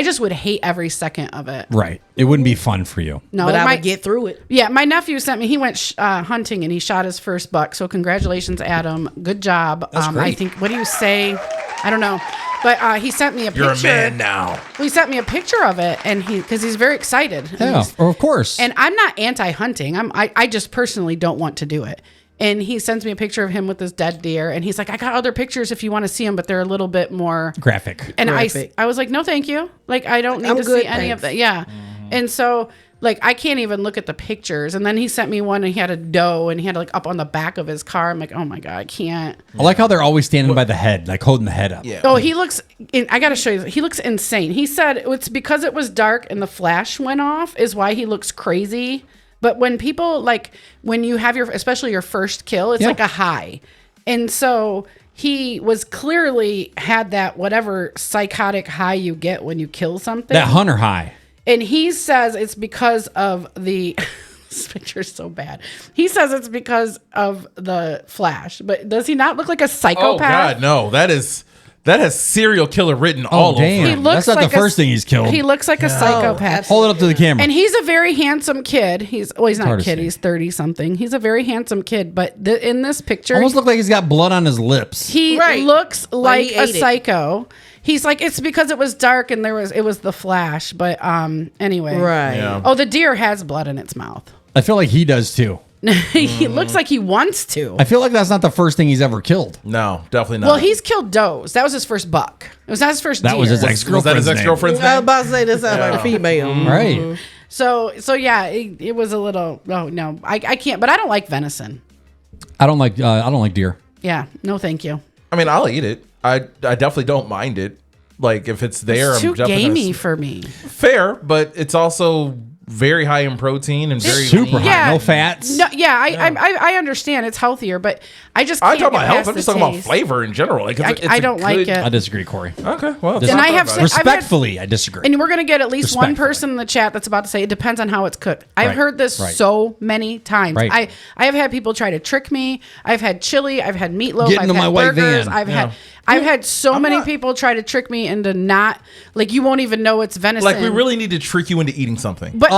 just would hate every second of it. Right. It wouldn't be fun for you. No, but I would get through it. Yeah, my nephew sent me, he went hunting and he shot his first buck. So congratulations, Adam. Good job. That's great. I think, what do you say? I don't know. But he sent me a picture. You're a man now. He sent me a picture of it, and because he's very excited. Yeah, of course. And I'm not anti-hunting. I just personally don't want to do it. And he sends me a picture of him with this dead deer, and he's like, I got other pictures if you want to see them, but they're a little bit more graphic. And graphic. I was like, no, thank you. Like, I don't need to see any of that. Yeah. And so, like, I can't even look at the pictures. And then he sent me one, and he had a doe, and he had like up on the back of his car. I'm like, oh my God, I can't. I like how they're always standing by the head, like holding the head up. Yeah. Oh, he looks, I got to show you, he looks insane. He said it's because it was dark and the flash went off is why he looks crazy. But when people, like, when you have especially your first kill, it's like a high. And so he was clearly had that whatever psychotic high you get when you kill something. That hunter high. And he says it's because of the, this picture is so bad. He says it's because of the flash. But does he not look like a psychopath? Oh God, no. That has serial killer written all over damn. it. He looks That's not like the first thing he's killed. He looks like a psychopath. Hold it up to the camera. And he's a very handsome kid. He's not hard a to kid. see. He's 30 something. He's a very handsome kid. But in this picture, Almost look like he's got blood on his lips. he looks like he a ate it. psycho. He's like, it's because it was dark and it was the flash. But anyway, Right. Yeah. Oh, the deer has blood in its mouth. I feel like he does too. He looks like he wants to. I feel like that's not the first thing he's ever killed. No, definitely not. Well, he's killed does. That was his first buck. It was not his first That deer. was his was that ex-girlfriend's his ex-girlfriend's I was name? about to say this sounds like a female. Right. So yeah, it was a little. Oh no, I can't. But I don't like venison. I don't like deer. Yeah, no, thank you. I mean, I'll eat it. I definitely don't mind it. Like if it's there, It's I'm too definitely gamey gonna for me. fair, but it's also very high in protein and very Super lean. high. Yeah. No fats. No, yeah, I understand it's healthier, but I just can't I'm talking get about health. past I'm just the talking about taste. flavor in general. Like, it's I a don't like good- it. I disagree, Corey. Okay, well, And I have to said- I've had- Respectfully, I disagree. And we're going to get at least one Respectfully. person in the chat that's about to say it depends on how it's cooked. I've Right. heard this Right. so many times. Right. I have had people try to trick me. I've had chili. I've had meatloaf. Get I've into had my white burgers. van. I've had so many not- people try to trick me into not, like, you won't even know it's venison. like we really need to trick you into eating something. But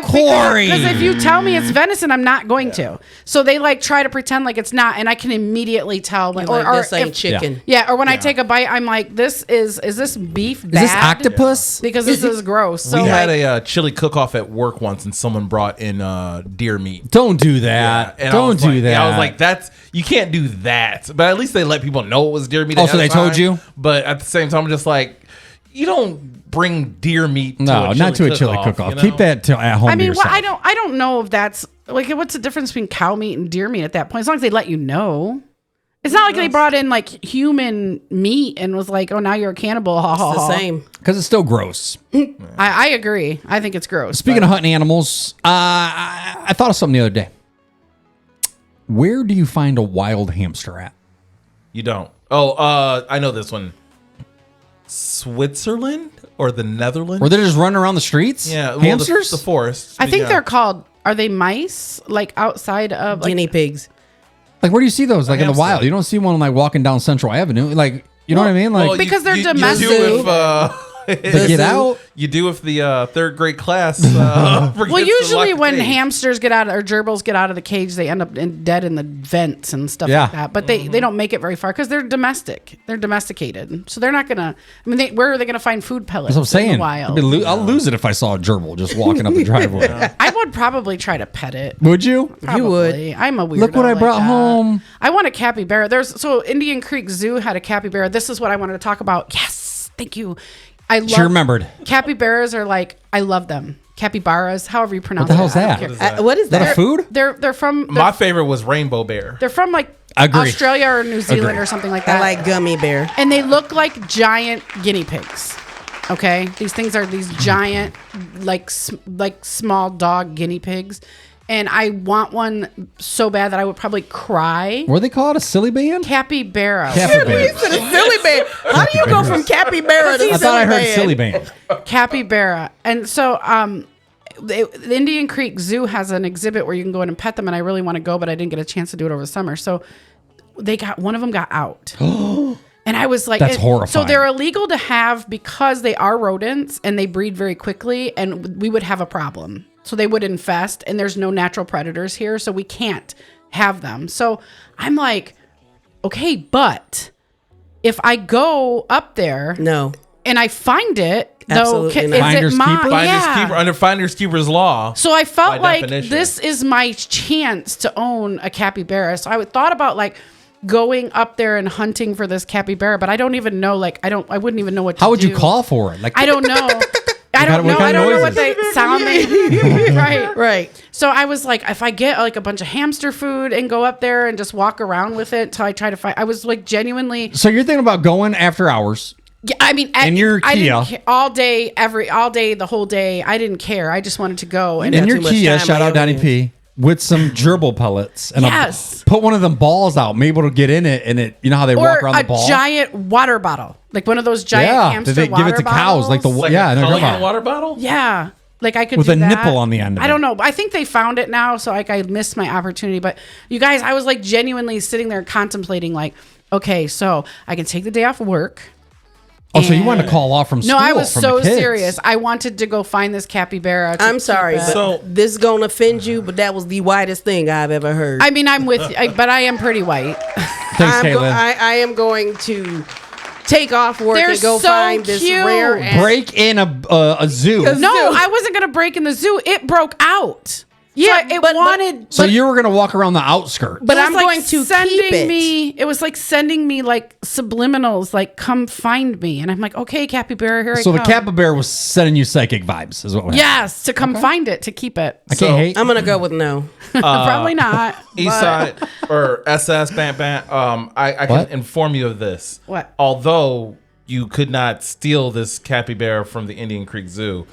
Corey. because if you tell me it's venison, I'm not going to. So they like try to pretend like it's not, and I can immediately tell. When, Like, this ain't if- chicken. Yeah, or when I take a bite, I'm like, is this beef bad? Is this octopus? Because this is gross. So we had like, a chili cook-off at work once, and someone brought in deer meat. Don't do that. And I Don't was do like- that. Yeah, I was like, you can't do that. But at least they let people know it was deer meat. Oh, ahead so of they told time. you? But at the same time, I'm just like, you don't bring deer meat. No, not to a chili cook-off. you know? Keep that at home. I mean, to yourself. I don't know if that's like, what's the difference between cow meat and deer meat at that point? As long as they let you know. It's not like they brought in like human meat and was like, oh, now you're a cannibal. Ha, ha, It's the ha. same. Because it's still gross. I agree. I think it's gross. Speaking of hunting animals, I thought of something the other day. Where do you find a wild hamster at? You don't. Oh, I know this one. Switzerland or the Netherlands? Where they're just running around the streets? Yeah, well, Hamsters? the forest. I think Yeah. they're called, are they mice? Like outside of like, Guinea pigs. Like, where do you see those? Like in the hamster. wild. You don't see one like walking down Central Avenue. Like, you know what I mean? Like, Well, Because they're you domestic. do if, they get out. you do if the third grade class. Well, usually when hamsters get out or gerbils get out of the cage, they end up dead in the vents and stuff Yeah. like that. But they don't make it very far because they're domestic. They're domesticated, so they're not gonna. I mean, where are they gonna find food pellets? That's what I'm In saying. the wild? I'll lose it if I saw a gerbil just walking up the driveway. I would probably try to pet it. Would you? Probably. You would. I'm a weirdo. Look what I like brought that. home. I want a capybara. So Indian Creek Zoo had a capybara. This is what I wanted to talk about. Yes, thank you. I love. She remembered. Capybaras are like, I love them. Capybaras, however you pronounce the it. hell's I don't that? care. What is that? What is Is that a that? food? They're from My favorite was rainbow bear. they're from like Agree. Australia or New Zealand Agree. or something like I that. like gummy bear. And they look like giant guinea pigs. Okay, these things are these giant, like small dog guinea pigs, and I want one so bad that I would probably cry. What do they call it? A silly band? Capybara. Capybara. You said a silly bear. How do you go from capybara to I thought I heard band? silly band. Capybara. And so the Indian Creek Zoo has an exhibit where you can go in and pet them, and I really want to go, but I didn't get a chance to do it over the summer. So one of them got out. And I was like, That's horrifying. So they're illegal to have because they are rodents and they breed very quickly, and we would have a problem. So they would infest, and there's no natural predators here, so we can't have them. So I'm like, okay, but if I go up there, No. and I find it, Absolutely though, not. is Finders it my keeper? Finders keeper under finders keeper's law. So I felt by like definition. this is my chance to own a capybara. So I thought about like going up there and hunting for this capybara, but I don't even know. Like I wouldn't even know what. How would do. you call for it? Like I don't know. I don't know. what I kind of don't know what noises? they sound they right. Right. So I was like, if I get like a bunch of hamster food and go up there and just walk around with it till I try to find, I was like genuinely. So you're thinking about going after hours? Yeah, I mean, In your I didn't Kia. all day, the whole day. I didn't care. I just wanted to go. And In your too much Kia, time shout on out your Donnie hands. P, with some gerbil pellets and Yes. put one of them balls out. Maybe it'll get in it, and it. You know how they walk or around the a ball. giant water bottle, like one of those giant Yeah, hamster they give it water to cows, like the bottles. Like yeah, a no, colored come on. water bottle. Yeah, like I could With do a that. nipple on the end of I it. don't know. I think they found it now, so like I missed my opportunity. But you guys, I was like genuinely sitting there contemplating, like, okay, so I can take the day off of work. Oh, so you And- wanted to call off from school? No, I was from so the kids. serious. I wanted to go find this capybara. to I'm keep sorry, it. but So- this is gonna offend you, but that was the whitest thing I've ever heard. I mean, I'm with you, but I am pretty white. Thanks, I'm Caitlin. I am going to take off work They're and go so find this cute. rare ass. Break in a zoo. A No, zoo. I wasn't gonna break in the zoo. It broke out. Yeah, so it but- wanted. So you were gonna walk around the outskirts. But It was I'm like going to sending keep it. me. It was like sending me like subliminals, like "come find me," and I'm like, "Okay, capybara, here I So come." the capybara was sending you psychic vibes, is what happened. yes, to come find it, to keep it. I can't hate. I'm gonna go with no. Probably not. Eastside or SS bam bam. I can What? inform you of this. What? Although you could not steal this capybara from the Indian Creek Zoo,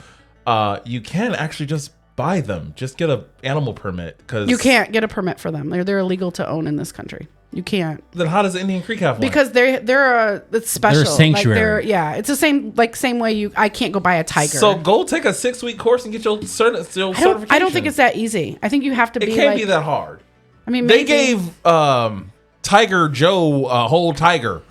you can actually just buy them. Just get a animal permit because You can't get a permit for them. They're illegal to own in this country. You can't Then how does Indian Creek have one? because it's special. sanctuary. Like it's the same way I can't go buy a tiger. So go take a 6-week course and get your certification. I don't think it's that easy. I think you have to It be can't like. be that hard. I mean, They maybe. gave Tiger Joe a whole tiger,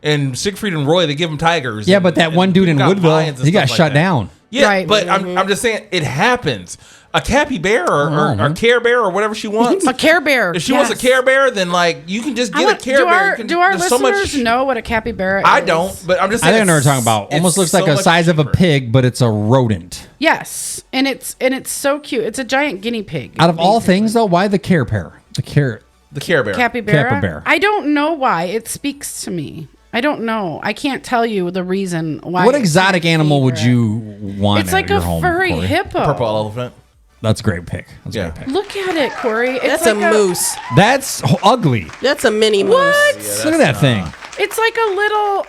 and Siegfried and Roy they give him tigers. Yeah, and- but that and one dude in got Woodville, lions and he got stuff like shut that. down. Yeah, Right. but I'm just saying it happens. A capybara or Care Bear or whatever she wants. A Care Bear. If she wants a yes. Care Bear, then like you can just I get want- a Care Bear. Do our there's so listeners much. know what a capybara is? I don't, but I'm just I saying. think I know what you're talking about. it's Almost looks like so a much size of a cheaper. pig, but it's a rodent. Yes, and it's so cute. It's a giant guinea pig. Out of all things, though, why the Care Bear? The Care. The Care Bear. capybara. Capybara. I don't know why. It speaks to me. I don't know. I can't tell you the reason why. What it's exotic my animal would favorite. you want? It's at like your a home, furry Corey? hippo. Purple elephant. That's a great pick. That's Yeah. a great pick. Look at it, Corey. It's That's like a moose. That's ugly. That's a mini moose. What? Look at that thing. It's like a little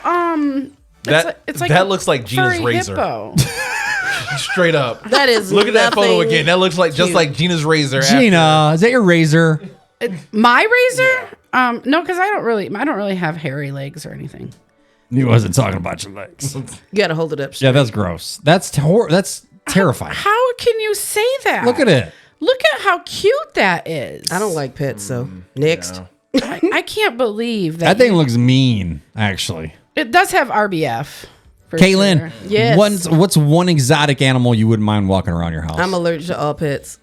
It's like that a looks like Gina's furry razor. hippo. Straight up. That is Look at that photo nothing again. That looks like just cute. like Gina's razor. Gina, is that your razor? My razor? No, because I don't really have hairy legs or anything. He wasn't talking about your legs. You gotta hold it up. Yeah, that's gross. That's terrifying. How can you say that? Look at it. Look at how cute that is. I don't like pets, so next. I can't believe that. That thing looks mean, actually. It does have RBF. for Caitlin, sure. Yes. what's one exotic animal you wouldn't mind walking around your house? I'm allergic to all pets.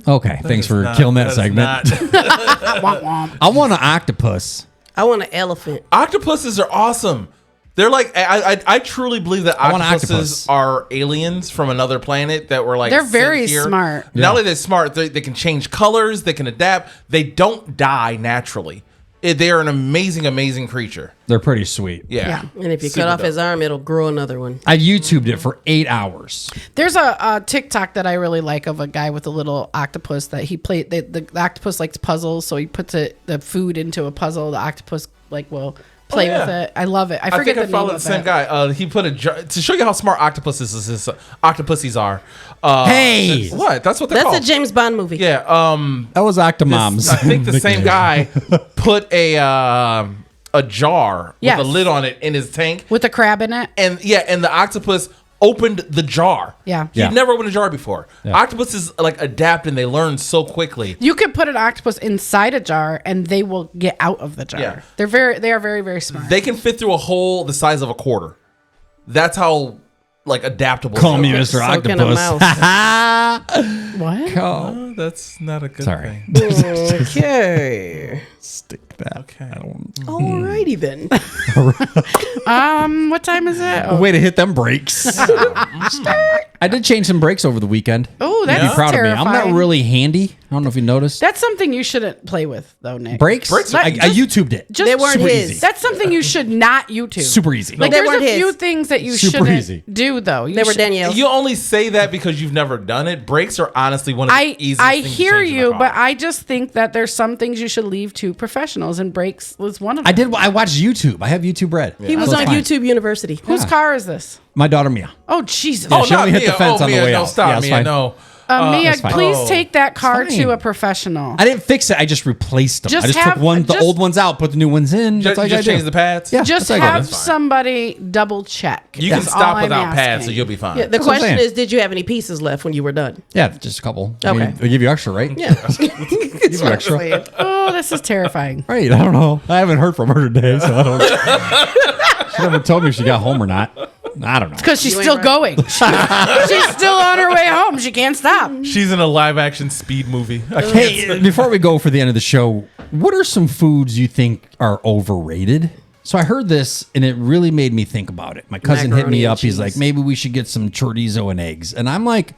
Okay, thanks for killing that segment. Womp womp. I want an octopus. I want an elephant. Octopuses are awesome. They're like I truly believe that I want an octopuses octopus. are aliens from another planet that were like They're sent very here. smart. Yeah. Not only they're smart, they can change colors, they can adapt. They don't die naturally. They are an amazing creature. They're pretty sweet. Yeah. And if you Super cut off dope. his arm, it'll grow another one. I YouTubed it for 8 hours. There's a TikTok that I really like of a guy with a little octopus that he played. The octopus likes puzzles, so he puts the food into a puzzle. The octopus will play yeah. with it. I love it. I I forget think I the name followed the of same it. guy. He put a jar to show you how smart octopuses are. Hey! What? That's what they're That's called. a James Bond movie. Yeah. That was Octomoms. I think the same nickname. guy put a jar Yes. with a lid on it in his tank, With a crab in it. and the octopus opened the jar. Yeah. He'd never opened a jar before. Octopuses like adapt and they learn so quickly. You could put an octopus inside a jar and they will get out of the jar. Yeah. They are very, very smart. They can fit through a hole the size of a quarter. That's how like adaptable. Call me they are. Mr. So can a Octopus. What? Oh, that's not a good Sorry. thing. Okay. Stick that. Okay. Alrighty then. What time is it? Way to hit them brakes. I did change some brakes over the weekend. Oh, that's Be proud terrifying. of me. I'm not really handy. I don't know if you noticed. That's something you shouldn't play with, though, Nick. Brakes? Brakes- I YouTubed it. Just They weren't super his. easy. That's something you should not YouTube. Super easy. Like They there's weren't a few his. things that you Super shouldn't easy. do, though. They were Danielle's. You only say that because you've never done it. Brakes are honestly one of the easiest I things to hear change in a you, car. but I just think that there's some things you should leave to professionals, and brakes was one of them. I did. I watched YouTube. I have YouTube Red. He was So on it's fine. YouTube University. Whose car is this? My daughter Mia. Oh, Jesus. Yeah, she only hit the Mia. fence on the Mia, way no, out. Stop, Yeah, it's Mia, fine. no. Mia, that's fine. please Oh. take that car It's to fine. a professional. I didn't fix it. I just replaced them. Just I just have- took the just- old ones out, put the new ones in. That's Just, all I gotta change do. the pads. Yeah, Just that's all I gotta have do. somebody double check. You can That's stop all I'm without pads, so asking. you'll be fine. Yeah, the That's what I'm question saying. is, did you have any pieces left when you were done? Yeah, just a couple. I mean, Okay. they give you extra, right? Yeah. Give you extra. Oh, this is terrifying. Right. I don't know. I haven't heard from her today, so I don't. She never told me if she got home or not. I don't know. Because she's You ain't still right. going. She's still on her way home. She can't stop. She's in a live action speed movie. I can't Hey, before we go for the end of the show, what are some foods you think are overrated? So I heard this, and it really made me think about it. My cousin hit Macaroni me and up. He's cheese. like, maybe we should get some chorizo and eggs. And I'm like,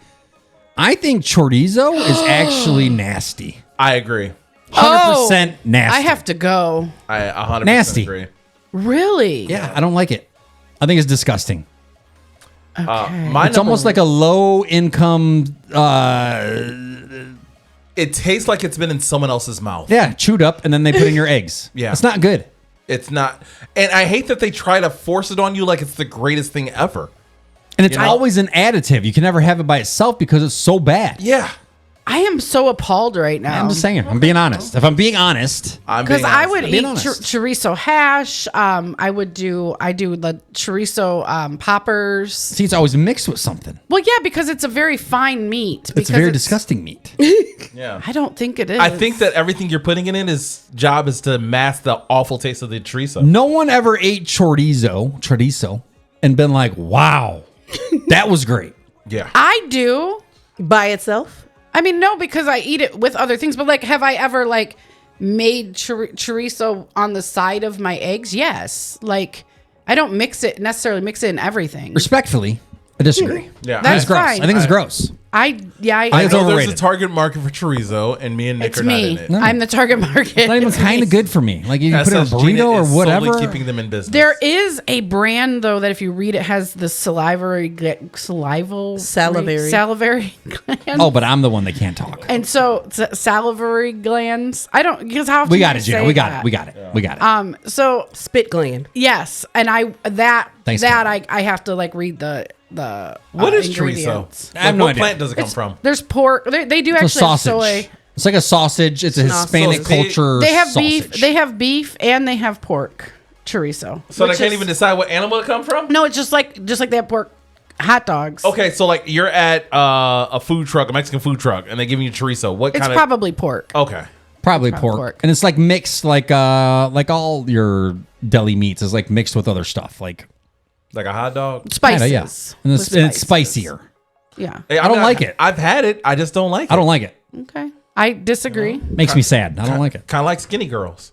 I think chorizo is actually nasty. I agree. 100% nasty. I have to go. I 100% Nasty. agree. Really? Yeah, I don't like it. I think it's disgusting. It's almost like a low income, It tastes like it's been in someone else's mouth. yeah, chewed up, and then they put in your eggs. Yeah. It's not good. It's not. And I hate that they try to force it on you like it's the greatest thing ever. And it's You know? always an additive. You can never have it by itself because it's so bad. Yeah. I am so appalled right now. I'm just saying. I'm being honest. If I'm being honest, Because I would Being eat honest. chorizo hash. I do the chorizo poppers. see, it's always mixed with something. Well, yeah, because it's a very fine meat. It's Because very disgusting meat. Yeah. I don't think it is. I think that everything you're putting it in is job is to mask the awful taste of the chorizo. No one ever ate chorizo, and been like, wow, that was great. Yeah. I do. By itself? I mean, no, because I eat it with other things. But like, have I ever like made chorizo on the side of my eggs? Yes. Like, I don't necessarily mix it in everything. Respectfully, I disagree. Yeah. I think it's That's gross. fine. I think it's gross. I I I think it's know there's a overrated. target market for chorizo, and me and Nick it's are not me. in it. No. I'm the target market. It's not even It's kind me. of good for me. Like you can put it in a SSG burrito or is whatever. solely keeping them in business. There is a brand though that if you read it has the salivary gland. Oh, but I'm the one that can't talk. And so salivary glands. I don't because how often We got do it, you Gina. say We got that? it. We got it. We got it. So Spit gland. yes, and Thanks, I have to like read the What is ingredients. chorizo? I have Like, no what idea. plant does it come from? There's pork. They do It's a actually have sausage. soy. It's like a sausage. It's a Hispanic Sausage. culture. They have sausage. beef. They have beef and they have pork chorizo. So they which can't is- even decide what animal it come from? No, it's just like they have pork hot dogs. Okay, so like you're at a food truck, a Mexican food truck, and they're giving you chorizo. What It's kind of? probably pork. Okay. Probably pork. pork. And it's like mixed, like all your deli meats is like mixed with other stuff, like Like a hot dog? Spices. kinda, yeah. And it's, With and it's spices. spicier. Yeah. Hey, I don't like it. I've had it. I just don't like it. I don't like it. Okay. I disagree. Makes me sad. I don't like it. Kind of like skinny girls.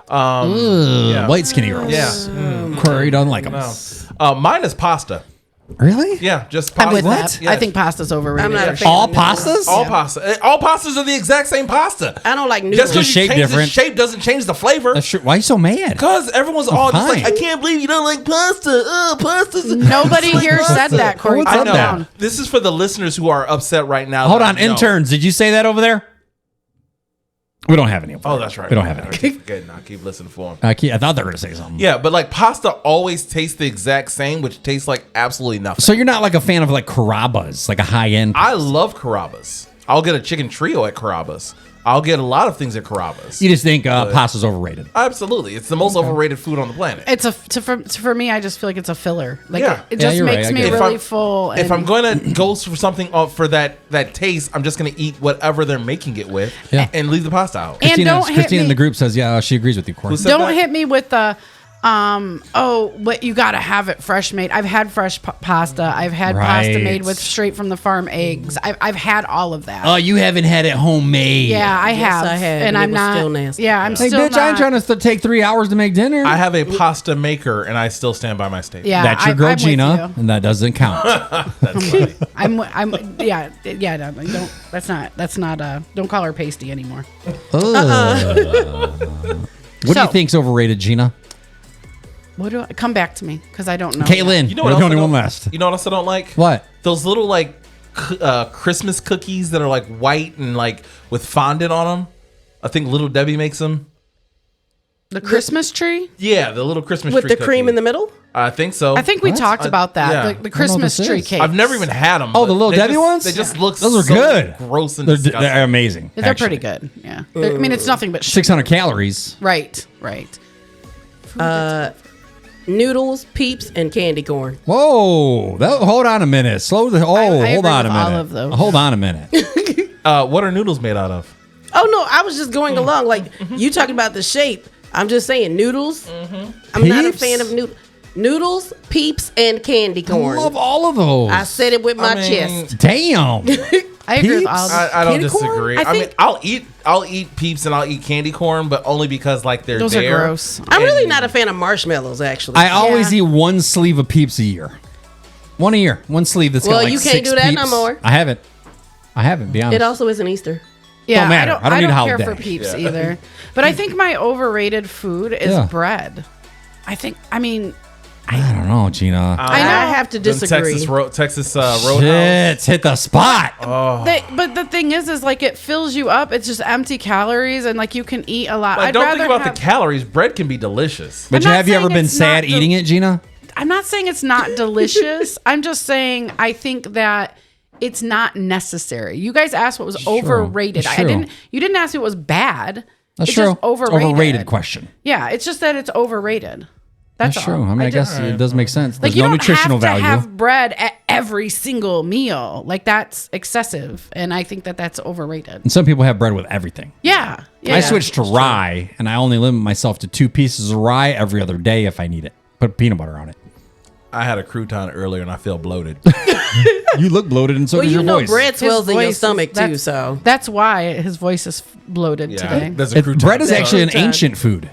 Ugh, white skinny girls. Yeah. Corey doesn't like them. Mine is pasta. Really? Yeah, just I'm pasta. with that. Yeah. I think pasta's overrated. I'm not a fan All of noodles. pastas? all pasta. All pastas are the exact same pasta. I don't like Just noodles. because Just you shape change the different. shape doesn't change the flavor. That's true. Why are you so mad? Because everyone's all just like, fine. I can't believe you don't like pasta. Pasta's Nobody here said that, Corey. What's I up know. then? This is for the listeners who are upset right now. Hold that on, I know. interns. Did you say that over there? We don't have any. Over Oh, there. that's right. We don't have any. Keep forgetting. I keep listening for them. I thought they were going to say something. Yeah, but like pasta always tastes the exact same, which tastes like absolutely nothing. So you're not like a fan of like Carrabba's, like a high end. I love Carrabba's. I'll get a chicken trio at Carrabba's. I'll get a lot of things at Carrabba's. You just think pasta's overrated. Absolutely. It's the most overrated food on the planet. It's for me, I just feel like it's a filler. Like Yeah. it just you're makes right. I me get it. really full. If and- I'm going to go for something for that taste, I'm just going to eat whatever they're making it with Yeah. and leave the pasta out. And don't hit Christina in me- the group says, yeah, she agrees with you, Corey. Who said Don't that? hit me with the what you gotta have it fresh made. I've had fresh pasta. I've had pasta Right. made with straight from the farm eggs. I've had all of that. Oh, you haven't had it homemade. Yeah, I have. I have, and and it I'm was not. still nasty. Yeah, I'm Hey, still bitch, not. I ain't trying to take 3 hours to make dinner. I have a pasta maker, and I still stand by my statement. Yeah, That's your I'm girl, with Gina, you. and that doesn't count. That's funny. Yeah. No, don't. That's not. Don't call her pasty anymore. What do you So- think's overrated, Gina? What do I come back to me because I don't know. Caitlin, You know we're what the else only I one don't- left. You know what else I don't like? What? Those little like Christmas cookies that are like white and like with fondant on them. I think Little Debbie makes them. The Christmas tree. Yeah, the little Christmas With tree the cream cookie. in the middle? I think so. I think we talked about that. yeah. The I don't know Christmas what this tree is. cake. I've never even had them. Oh, the Little Debbie ones? They just look Those are so good. gross and They're disgusting. amazing. They're actually. pretty good. Yeah. I mean, it's nothing but 600 calories. Right. Noodles, Peeps, and candy corn. Whoa. Hold on a minute. I hold agree on a with minute. all of those. Hold on a minute. What are noodles made out of? Oh, no, I was just going along. Like, you talking about the shape. I'm just saying, noodles. I'm not a Peeps? fan of noodles, Peeps, and candy I corn. love all of those. I said it with my chest. Damn. I agree with Peeps? all. I don't Candy corn? disagree. I I mean, think- I'll eat Peeps and I'll eat candy corn, but only because like they're Those there. are gross. I'm really not a fan of marshmallows, actually. I always Yeah. eat one sleeve of Peeps a year. One a year. One sleeve that's got Well, like you can't 6 do that no Peeps. more. I haven't, be honest. It also isn't Easter. Yeah, Don't matter. I don't need a care holiday. for Peeps either. But I think my overrated food is Yeah. bread. I don't I don't know, Gina. I know. I have to Them disagree. Texas Roadhouse. Shit, hit the spot. But the thing is like it fills you up. It's just empty calories, and like you can eat a lot. Like, I'd don't rather think about have, the calories. Bread can be delicious. But I'm not have you ever saying been it's sad not the- eating it, Gina? I'm not saying it's not delicious. I'm just saying I think that it's not necessary. You guys asked what was overrated. That's true. You didn't ask me what was bad. That's it's true. Just overrated. It's overrated question. Yeah, it's just that it's overrated. That's True. all. I mean, I guess it does make sense. There's Like you no don't nutritional have to value. have bread at every single meal. Like that's excessive, and I think that that's overrated. And some people have bread with everything. Yeah. I switched to rye, and I only limit myself to 2 pieces of rye every other day if I need it. Put peanut butter on it. I had a crouton earlier and I feel bloated. You look bloated, and so Well, does you your know, voice. bread His swells in your voice stomach, is- too, that's- so. That's why his voice is bloated today. There's a crouton. Bread is actually an Crouton. ancient food.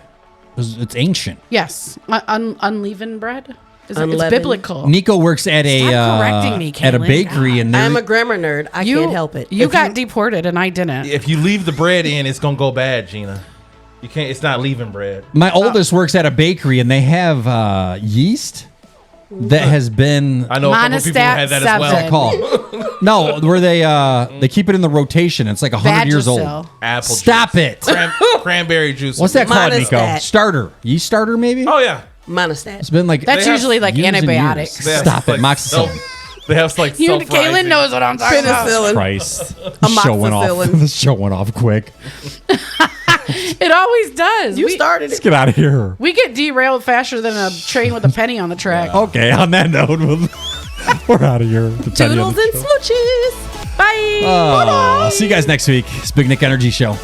It's ancient. Yes, unleavened bread. It's Unleavened. biblical. Nico works at a Stop correcting me, at a Caitlin. bakery, and I'm there, a grammar nerd. I can't help it. You got deported, and I didn't. If you leave the bread in, it's gonna go bad, Gina. You can't. It's not leaving bread. my oldest works at a bakery, and they have yeast that has been. I know a couple people who had that as What's well. that called? No, where they keep it in the rotation. It's like 100 years old. Vagisil. Apple. Stop juice. it. Cranberry juice. What's that called, Nico? Monostat. Starter. Yeast starter, maybe? Oh yeah. Monostat. It's been like That's They have usually like years and antibiotics. years. They have, Stop it, like, Moxicillin. They have like You, self-rising. Caitlin knows what I'm talking about. Penicillin. Christ. The show went off. Amoxicillin. The show went off quick. It always does. You started Let's it. get out of here. We get derailed faster than a train with a penny on the track. Okay, on that note, we're out of here. Toodles and smooches. Bye. See you guys next week. It's Big Nick Energy Show.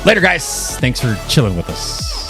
Later, guys. Thanks for chilling with us.